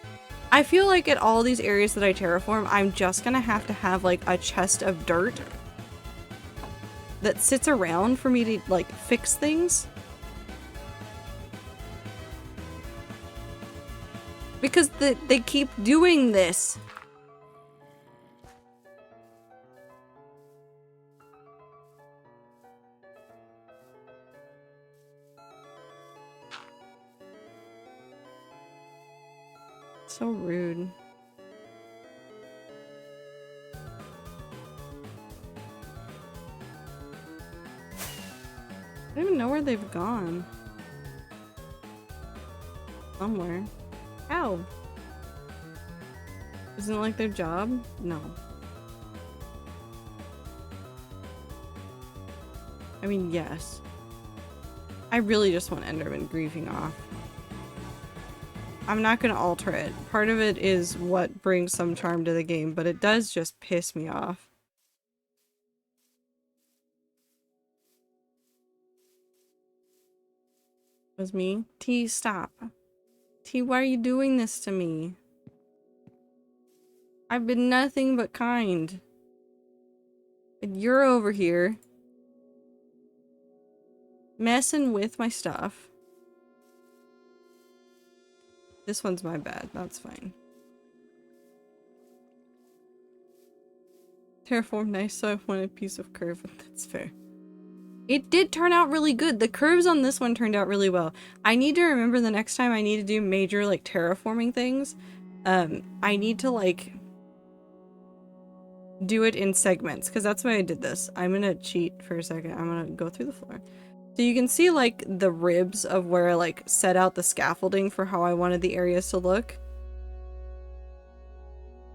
I feel like at all these areas that I terraform, I'm just gonna have to have like a chest of dirt that sits around for me to like fix things. Because they keep doing this. So rude. I don't even know where they've gone. Somewhere. Ow! Isn't it like their job? No. I mean, yes. I really just want Enderman griefing off. I'm not gonna alter it. Part of it is what brings some charm to the game, but it does just piss me off. Was me? T, stop. T, why are you doing this to me? I've been nothing but kind. And you're over here messing with my stuff. This one's my bad. That's fine. Terraform nice, so I want a piece of curve. That's fair. It did turn out really good. The curves on this one turned out really well. I need to remember the next time I need to do major like terraforming things. I need to like do it in segments because that's why I did this. I'm gonna cheat for a second. I'm gonna go through the floor. So you can see like the ribs of where I like set out the scaffolding for how I wanted the areas to look.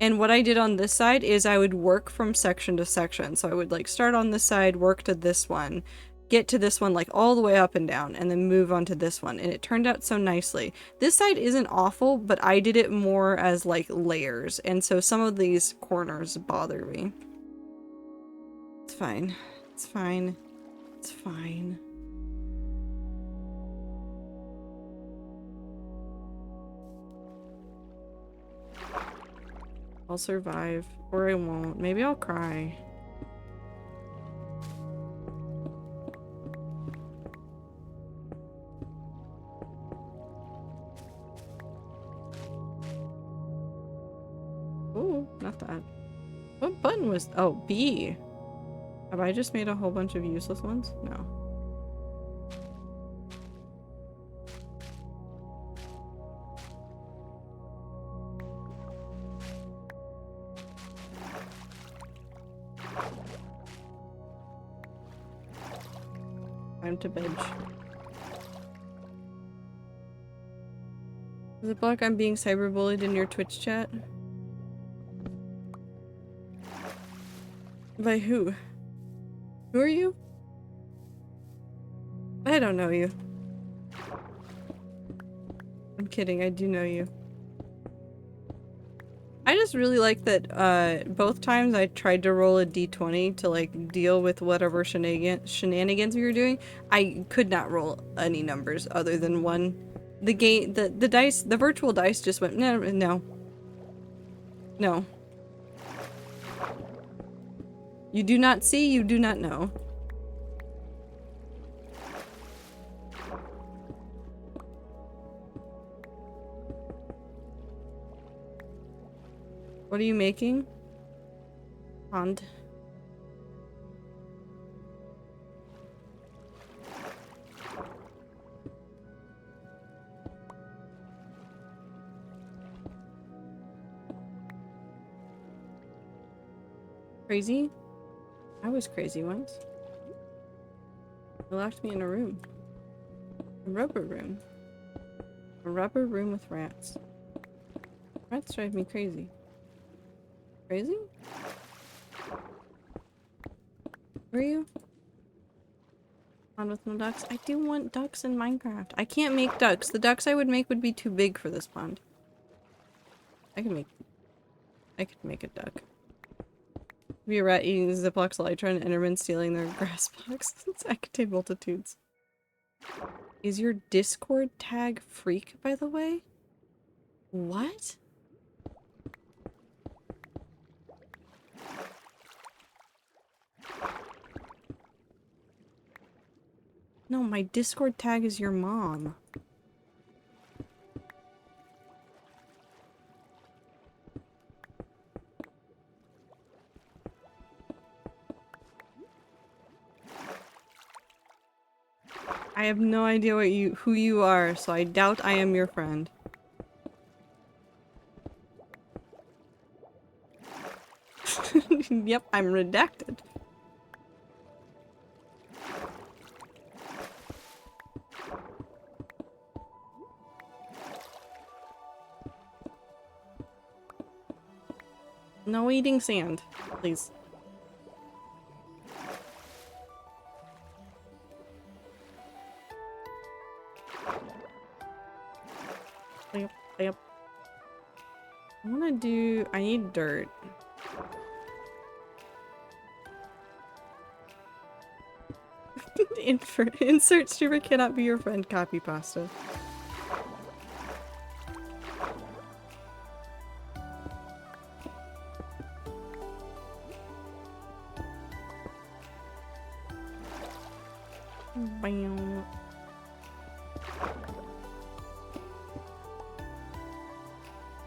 And what I did on this side is I would work from section to section. So I would like start on this side, work to this one, get to this one like all the way up and down, and then move on to this one. And it turned out so nicely. This side isn't awful, but I did it more as like layers. And so some of these corners bother me. It's fine. It's fine. It's fine. I'll survive, or I won't. Maybe I'll cry. Ooh, not that. What button was— oh, B. Have I just made a whole bunch of useless ones? No. Time to bench. Is it Black? I'm being cyberbullied in your Twitch chat? By who? Who are you? I don't know you. I'm kidding, I do know you. I just really like that both times I tried to roll a d20 to like deal with whatever shenanigans we were doing, I could not roll any numbers other than one. The game, the dice, the virtual dice just went no, no, no. You do not see, you do not know. What are you making? Pond. Crazy? I was crazy once. They locked me in a room. A rubber room. A rubber room with rats. Rats drive me crazy. Crazy? Where are you? Pond with no ducks? I do want ducks in Minecraft. I can't make ducks. The ducks I would make would be too big for this pond. I could make a duck. Be a rat eating Ziplocs, Elytra, and Enderman stealing their grass blocks. I could take multitudes. Is your Discord tag freak, by the way? What? No, my Discord tag is your mom. I have no idea who you are, so I doubt I am your friend. Yep, I'm redacted. No eating sand, please. Yep. I need dirt. Insert streamer cannot be your friend, copy pasta. Bam.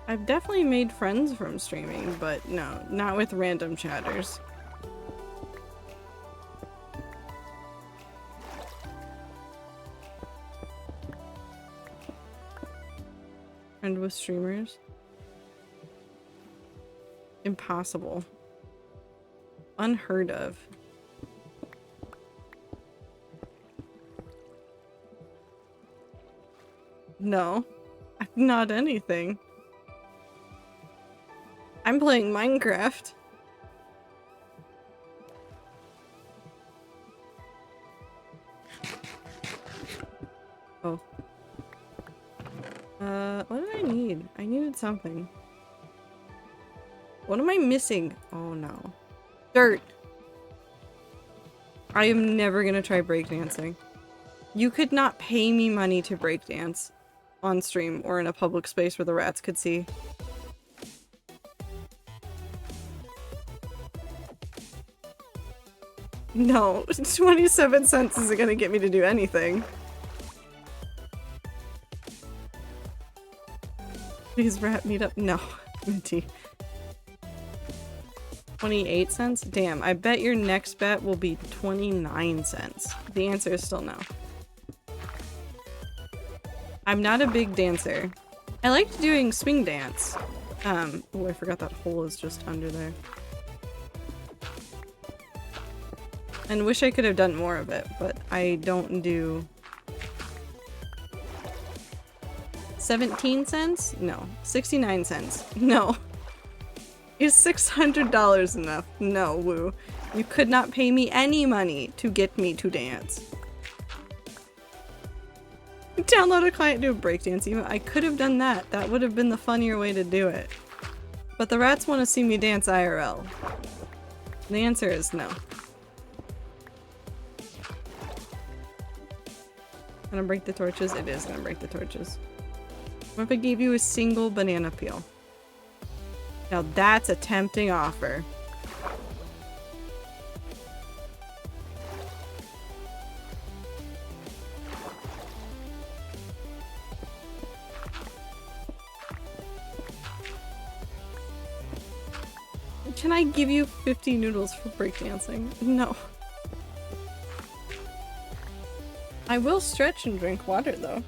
I've definitely made friends from streaming, but no, not with random chatters. And with streamers? Impossible. Unheard of. No. Not anything. I'm playing Minecraft. Oh. What did I need? I needed something. What am I missing? Oh no. Dirt! I am never gonna try breakdancing. You could not pay me money to breakdance on stream or in a public space where the rats could see. No, 27 cents isn't gonna get me to do anything. Please rat meetup? No, Minty. 28 cents? Damn, I bet your next bet will be 29 cents. The answer is still no. I'm not a big dancer. I liked doing swing dance. Oh, I forgot that hole is just under there. And wish I could have done more of it, but I don't do... 17 cents? No. 69 cents? No. Is $600 enough? No, woo. You could not pay me any money to get me to dance. Download a client, do a breakdance even. I could have done that. That would have been the funnier way to do it. But the rats want to see me dance IRL. The answer is no. Gonna break the torches? It is gonna break the torches. What if I gave you a single banana peel? Now that's a tempting offer. Can I give you 50 noodles for breakdancing? No. I will stretch and drink water though.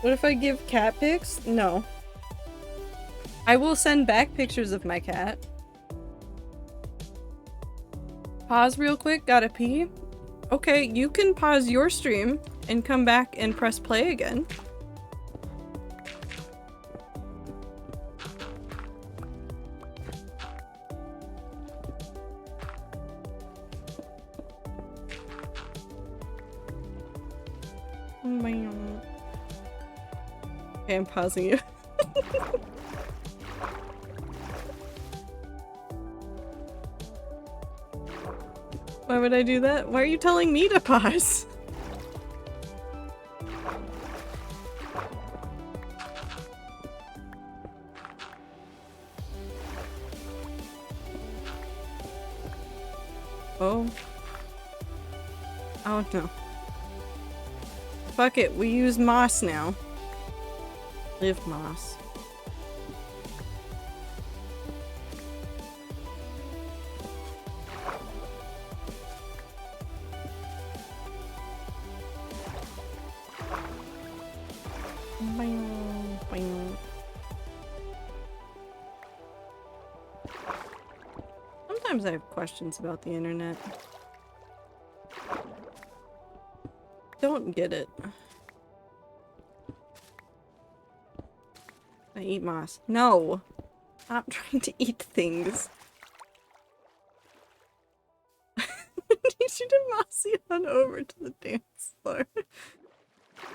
What if I give cat pics? No. I will send back pictures of my cat. Pause real quick, gotta pee. Okay, you can pause your stream and come back and press play again. Okay, I'm pausing you. Why would I do that? Why are you telling me to pause? Oh. Oh no. Fuck it, we use moss now. Live moss. Boing, boing. Sometimes I have questions about the internet. Don't get it. I eat moss. No! Stop trying to eat things. You should have mossy on over to the dance floor.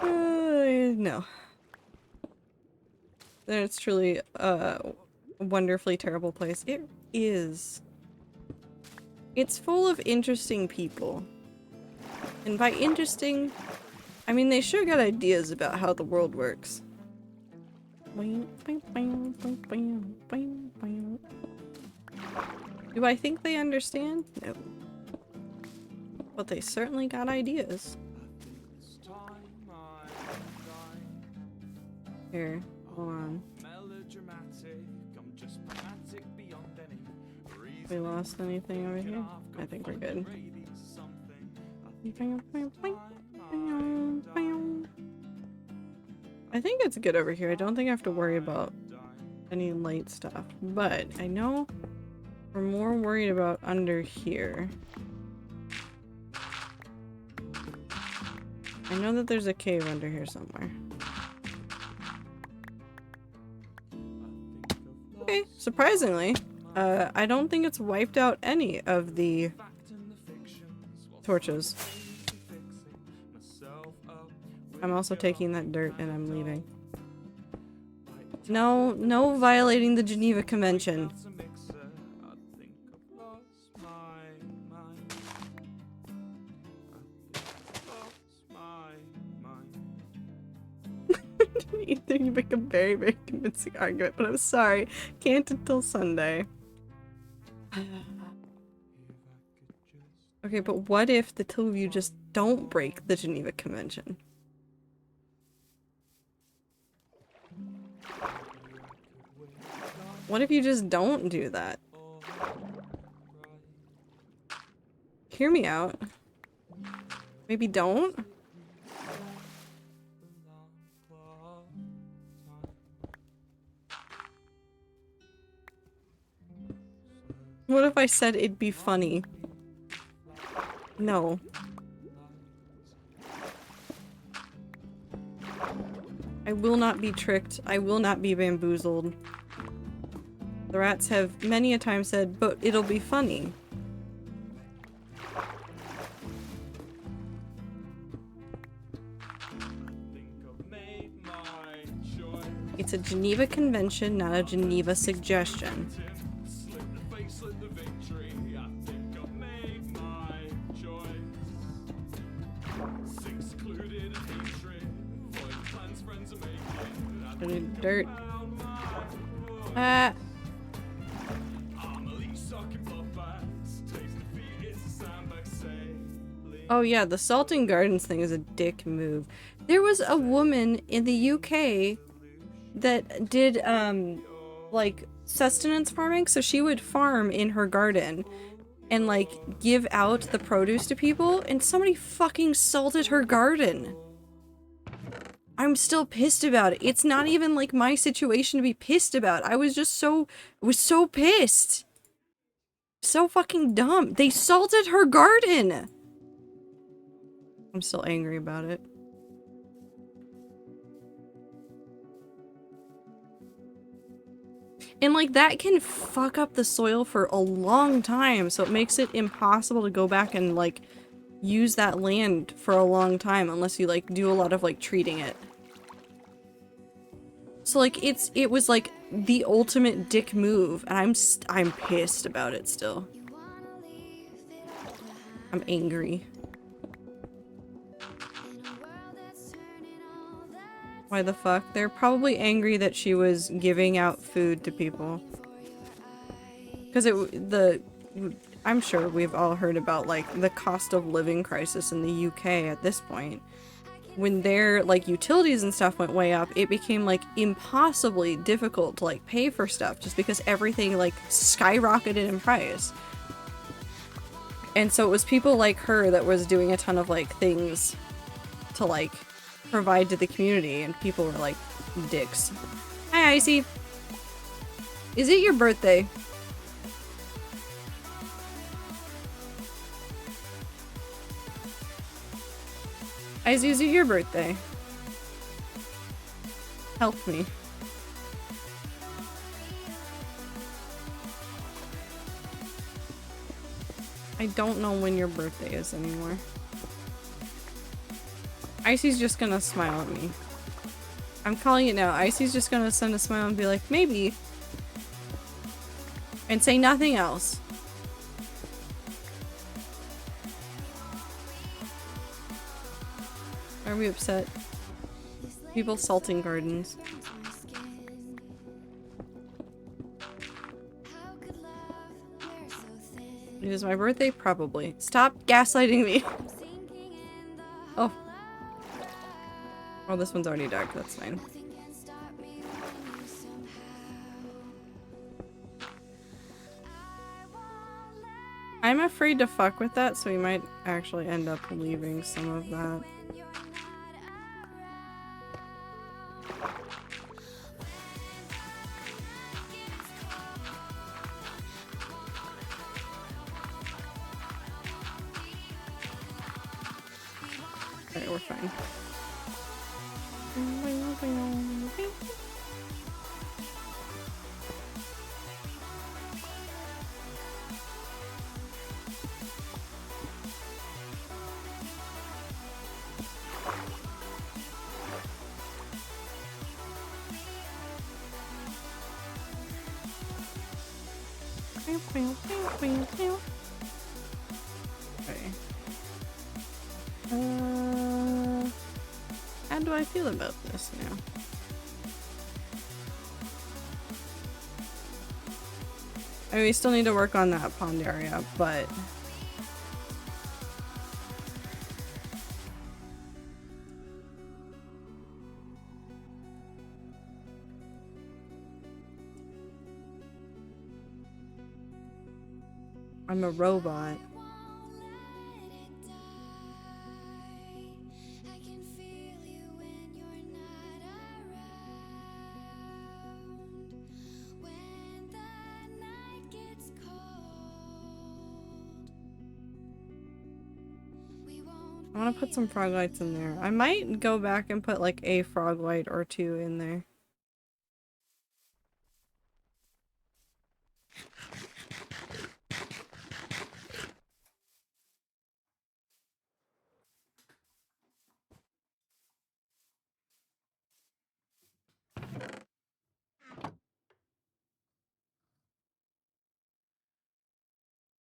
No. It's truly a wonderfully terrible place. It is. It's full of interesting people. And by interesting, I mean they sure got ideas about how the world works. Do I think they understand? No. But they certainly got ideas. Here, hold on. We lost anything over here? I think we're good. I think it's good over here. I don't think I have to worry about any light stuff. But I know we're more worried about under here. I know that there's a cave under here somewhere. Okay, surprisingly, I don't think it's wiped out any of the torches. I'm also taking that dirt and I'm leaving. No, no violating the Geneva Convention. Either you make a very, very convincing argument, but I'm sorry. Can't until Sunday. Okay, but what if the two of you just don't break the Geneva Convention? What if you just don't do that? Hear me out. Maybe don't? What if I said it'd be funny? No. I will not be tricked. I will not be bamboozled. The rats have many a time said, but it'll be funny. It's a Geneva Convention, not a Geneva suggestion. Dirt. Ah. Oh yeah, the Salting Gardens thing is a dick move. There was a woman in the UK that did like sustenance farming, so she would farm in her garden and like give out the produce to people, and somebody fucking salted her garden. I'm still pissed about it. It's not even like my situation to be pissed about. I was so pissed. So fucking dumb. They salted her garden. I'm still angry about it. And like that can fuck up the soil for a long time, so it makes it impossible to go back and like use that land for a long time unless you like do a lot of like treating it. So like it was like the ultimate dick move, and I'm pissed about it still. I'm angry. Why the fuck? They're probably angry that she was giving out food to people. Because I'm sure we've all heard about like the cost of living crisis in the UK at this point. When their like utilities and stuff went way up, it became like impossibly difficult to like pay for stuff just because everything like skyrocketed in price. And so it was people like her that was doing a ton of like things to like provide to the community, and people were like dicks. Hi Icy. Is it your birthday? Icy, is it your birthday? Help me. I don't know when your birthday is anymore. Icy's just gonna smile at me. I'm calling it now. Icy's just gonna send a smile and be like, maybe. And say nothing else. Are we upset? People salting gardens. It is my birthday? Probably. Stop gaslighting me! Oh. Oh, this one's already dark. That's fine. I'm afraid to fuck with that, so we might actually end up leaving some of that. Okay, we're fine. Okay. How do I feel about this now? I mean, we still need to work on that pond area, but... I'm a robot. I want to put some frog lights in there. I might go back and put like a frog light or two in there.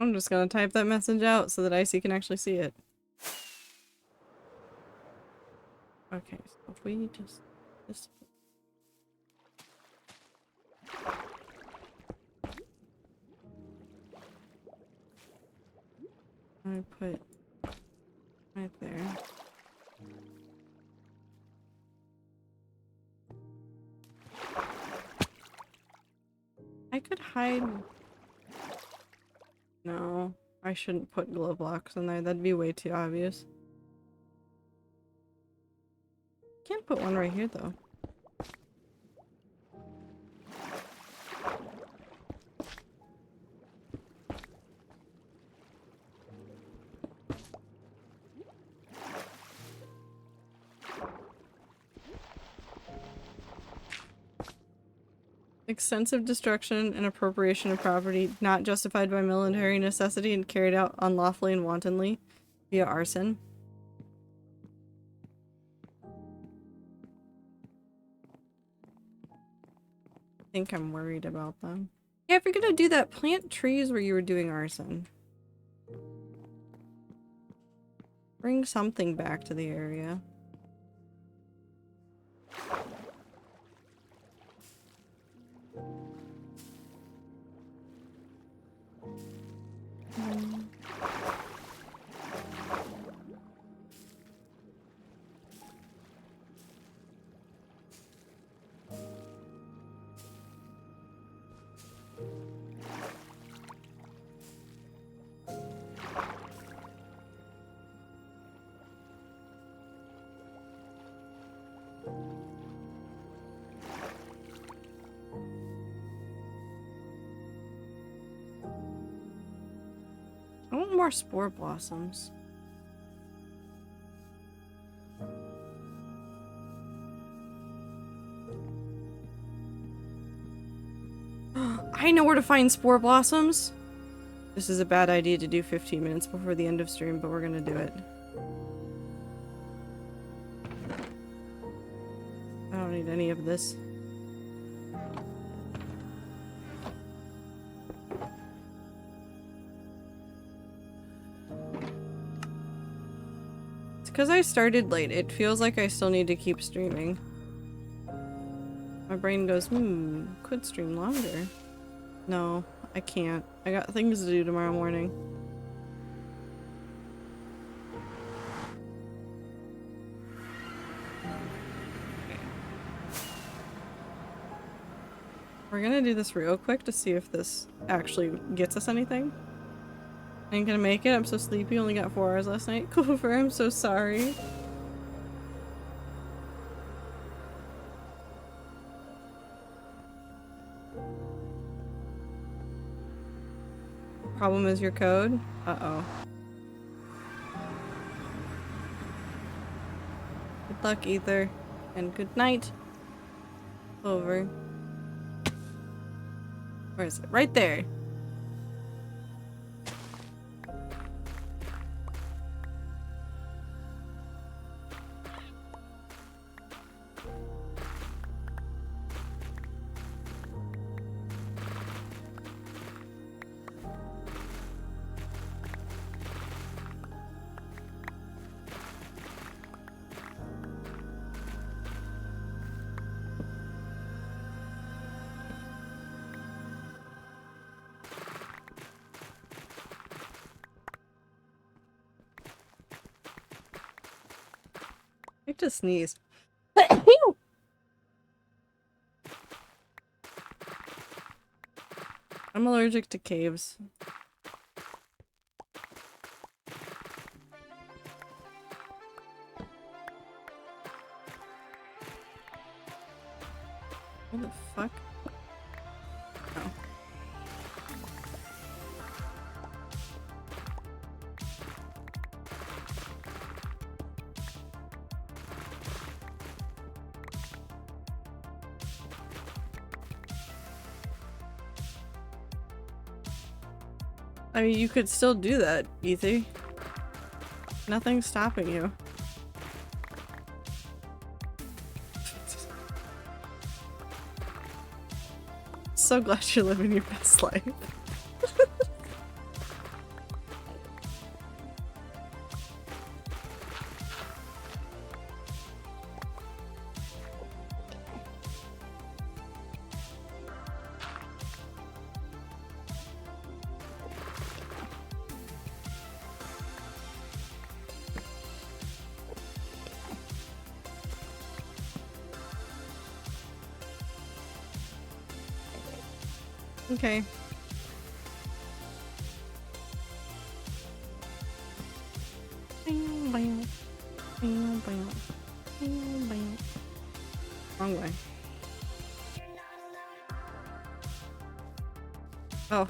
I'm just gonna type that message out so that Icy can actually see it. Okay, so if we just... I put right there. I could hide... No, I shouldn't put glow blocks in there. That'd be way too obvious. Can't put one right here though. Extensive destruction and appropriation of property not justified by military necessity and carried out unlawfully and wantonly via arson. I think I'm worried about them. Yeah, if you're gonna do that, plant trees where you were doing arson. Bring something back to the area. I want more spore blossoms. I know where to find spore blossoms! This is a bad idea to do 15 minutes before the end of stream, but we're gonna do it. I don't need any of this. because I started late, it feels like I still need to keep streaming. My brain goes, could stream longer. No, I can't. I got things to do tomorrow morning. We're gonna do this real quick to see if this actually gets us anything. Ain't gonna make it. I'm so sleepy. Only got 4 hours last night. Clover, I'm so sorry. Problem is your code? Uh-oh. Good luck, Ether. And good night. Clover. Where is it? Right there. I just sneezed. I'm allergic to caves. What the fuck? Oh. I mean, you could still do that, Ethy. Nothing's stopping you. So glad you're living your best life. Okay. Wrong way. Oh.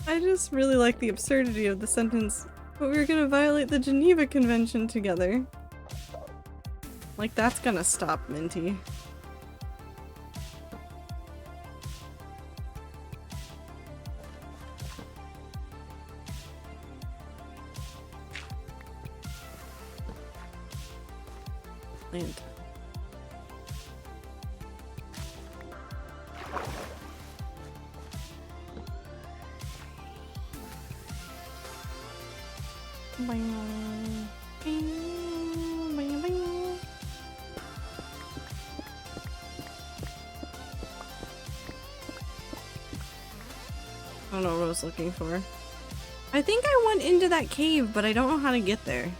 I just really like the absurdity of the sentence, but we're gonna violate the Geneva Convention together. Like, that's gonna stop Minty. Land. I don't know what I was looking for. I think I went into that cave, but I don't know how to get there.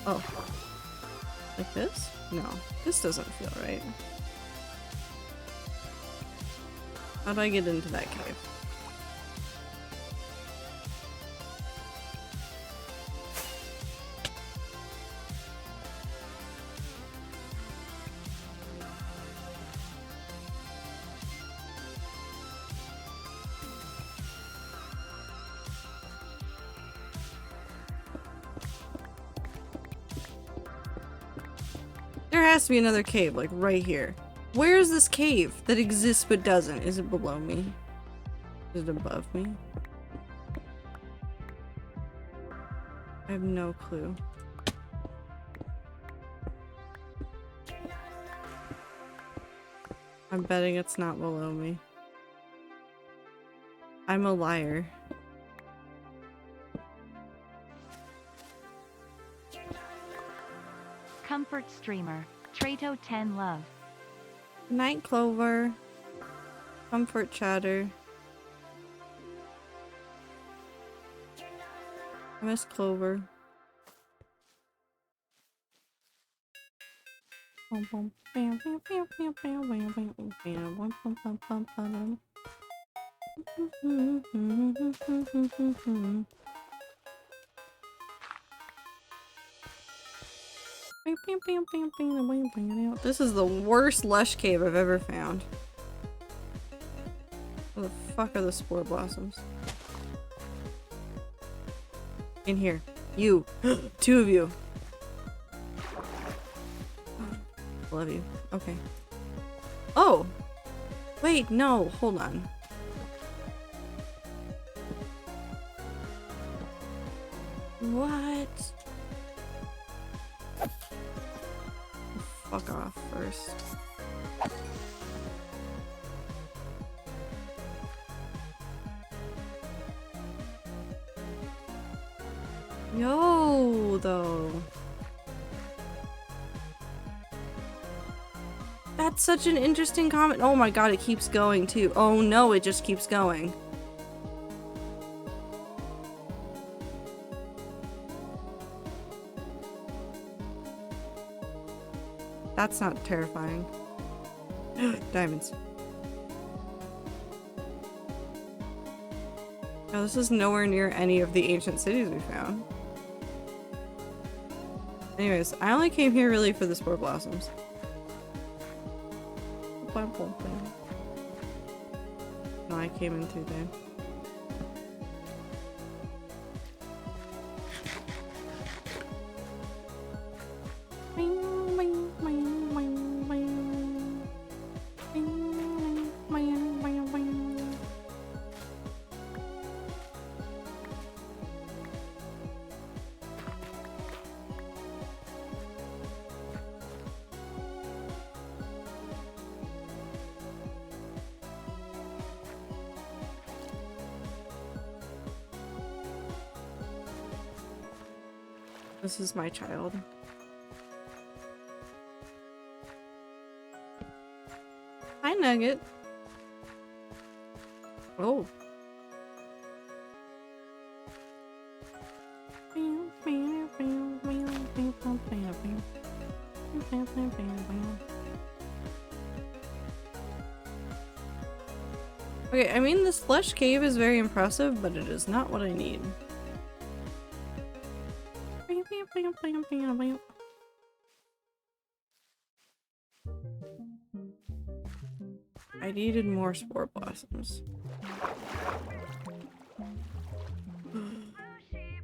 Oh. Like this? No. This doesn't feel right. How do I get into that cave? There has to be another cave, like right here. Where is this cave that exists but doesn't? Is it below me? Is it above me? I have no clue. I'm betting it's not below me. I'm a liar. Comfort streamer. Trato 10 love. Night Clover. Comfort chatter. Miss Clover. This is the worst lush cave I've ever found. Where the fuck are the spore blossoms? In here. You. Two of you. Love you. Okay. Oh! Wait, no. Hold on. What? Fuck off first. Yo, though. That's such an interesting comment. Oh my god, it keeps going too. Oh no, it just keeps going. That's not terrifying. Diamonds. No, this is nowhere near any of the ancient cities we found. Anyways, I only came here really for the spore blossoms. No, I came in through there. This is my child. Hi, Nugget. Oh. Okay, I mean, this lush cave is very impressive, but it is not what I need. I needed more spore blossoms.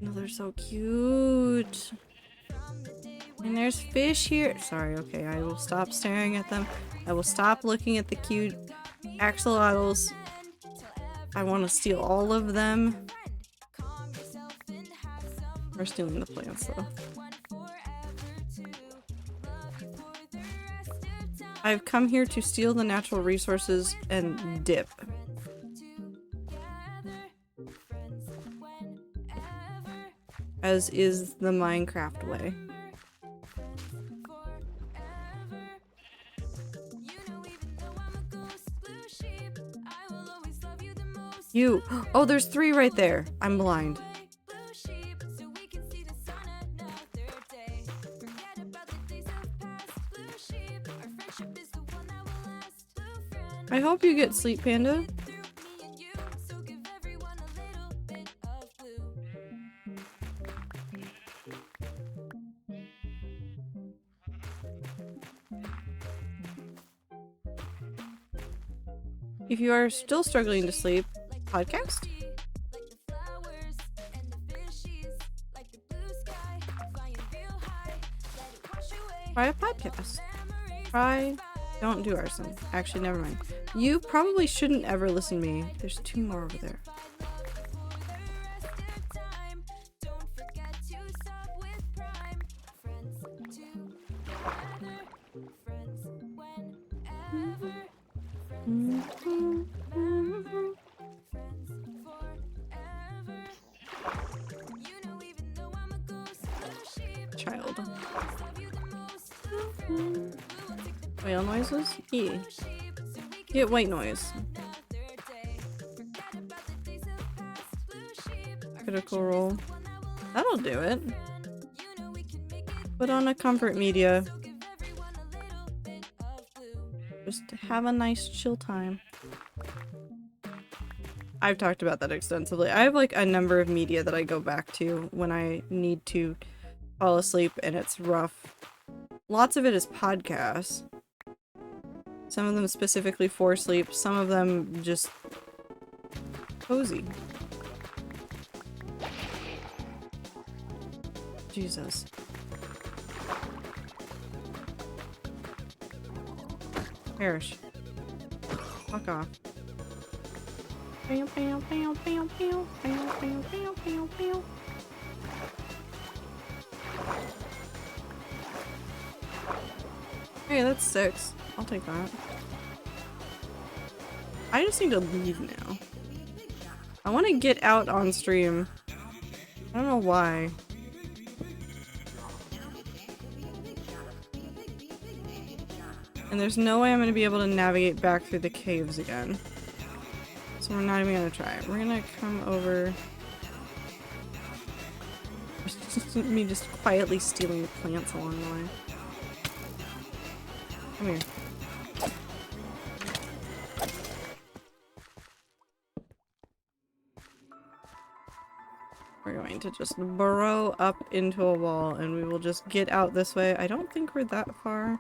No, they're so cute. And there's fish here. Sorry, okay, I will stop staring at them. I will stop looking at the cute axolotls. I want to steal all of them. We're stealing the plants, though. I've come here to steal the natural resources and dip. As is the Minecraft way. You! Oh, there's 3 right there! I'm blind. I hope you get sleep, Panda. If you are still struggling to sleep, podcast? Try a podcast. Try... Don't do arson. Actually, never mind. You probably shouldn't ever listen to me. There's 2 more over there. Whale noises? E. Get white noise. Critical Role. That'll do it. Put on a comfort media. Just have a nice chill time. I've talked about that extensively. I have like a number of media that I go back to when I need to fall asleep and it's rough. Lots of it is podcasts. Some of them specifically for sleep, some of them just cozy. Jesus. Perish. Fuck off. Hey, that's 6. I'll take that. I just need to leave now. I want to get out on stream. I don't know why. And there's no way I'm going to be able to navigate back through the caves again. So we're not even going to try it. We're going to come over... me just quietly stealing the plants along the way. Come here. We're going to just burrow up into a wall and we will just get out this way. I don't think we're that far.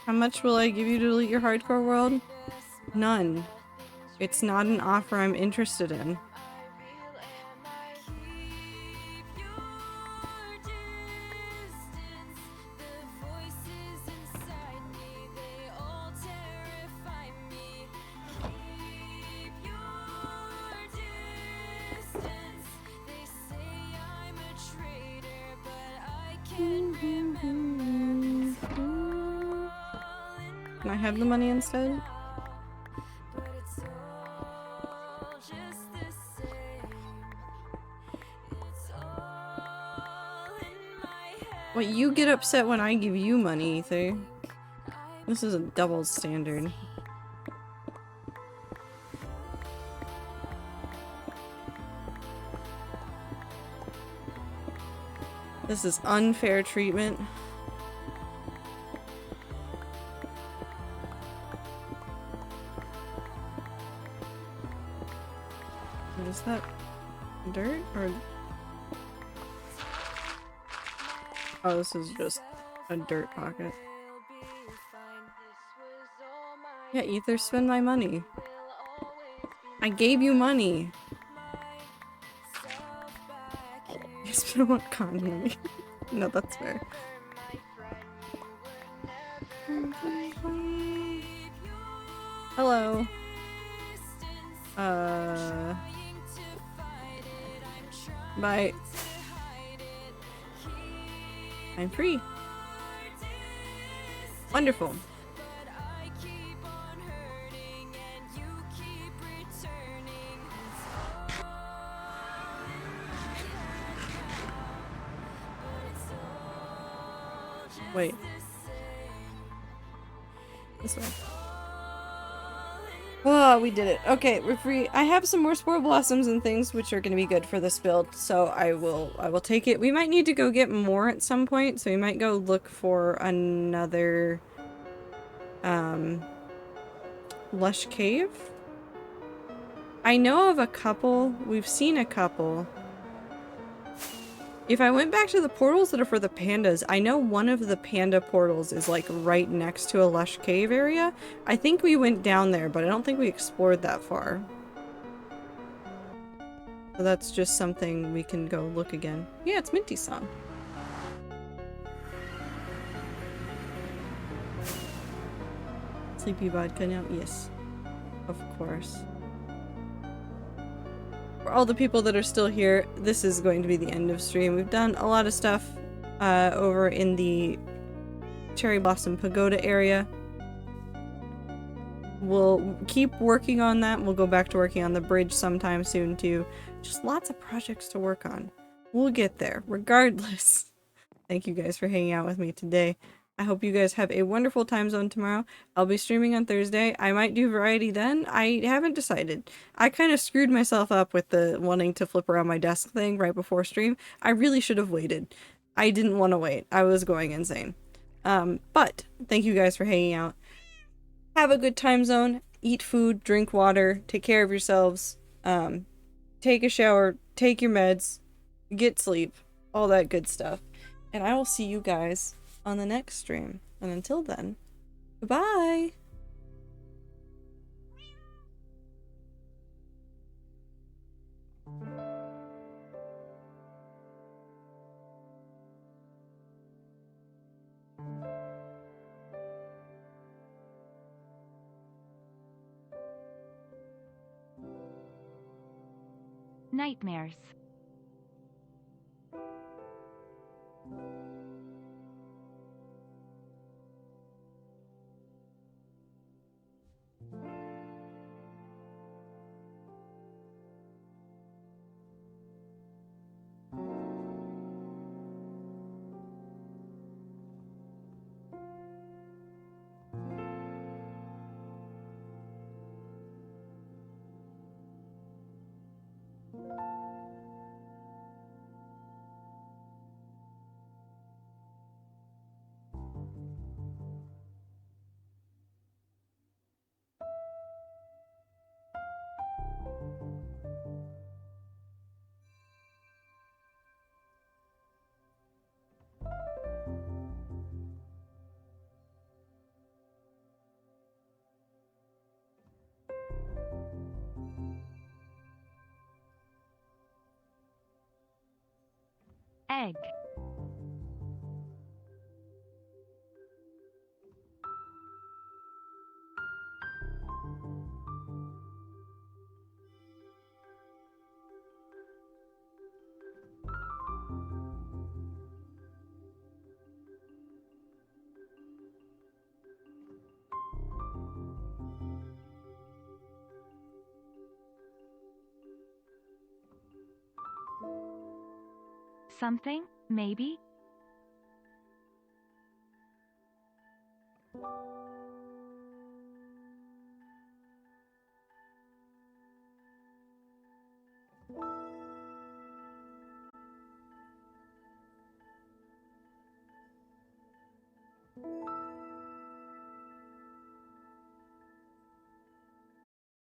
How much will I give you to delete your hardcore world? None. It's not an offer I'm interested in. Can I have the money instead? What, you get upset when I give you money, Ether? This is a double standard. This is unfair treatment. Is that dirt or... Oh, this is just a dirt pocket. Yeah, Ether, spend my money. I gave you money. You still want con money. No, that's fair. Hello. Bye. I'm free. Wonderful. Wait. This way. Oh, we did it. Okay, we're free. I have some more Spore Blossoms and things which are going to be good for this build, so I will take it. We might need to go get more at some point, so we might go look for another lush cave. I know of a couple. We've seen a couple. If I went back to the portals that are for the pandas, I know one of the panda portals is like right next to a lush cave area. I think we went down there, but I don't think we explored that far. So that's just something we can go look again. Yeah, it's Minty's song. Sleepy vodka now? Yes. Of course. For all the people that are still here, this is going to be the end of stream. We've done a lot of stuff. over in the Cherry Blossom Pagoda area. We'll keep working on that. We'll go back to working on the bridge sometime soon too. Just lots of projects to work on. We'll get there regardless. Thank you guys for hanging out with me today. I hope you guys have a wonderful time zone tomorrow. I'll be streaming on Thursday. I might do variety then. I haven't decided. I kind of screwed myself up with the wanting to flip around my desk thing right before stream. I really should have waited. I didn't want to wait. I was going insane. But thank you guys for hanging out. Have a good time zone. Eat food, drink water, take care of yourselves. Take a shower, take your meds, get sleep, all that good stuff. And I will see you guys on the next stream. And until then, goodbye! Nightmares. Egg. Something, maybe?